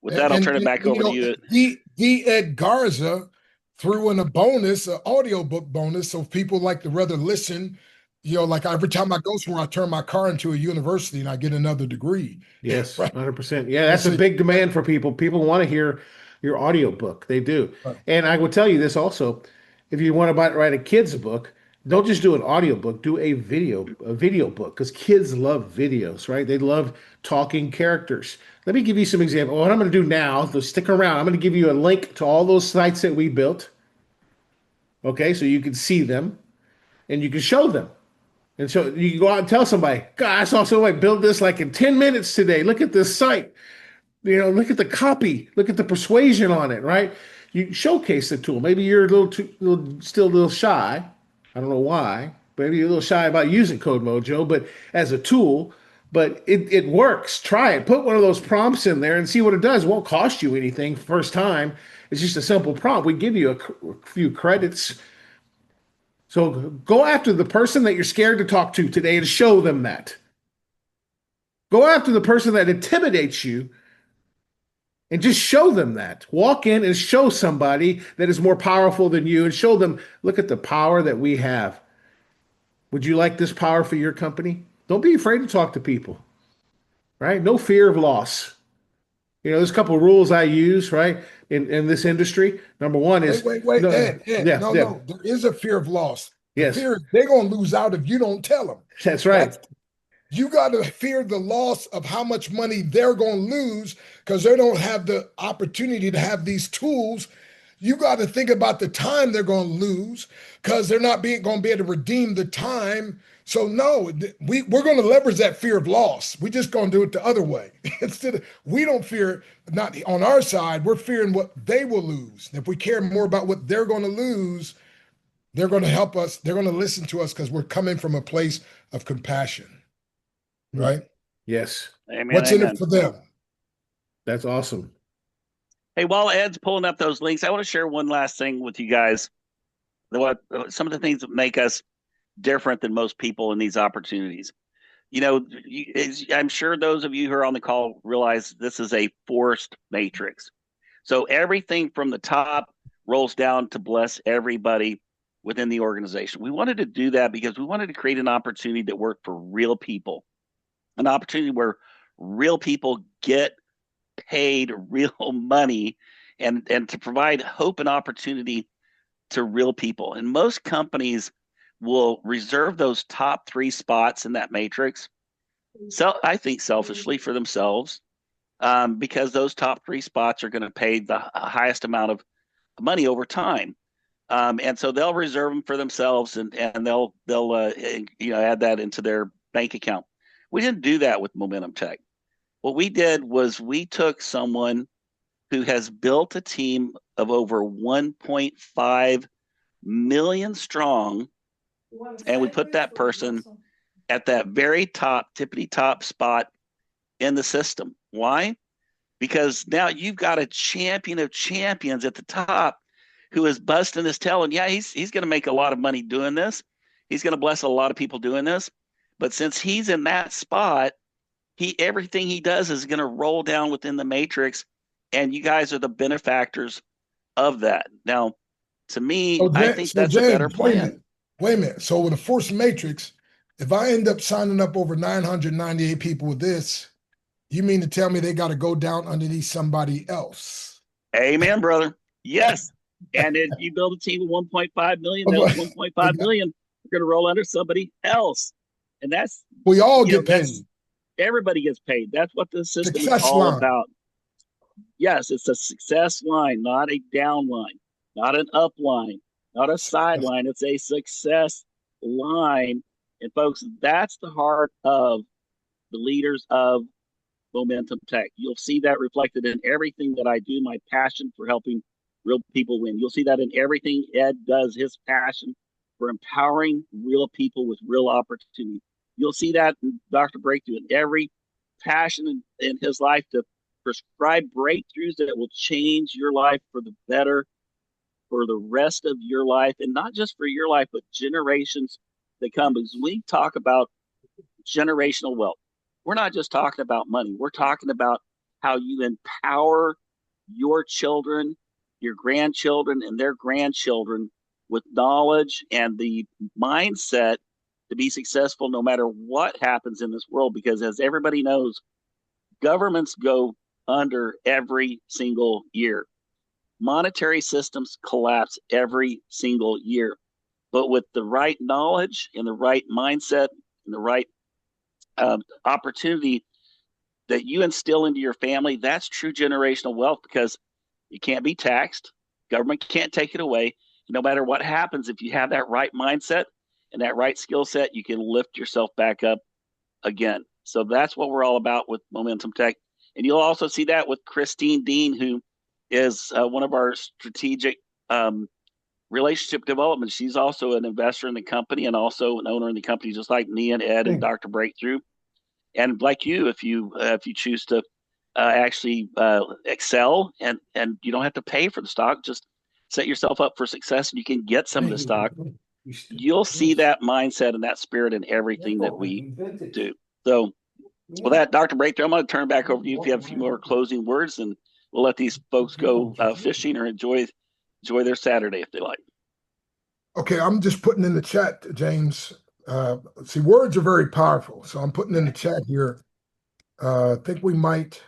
With that, I'll turn it back over to you. The Ed Garza threw in a bonus, an audiobook bonus, so people like to rather listen. You know, like every time I go somewhere, I turn my car into a university and I get another degree. Yes, right? 100%. Yeah, that's a big demand for people. People want to hear your audiobook. They do. Right. And I will tell you this also, if you want to write a kid's book, don't just do an audiobook, do a video book because kids love videos, right? They love talking characters. Let me give you some examples. What I'm going to do now, so stick around. I'm going to give you a link to all those sites that we built. Okay, so you can see them and you can show them. And so you can go out and tell somebody, God, I saw somebody build this like in 10 minutes today. Look at this site. You know, look at the copy, look at the persuasion on it, right? You showcase the tool. Maybe you're still a little shy. I don't know why. Maybe you're a little shy about using Code Mojo, but as a tool, but it works. Try it. Put one of those prompts in there and see what it does. It won't cost you anything first time. It's just a simple prompt. We give you a few credits. So go after the person that you're scared to talk to today and show them that. Go after the person that intimidates you and just show them that. Walk in and show somebody that is more powerful than you and show them, look at the power that we have. Would you like this power for your company? Don't be afraid to talk to people, right? No fear of loss. There's a couple of rules I use, right, in this industry. Number one Wait, is, wait, wait, no, Ed. yeah, No, yeah, no. There is a fear of loss. The yes, fear is they're gonna lose out if you don't tell them. that's right. That's You got to fear the loss of how much money they're going to lose because they don't have the opportunity to have these tools. You got to think about the time they're going to lose because they're not being going to be able to redeem the time. So no, we're going to leverage that fear of loss. We just going to do it the other way. Instead of we don't fear not on our side, we're fearing what they will lose. If we care more about what they're going to lose, they're going to help us. They're going to listen to us because we're coming from a place of compassion, right? Yes, Amen. What's in Amen. it for them? that's awesome. Hey, while Ed's pulling up those links, I want to share one last thing with you guys. Some of the things that make us different than most people in these opportunities. I'm sure those of you who are on the call realize this is a forced matrix. So everything from the top rolls down to bless everybody within the organization. We wanted to do that because we wanted to create an opportunity that worked for real people, an opportunity where real people get paid real money and to provide hope and opportunity to real people. And most companies will reserve those top 3 spots in that matrix. So I think selfishly for themselves, because those top 3 spots are going to pay the highest amount of money over time. And so they'll reserve them for themselves and they'll add that into their bank account. We didn't do that with Momentum Tech. What we did was we took someone who has built a team of over 1.5 million strong, and we put that person at that very top, tippity top spot in the system. Why? Because now you've got a champion of champions at the top who is busting his tail, and yeah, he's going to make a lot of money doing this. He's going to bless a lot of people doing this. But since he's in that spot, everything he does is going to roll down within the matrix, and you guys are the benefactors of that. Now, to me, I think that's a better plan. Wait a minute. So with a force matrix, if I end up signing up over 998 people with this, you mean to tell me they got to go down underneath somebody else? Amen, brother. Yes. And if you build a team of 1.5 million, those 1.5 million are going to roll under somebody else. And we all get paid. Everybody gets paid. That's what the system is all about. Yes, it's a success line, not a down line, not an up line, not a sideline. It's a success line. And folks, that's the heart of the leaders of Momentum Tech. You'll see that reflected in everything that I do, my passion for helping real people win. You'll see that in everything Ed does, his passion for empowering real people with real opportunity. You'll see that in Dr. Breakthrough, in every passion in his life to prescribe breakthroughs that will change your life for the better for the rest of your life, and not just for your life, but generations that come. Because we talk about generational wealth, we're not just talking about money. We're talking about how you empower your children, your grandchildren, and their grandchildren with knowledge and the mindset to be successful no matter what happens in this world. Because as everybody knows, governments go under every single year. Monetary systems collapse every single year. But with the right knowledge and the right mindset and the right opportunity that you instill into your family, that's true generational wealth, because you can't be taxed. Government can't take it away. No matter what happens, if you have that right mindset and that right skill set, you can lift yourself back up again. So that's what we're all about with Momentum Tech. And you'll also see that with Christine Dean, who is one of our strategic relationship development. She's also an investor in the company and also an owner in the company, just like me and Ed and Dr. Breakthrough. And like you, if you choose to actually excel and you don't have to pay for the stock, just set yourself up for success and you can get some of the stock. you'll see that mindset and that spirit in everything that we do. So with that, Dr. Breakthrough, I'm going to turn back over to you if you have a few more closing words, and we'll let these folks go fishing or enjoy their Saturday if they like. Okay, I'm just putting in the chat, James. See, words are very powerful. So I'm putting in the chat here. I think we might,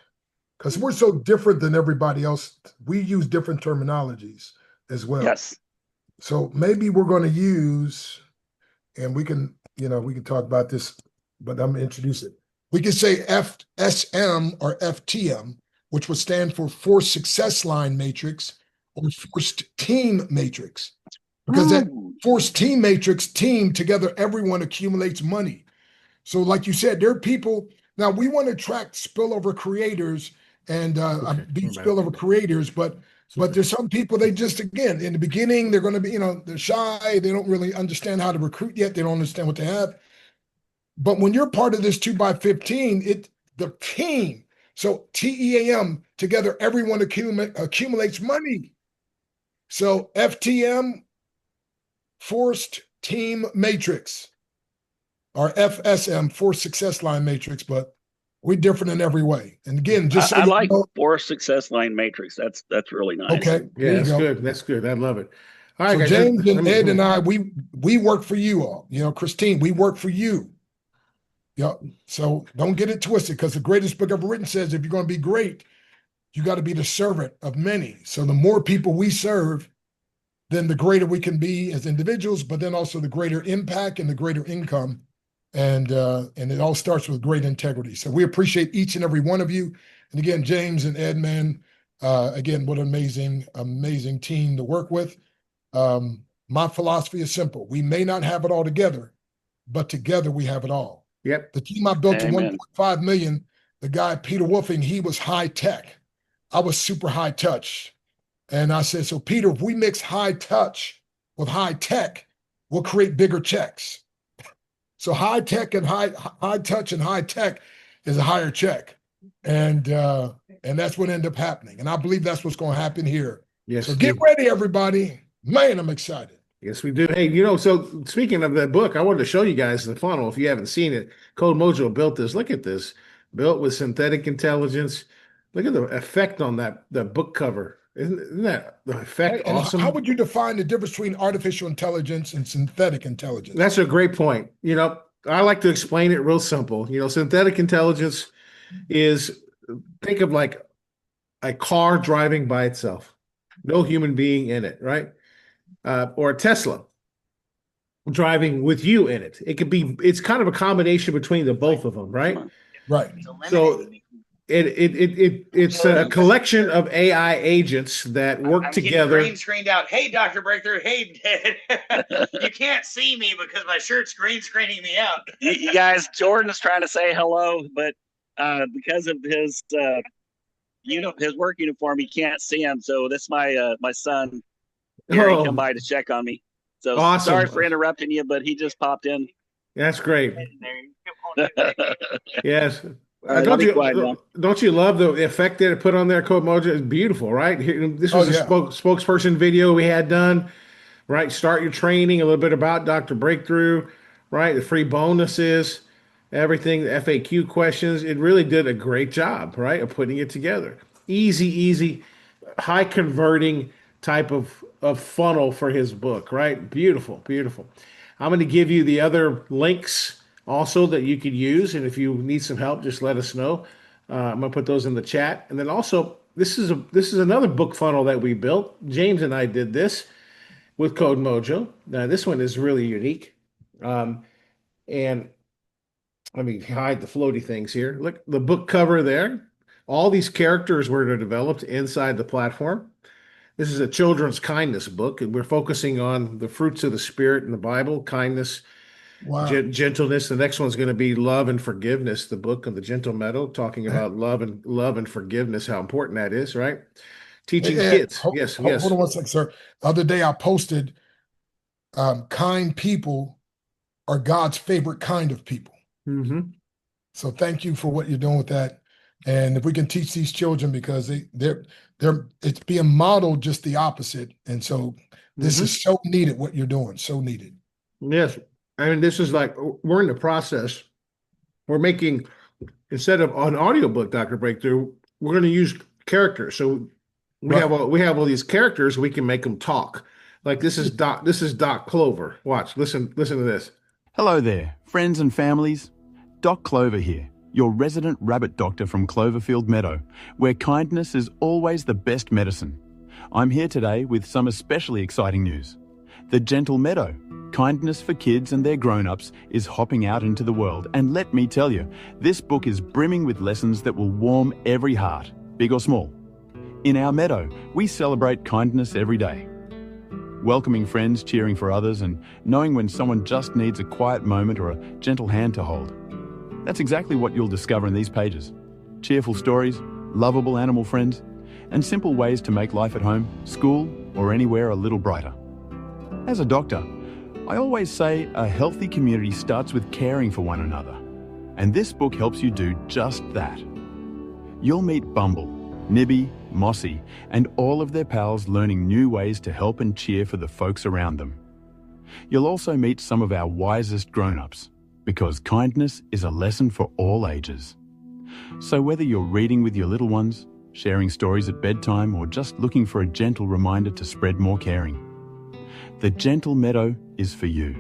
because we're so different than everybody else, we use different terminologies as well. Yes. So maybe we're going to use, and we can talk about this, but I'm going to introduce it. We can say FSM or FTM, which would stand for Force Success Line Matrix or Forced Team Matrix. Because that forced team matrix, team together, everyone accumulates money. So like you said, there are people, now we want to attract spillover creators and be spillover creators, but there's some people, they just, again, in the beginning, they're going to be, they're shy. They don't really understand how to recruit yet. They don't understand what they have. But when you're part of this 2x15, the team, so TEAM, together, everyone accumulates money. So FTM, Forced Team Matrix, or FSM, Forced Success Line Matrix, but we're different in every way. And again, just so I like Forced Success Line Matrix. That's really nice. Okay, yeah, that's good. That's good. I love it. All right, so guys, James and Ed and I, we work for you all. Christine, we work for you. Yeah. So don't get it twisted, because the greatest book ever written says if you're going to be great, you got to be the servant of many. So the more people we serve, then the greater we can be as individuals, but then also the greater impact and the greater income. And it all starts with great integrity. So we appreciate each and every one of you. And again, James and Ed, man, again, what an amazing team to work with. My philosophy is simple. We may not have it all together, but together we have it all. Yep. The team I built to 1.5 million, the guy, Peter Wolfing, he was high tech. I was super high touch. And I said, so Peter, if we mix high touch with high tech, we'll create bigger checks. So high tech and high touch and high tech is a higher check. And that's what ended up happening. And I believe that's what's going to happen here. Yes. So get ready, everybody. Man, I'm excited. Yes, we do. Hey, so speaking of that book, I wanted to show you guys the funnel. If you haven't seen it, Code Mojo built this. Look at this. Built with synthetic intelligence. Look at the effect on that book cover. Isn't that the effect awesome? How would you define the difference between artificial intelligence and synthetic intelligence? That's a great point. I like to explain it real simple. Synthetic intelligence is, think of like a car driving by itself, no human being in it, right? Or a Tesla driving with you in it. It's kind of a combination between the both of them, right? Right. So it's a collection of AI agents that work together. Green screened out. Hey, Dr. Breakthrough. Hey, you can't see me because my shirt's green screening me out. You guys, Jordan's trying to say hello, but because of his his work uniform, he can't see him. So this is my son. Here, he come by to check on me. So awesome. Sorry for interrupting you, but he just popped in. That's great. Yes. Right, don't you love the effect that it put on there, Code Mojo? It's beautiful, right? This was a spokesperson video we had done, right? Start your training, a little bit about Dr. Breakthrough, right? The free bonuses, everything, the FAQ questions. It really did a great job, right, of putting it together. Easy, high converting type of funnel for his book, right? Beautiful. I'm going to give you the other links also that you could use, and if you need some help, just let us know. I'm going to put those in the chat. And then also, this is another book funnel that we built. James and I did this with Code Mojo. Now, this one is really unique. And let me hide the floaty things here. Look, the book cover there. All these characters were developed inside the platform. This is a children's kindness book, and we're focusing on the fruits of the Spirit in the Bible: kindness, gentleness. The next one's going to be love and forgiveness, the book of the Gentle Meadow, talking about love and forgiveness, how important that is, right? Teaching kids. Yes. Hold on one second, sir. The other day I posted, kind people are God's favorite kind of people. Mm-hmm. So thank you for what you're doing with that. And if we can teach these children, because it's being modeled just the opposite. And so this is so needed, what you're doing, so needed. Yes. I mean, this is like we're in the process. We're making instead of an audiobook, Dr. Breakthrough, we're going to use characters. So Right. we have all these characters, we can make them talk. Like this is Doc Clover. Watch, listen to this. Hello there, friends and families. Doc Clover here, your resident rabbit doctor from Cloverfield Meadow, where kindness is always the best medicine. I'm here today with some especially exciting news. The Gentle Meadow, kindness for kids and their grown-ups, is hopping out into the world. And let me tell you, this book is brimming with lessons that will warm every heart, big or small. In our meadow, we celebrate kindness every day. Welcoming friends, cheering for others, and knowing when someone just needs a quiet moment or a gentle hand to hold. That's exactly what you'll discover in these pages. Cheerful stories, lovable animal friends, and simple ways to make life at home, school, or anywhere a little brighter. As a doctor, I always say a healthy community starts with caring for one another. And this book helps you do just that. You'll meet Bumble, Nibby, Mossy, and all of their pals learning new ways to help and cheer for the folks around them. You'll also meet some of our wisest grown-ups, because kindness is a lesson for all ages. So whether you're reading with your little ones, sharing stories at bedtime, or just looking for a gentle reminder to spread more caring, The Gentle Meadow is for you.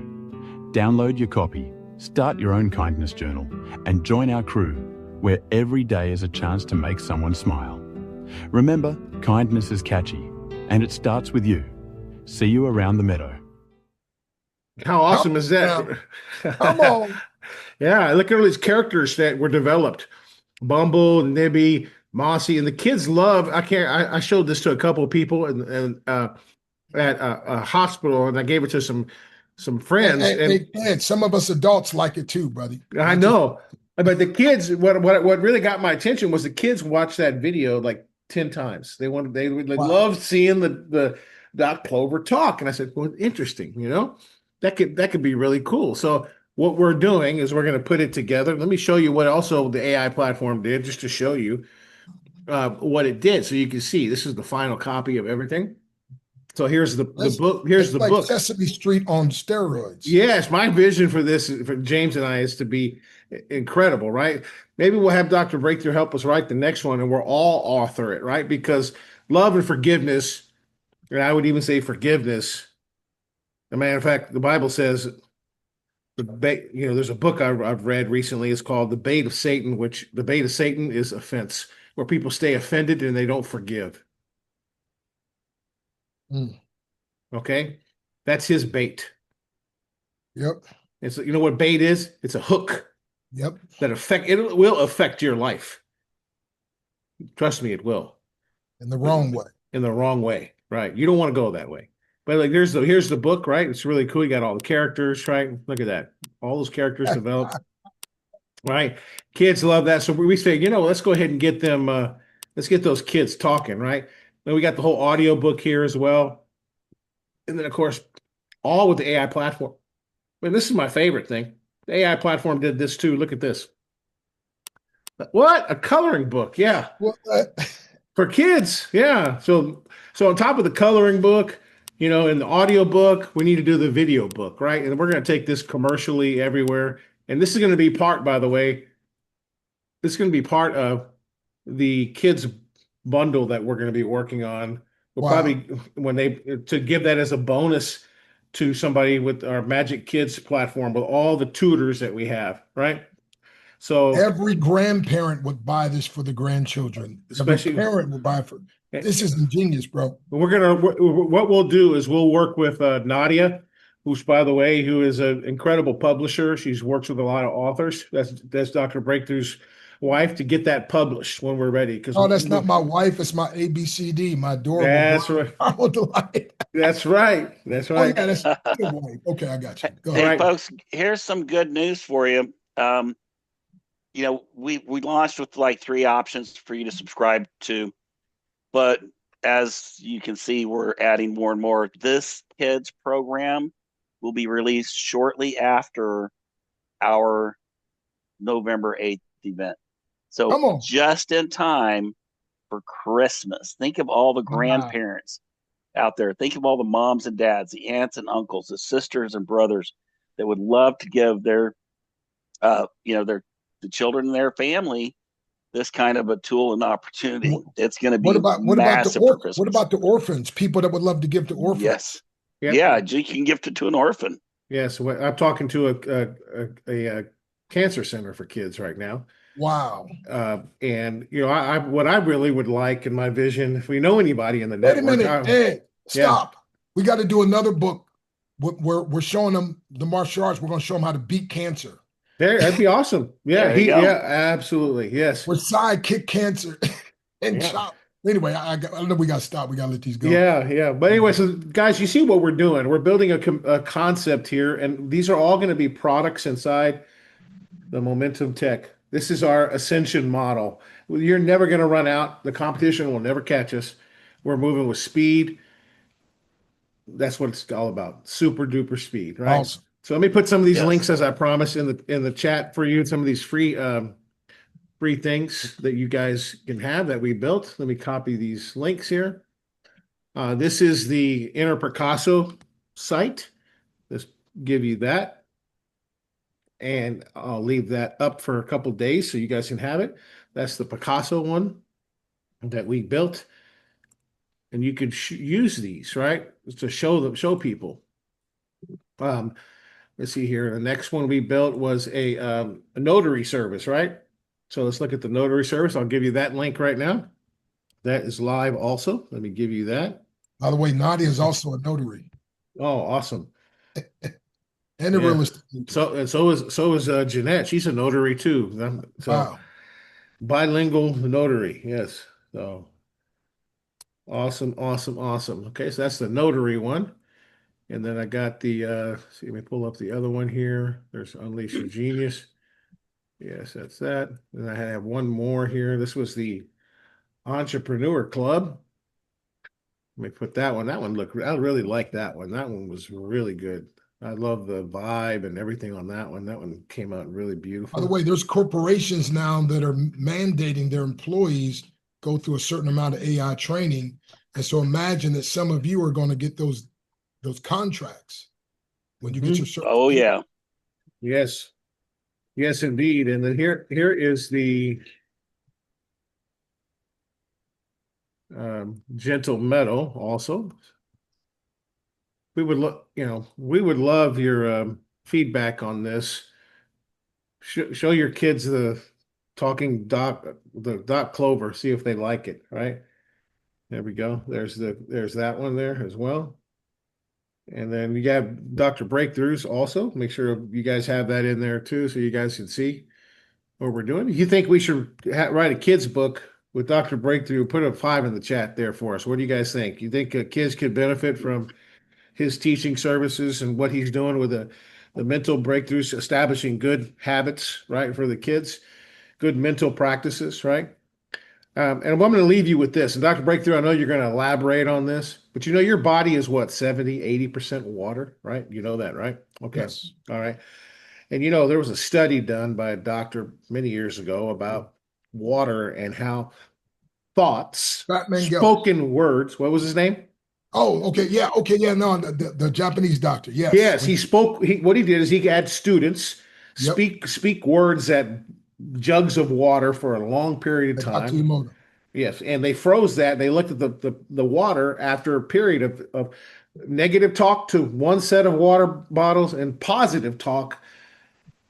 Download your copy, start your own kindness journal, and join our crew, where every day is a chance to make someone smile. Remember, kindness is catchy, and it starts with you. See you around the meadow. How awesome is that? Come on. Yeah, look at all these characters that were developed. Bumble, Nibby, Mossy, and the kids love. I showed this to a couple of people and at a hospital, and I gave it to some friends. And some of us adults like it too, buddy. I know, but the kids, what really got my attention was the kids watched that video like 10 times. They loved seeing the Doc Clover talk, and I said, well, interesting, that could be really cool. So what we're doing is we're going to put it together. Let me show you what also the AI platform did, just to show you what it did, so you can see. This is the final copy of everything. So here's the book. Here's the book. Sesame Street on steroids. Yes, my vision for this, for James and I, is to be incredible, right? Maybe we'll have Dr. Breakthrough help us write the next one, and we'll all author it, right? Because love and forgiveness, and I would even say forgiveness. As a matter of fact, the Bible says, there's a book I've read recently. It's called The Bait of Satan, which the bait of Satan is offense, where people stay offended and they don't forgive. Okay, that's his bait. Yep. It's what bait is? It's a hook. Yep. It will affect your life. Trust me, it will. In the wrong way. In the wrong way, right? You don't want to go that way. But like, here's the book, right? It's really cool. You got all the characters, right? Look at that. All those characters developed, right? Kids love that. So we say, let's go ahead and get them. Let's get those kids talking, right? Then we got the whole audio book here as well. And then, of course, all with the AI platform. I mean, this is my favorite thing. The AI platform did this too. Look at this. What? A coloring book. Yeah. What? For kids. Yeah. So on top of the coloring book, in the audio book, we need to do the video book, right? And we're going to take this commercially everywhere. And this is going to be by the way, this is going to be part of the kids bundle that we're going to be working on. We'll probably to give that as a bonus to somebody with our Magic Kids platform with all the tutors that we have, right? So every grandparent would buy this for the grandchildren. Especially every parent would buy for. This is ingenious, bro. What we'll do is we'll work with Nadia, who's, by the way, who is an incredible publisher. She's works with a lot of authors. That's Dr. Breakthrough's wife, to get that published when we're ready. That's not my wife. It's my ABCD, my adorable. That's right. That's right. That's right. Oh, yeah, that's good wife. Okay, I got you. Go ahead. Folks, here's some good news for you. We launched with like 3 options for you to subscribe to, but as you can see, we're adding more and more. This kids program will be released shortly after our November 8th event. So just in time for Christmas. Think of all the grandparents out there. Think of all the moms and dads, the aunts and uncles, the sisters and brothers that would love to give their, their the children in their family this kind of a tool and opportunity. It's going to be massive for what Christmas. about the orphans? People that would love to give to orphans. Yes. Yep. Yeah, you can gift it to an orphan. Yes, I'm talking to a cancer center for kids right now. Wow. And what I really would like in my vision, if we know anybody in the Wait a network, minute, Ed, stop. We got to do another book where we're showing them the martial arts. We're going to show them how to beat cancer. That'd be awesome. Yeah, yeah, absolutely. Yes. We're sidekick cancer and chop. Anyway, I know we got to stop. We got to let these go. Yeah. But anyway, so guys, you see what we're doing. We're building a concept here, and these are all going to be products inside the Momentum Tech. This is our ascension model. You're never going to run out. The competition will never catch us. We're moving with speed. That's what it's all about. Super duper speed, right? Awesome. So let me put some of these links, as I promised, in the chat for you. Some of these free things that you guys can have that we built. Let me copy these links here. This is the Inner Picasso site. Let's give you that. And I'll leave that up for a couple days so you guys can have it. That's the Picasso one that we built. And you could use these, right? To show people. Let's see here. The next one we built was a notary service, right? So let's look at the notary service. I'll give you that link right now. That is live also. Let me give you that. By the way, Nadia is also a notary. Oh, awesome. And a real estate agent. So is Jeanette. She's a notary too. So wow. Bilingual notary. Yes. So awesome. Okay, so that's the notary one. And then I got the let me pull up the other one here. There's Unleash Your Genius. Yes, that's that. And I have one more here. This was the Entrepreneur Club. Let me put that one. I really like that one. That one was really good. I love the vibe and everything on that one. That one came out really beautiful. By the way, there's corporations now that are mandating their employees go through a certain amount of AI training. And so imagine that some of you are going to get those contracts when you get your certification. Oh, yeah. Yes. Yes, indeed. And then here is the gentle metal also. We would love your feedback on this. Show your kids the Doc Clover, see if they like it, right? There we go. There's that one there as well. And then you got Dr. Breakthroughs also. Make sure you guys have that in there too, so you guys can see what we're doing. You think we should write a kid's book with Dr. Breakthrough? Put a 5 in the chat there for us. What do you guys think? You think kids could benefit from his teaching services and what he's doing with the mental breakthroughs, establishing good habits, right, for the kids, good mental practices, right? And I'm going to leave you with this. And Dr. Breakthrough, I know you're going to elaborate on this, but your body is what, 70, 80% water, right? You know that, right? Okay. Yes. All right. And there was a study done by a doctor many years ago about water and how thoughts, spoken words, what was his name? Oh, okay. Yeah. Okay. Yeah. No, the Japanese doctor. Yes. Yes. He spoke. What he did is he had students speak words at jugs of water for a long period of time. Yes. And they froze that. They looked at the water after a period of negative talk to one set of water bottles and positive talk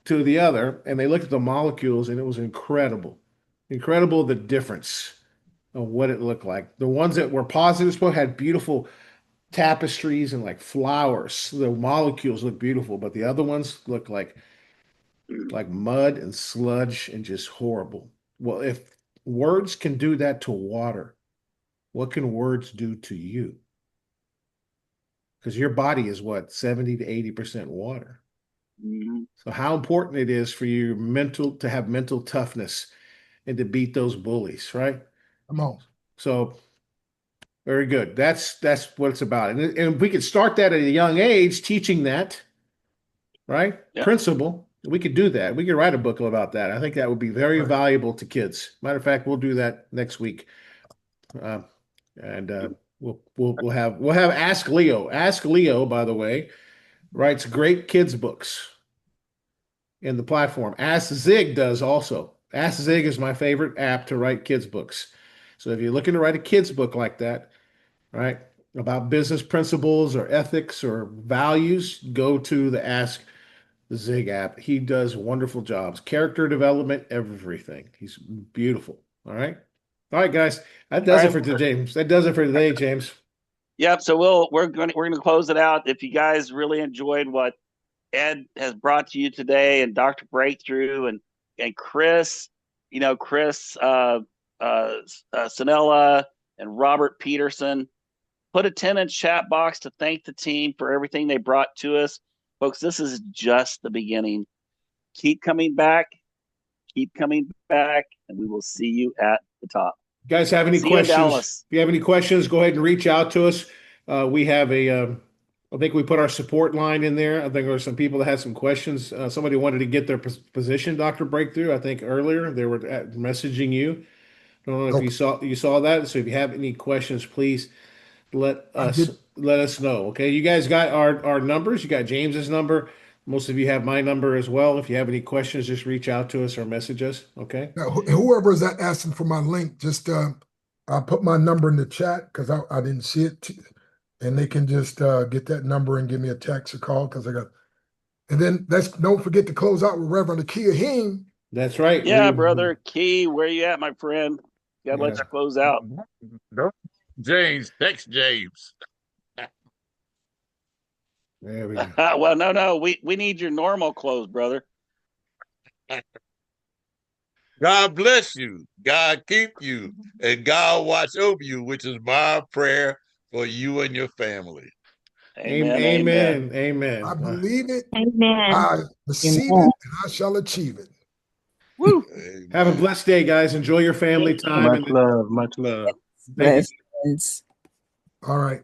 to the other. And they looked at the molecules, and it was incredible. Incredible the difference of what it looked like. The ones that were positive had beautiful tapestries and like flowers. The molecules look beautiful, but the other ones look like mud and sludge and just horrible. Well, if words can do that to water, what can words do to you? Because your body is what, 70 to 80% water. Mm-hmm. So how important it is for you to have mental toughness and to beat those bullies, right? Come on. So very good. That's what it's about. And if we could start that at a young age, teaching that, right? Yeah. Principle, we could do that. We could write a book about that. I think that would be very valuable to kids. Matter of fact, we'll do that next week. And we'll have Ask Leo. Ask Leo, by the way, writes great kids books in the platform. Ask Zig does also. Ask Zig is my favorite app to write kids books. So if you're looking to write a kids book like that, right, about business principles or ethics or values, go to the Ask Zig app. He does wonderful jobs. Character development, everything. He's beautiful. All right. All right, guys. That All does it right. for today, James. That does it for today, James. Yep. So we're gonna close it out. If you guys really enjoyed what Ed has brought to you today, and Dr. Breakthrough, and Chris, Chris Sanella and Robert Peterson, put a 10 in chat box to thank the team for everything they brought to us, folks. This is just the beginning. Keep coming back, and we will see you at the top. You guys have any See you in questions? Dallas. If you have any questions, go ahead and reach out to us. We have I think we put our support line in there. I think there were some people that had some questions. Somebody wanted to get their position, Dr. Breakthrough. I think earlier they were messaging you. I don't know if Okay. you saw that. So if you have any questions, please let I us did. let us know. Okay, you guys got our numbers. You got James's number. Most of you have my number as well. If you have any questions, just reach out to us or message us. Okay. Now, whoever is that asking for my link, just I'll put my number in the chat because I didn't see it, and they can just get that number and give me a text or call because I got. And then don't forget to close out with Reverend Akia Heen. That's right. Yeah, brother Key, where you at, my friend? Gotta let you close out. James, text James. There we go. Well, no, we need your normal clothes, brother. God bless you. God keep you. And God watch over you, which is my prayer for you and your family. Amen. Amen. Amen. I believe it. Amen. I receive it, and I shall achieve it. Woo. Have a blessed day, guys. Enjoy your family time. Much love. Much love. Thank you. Blessings. All right.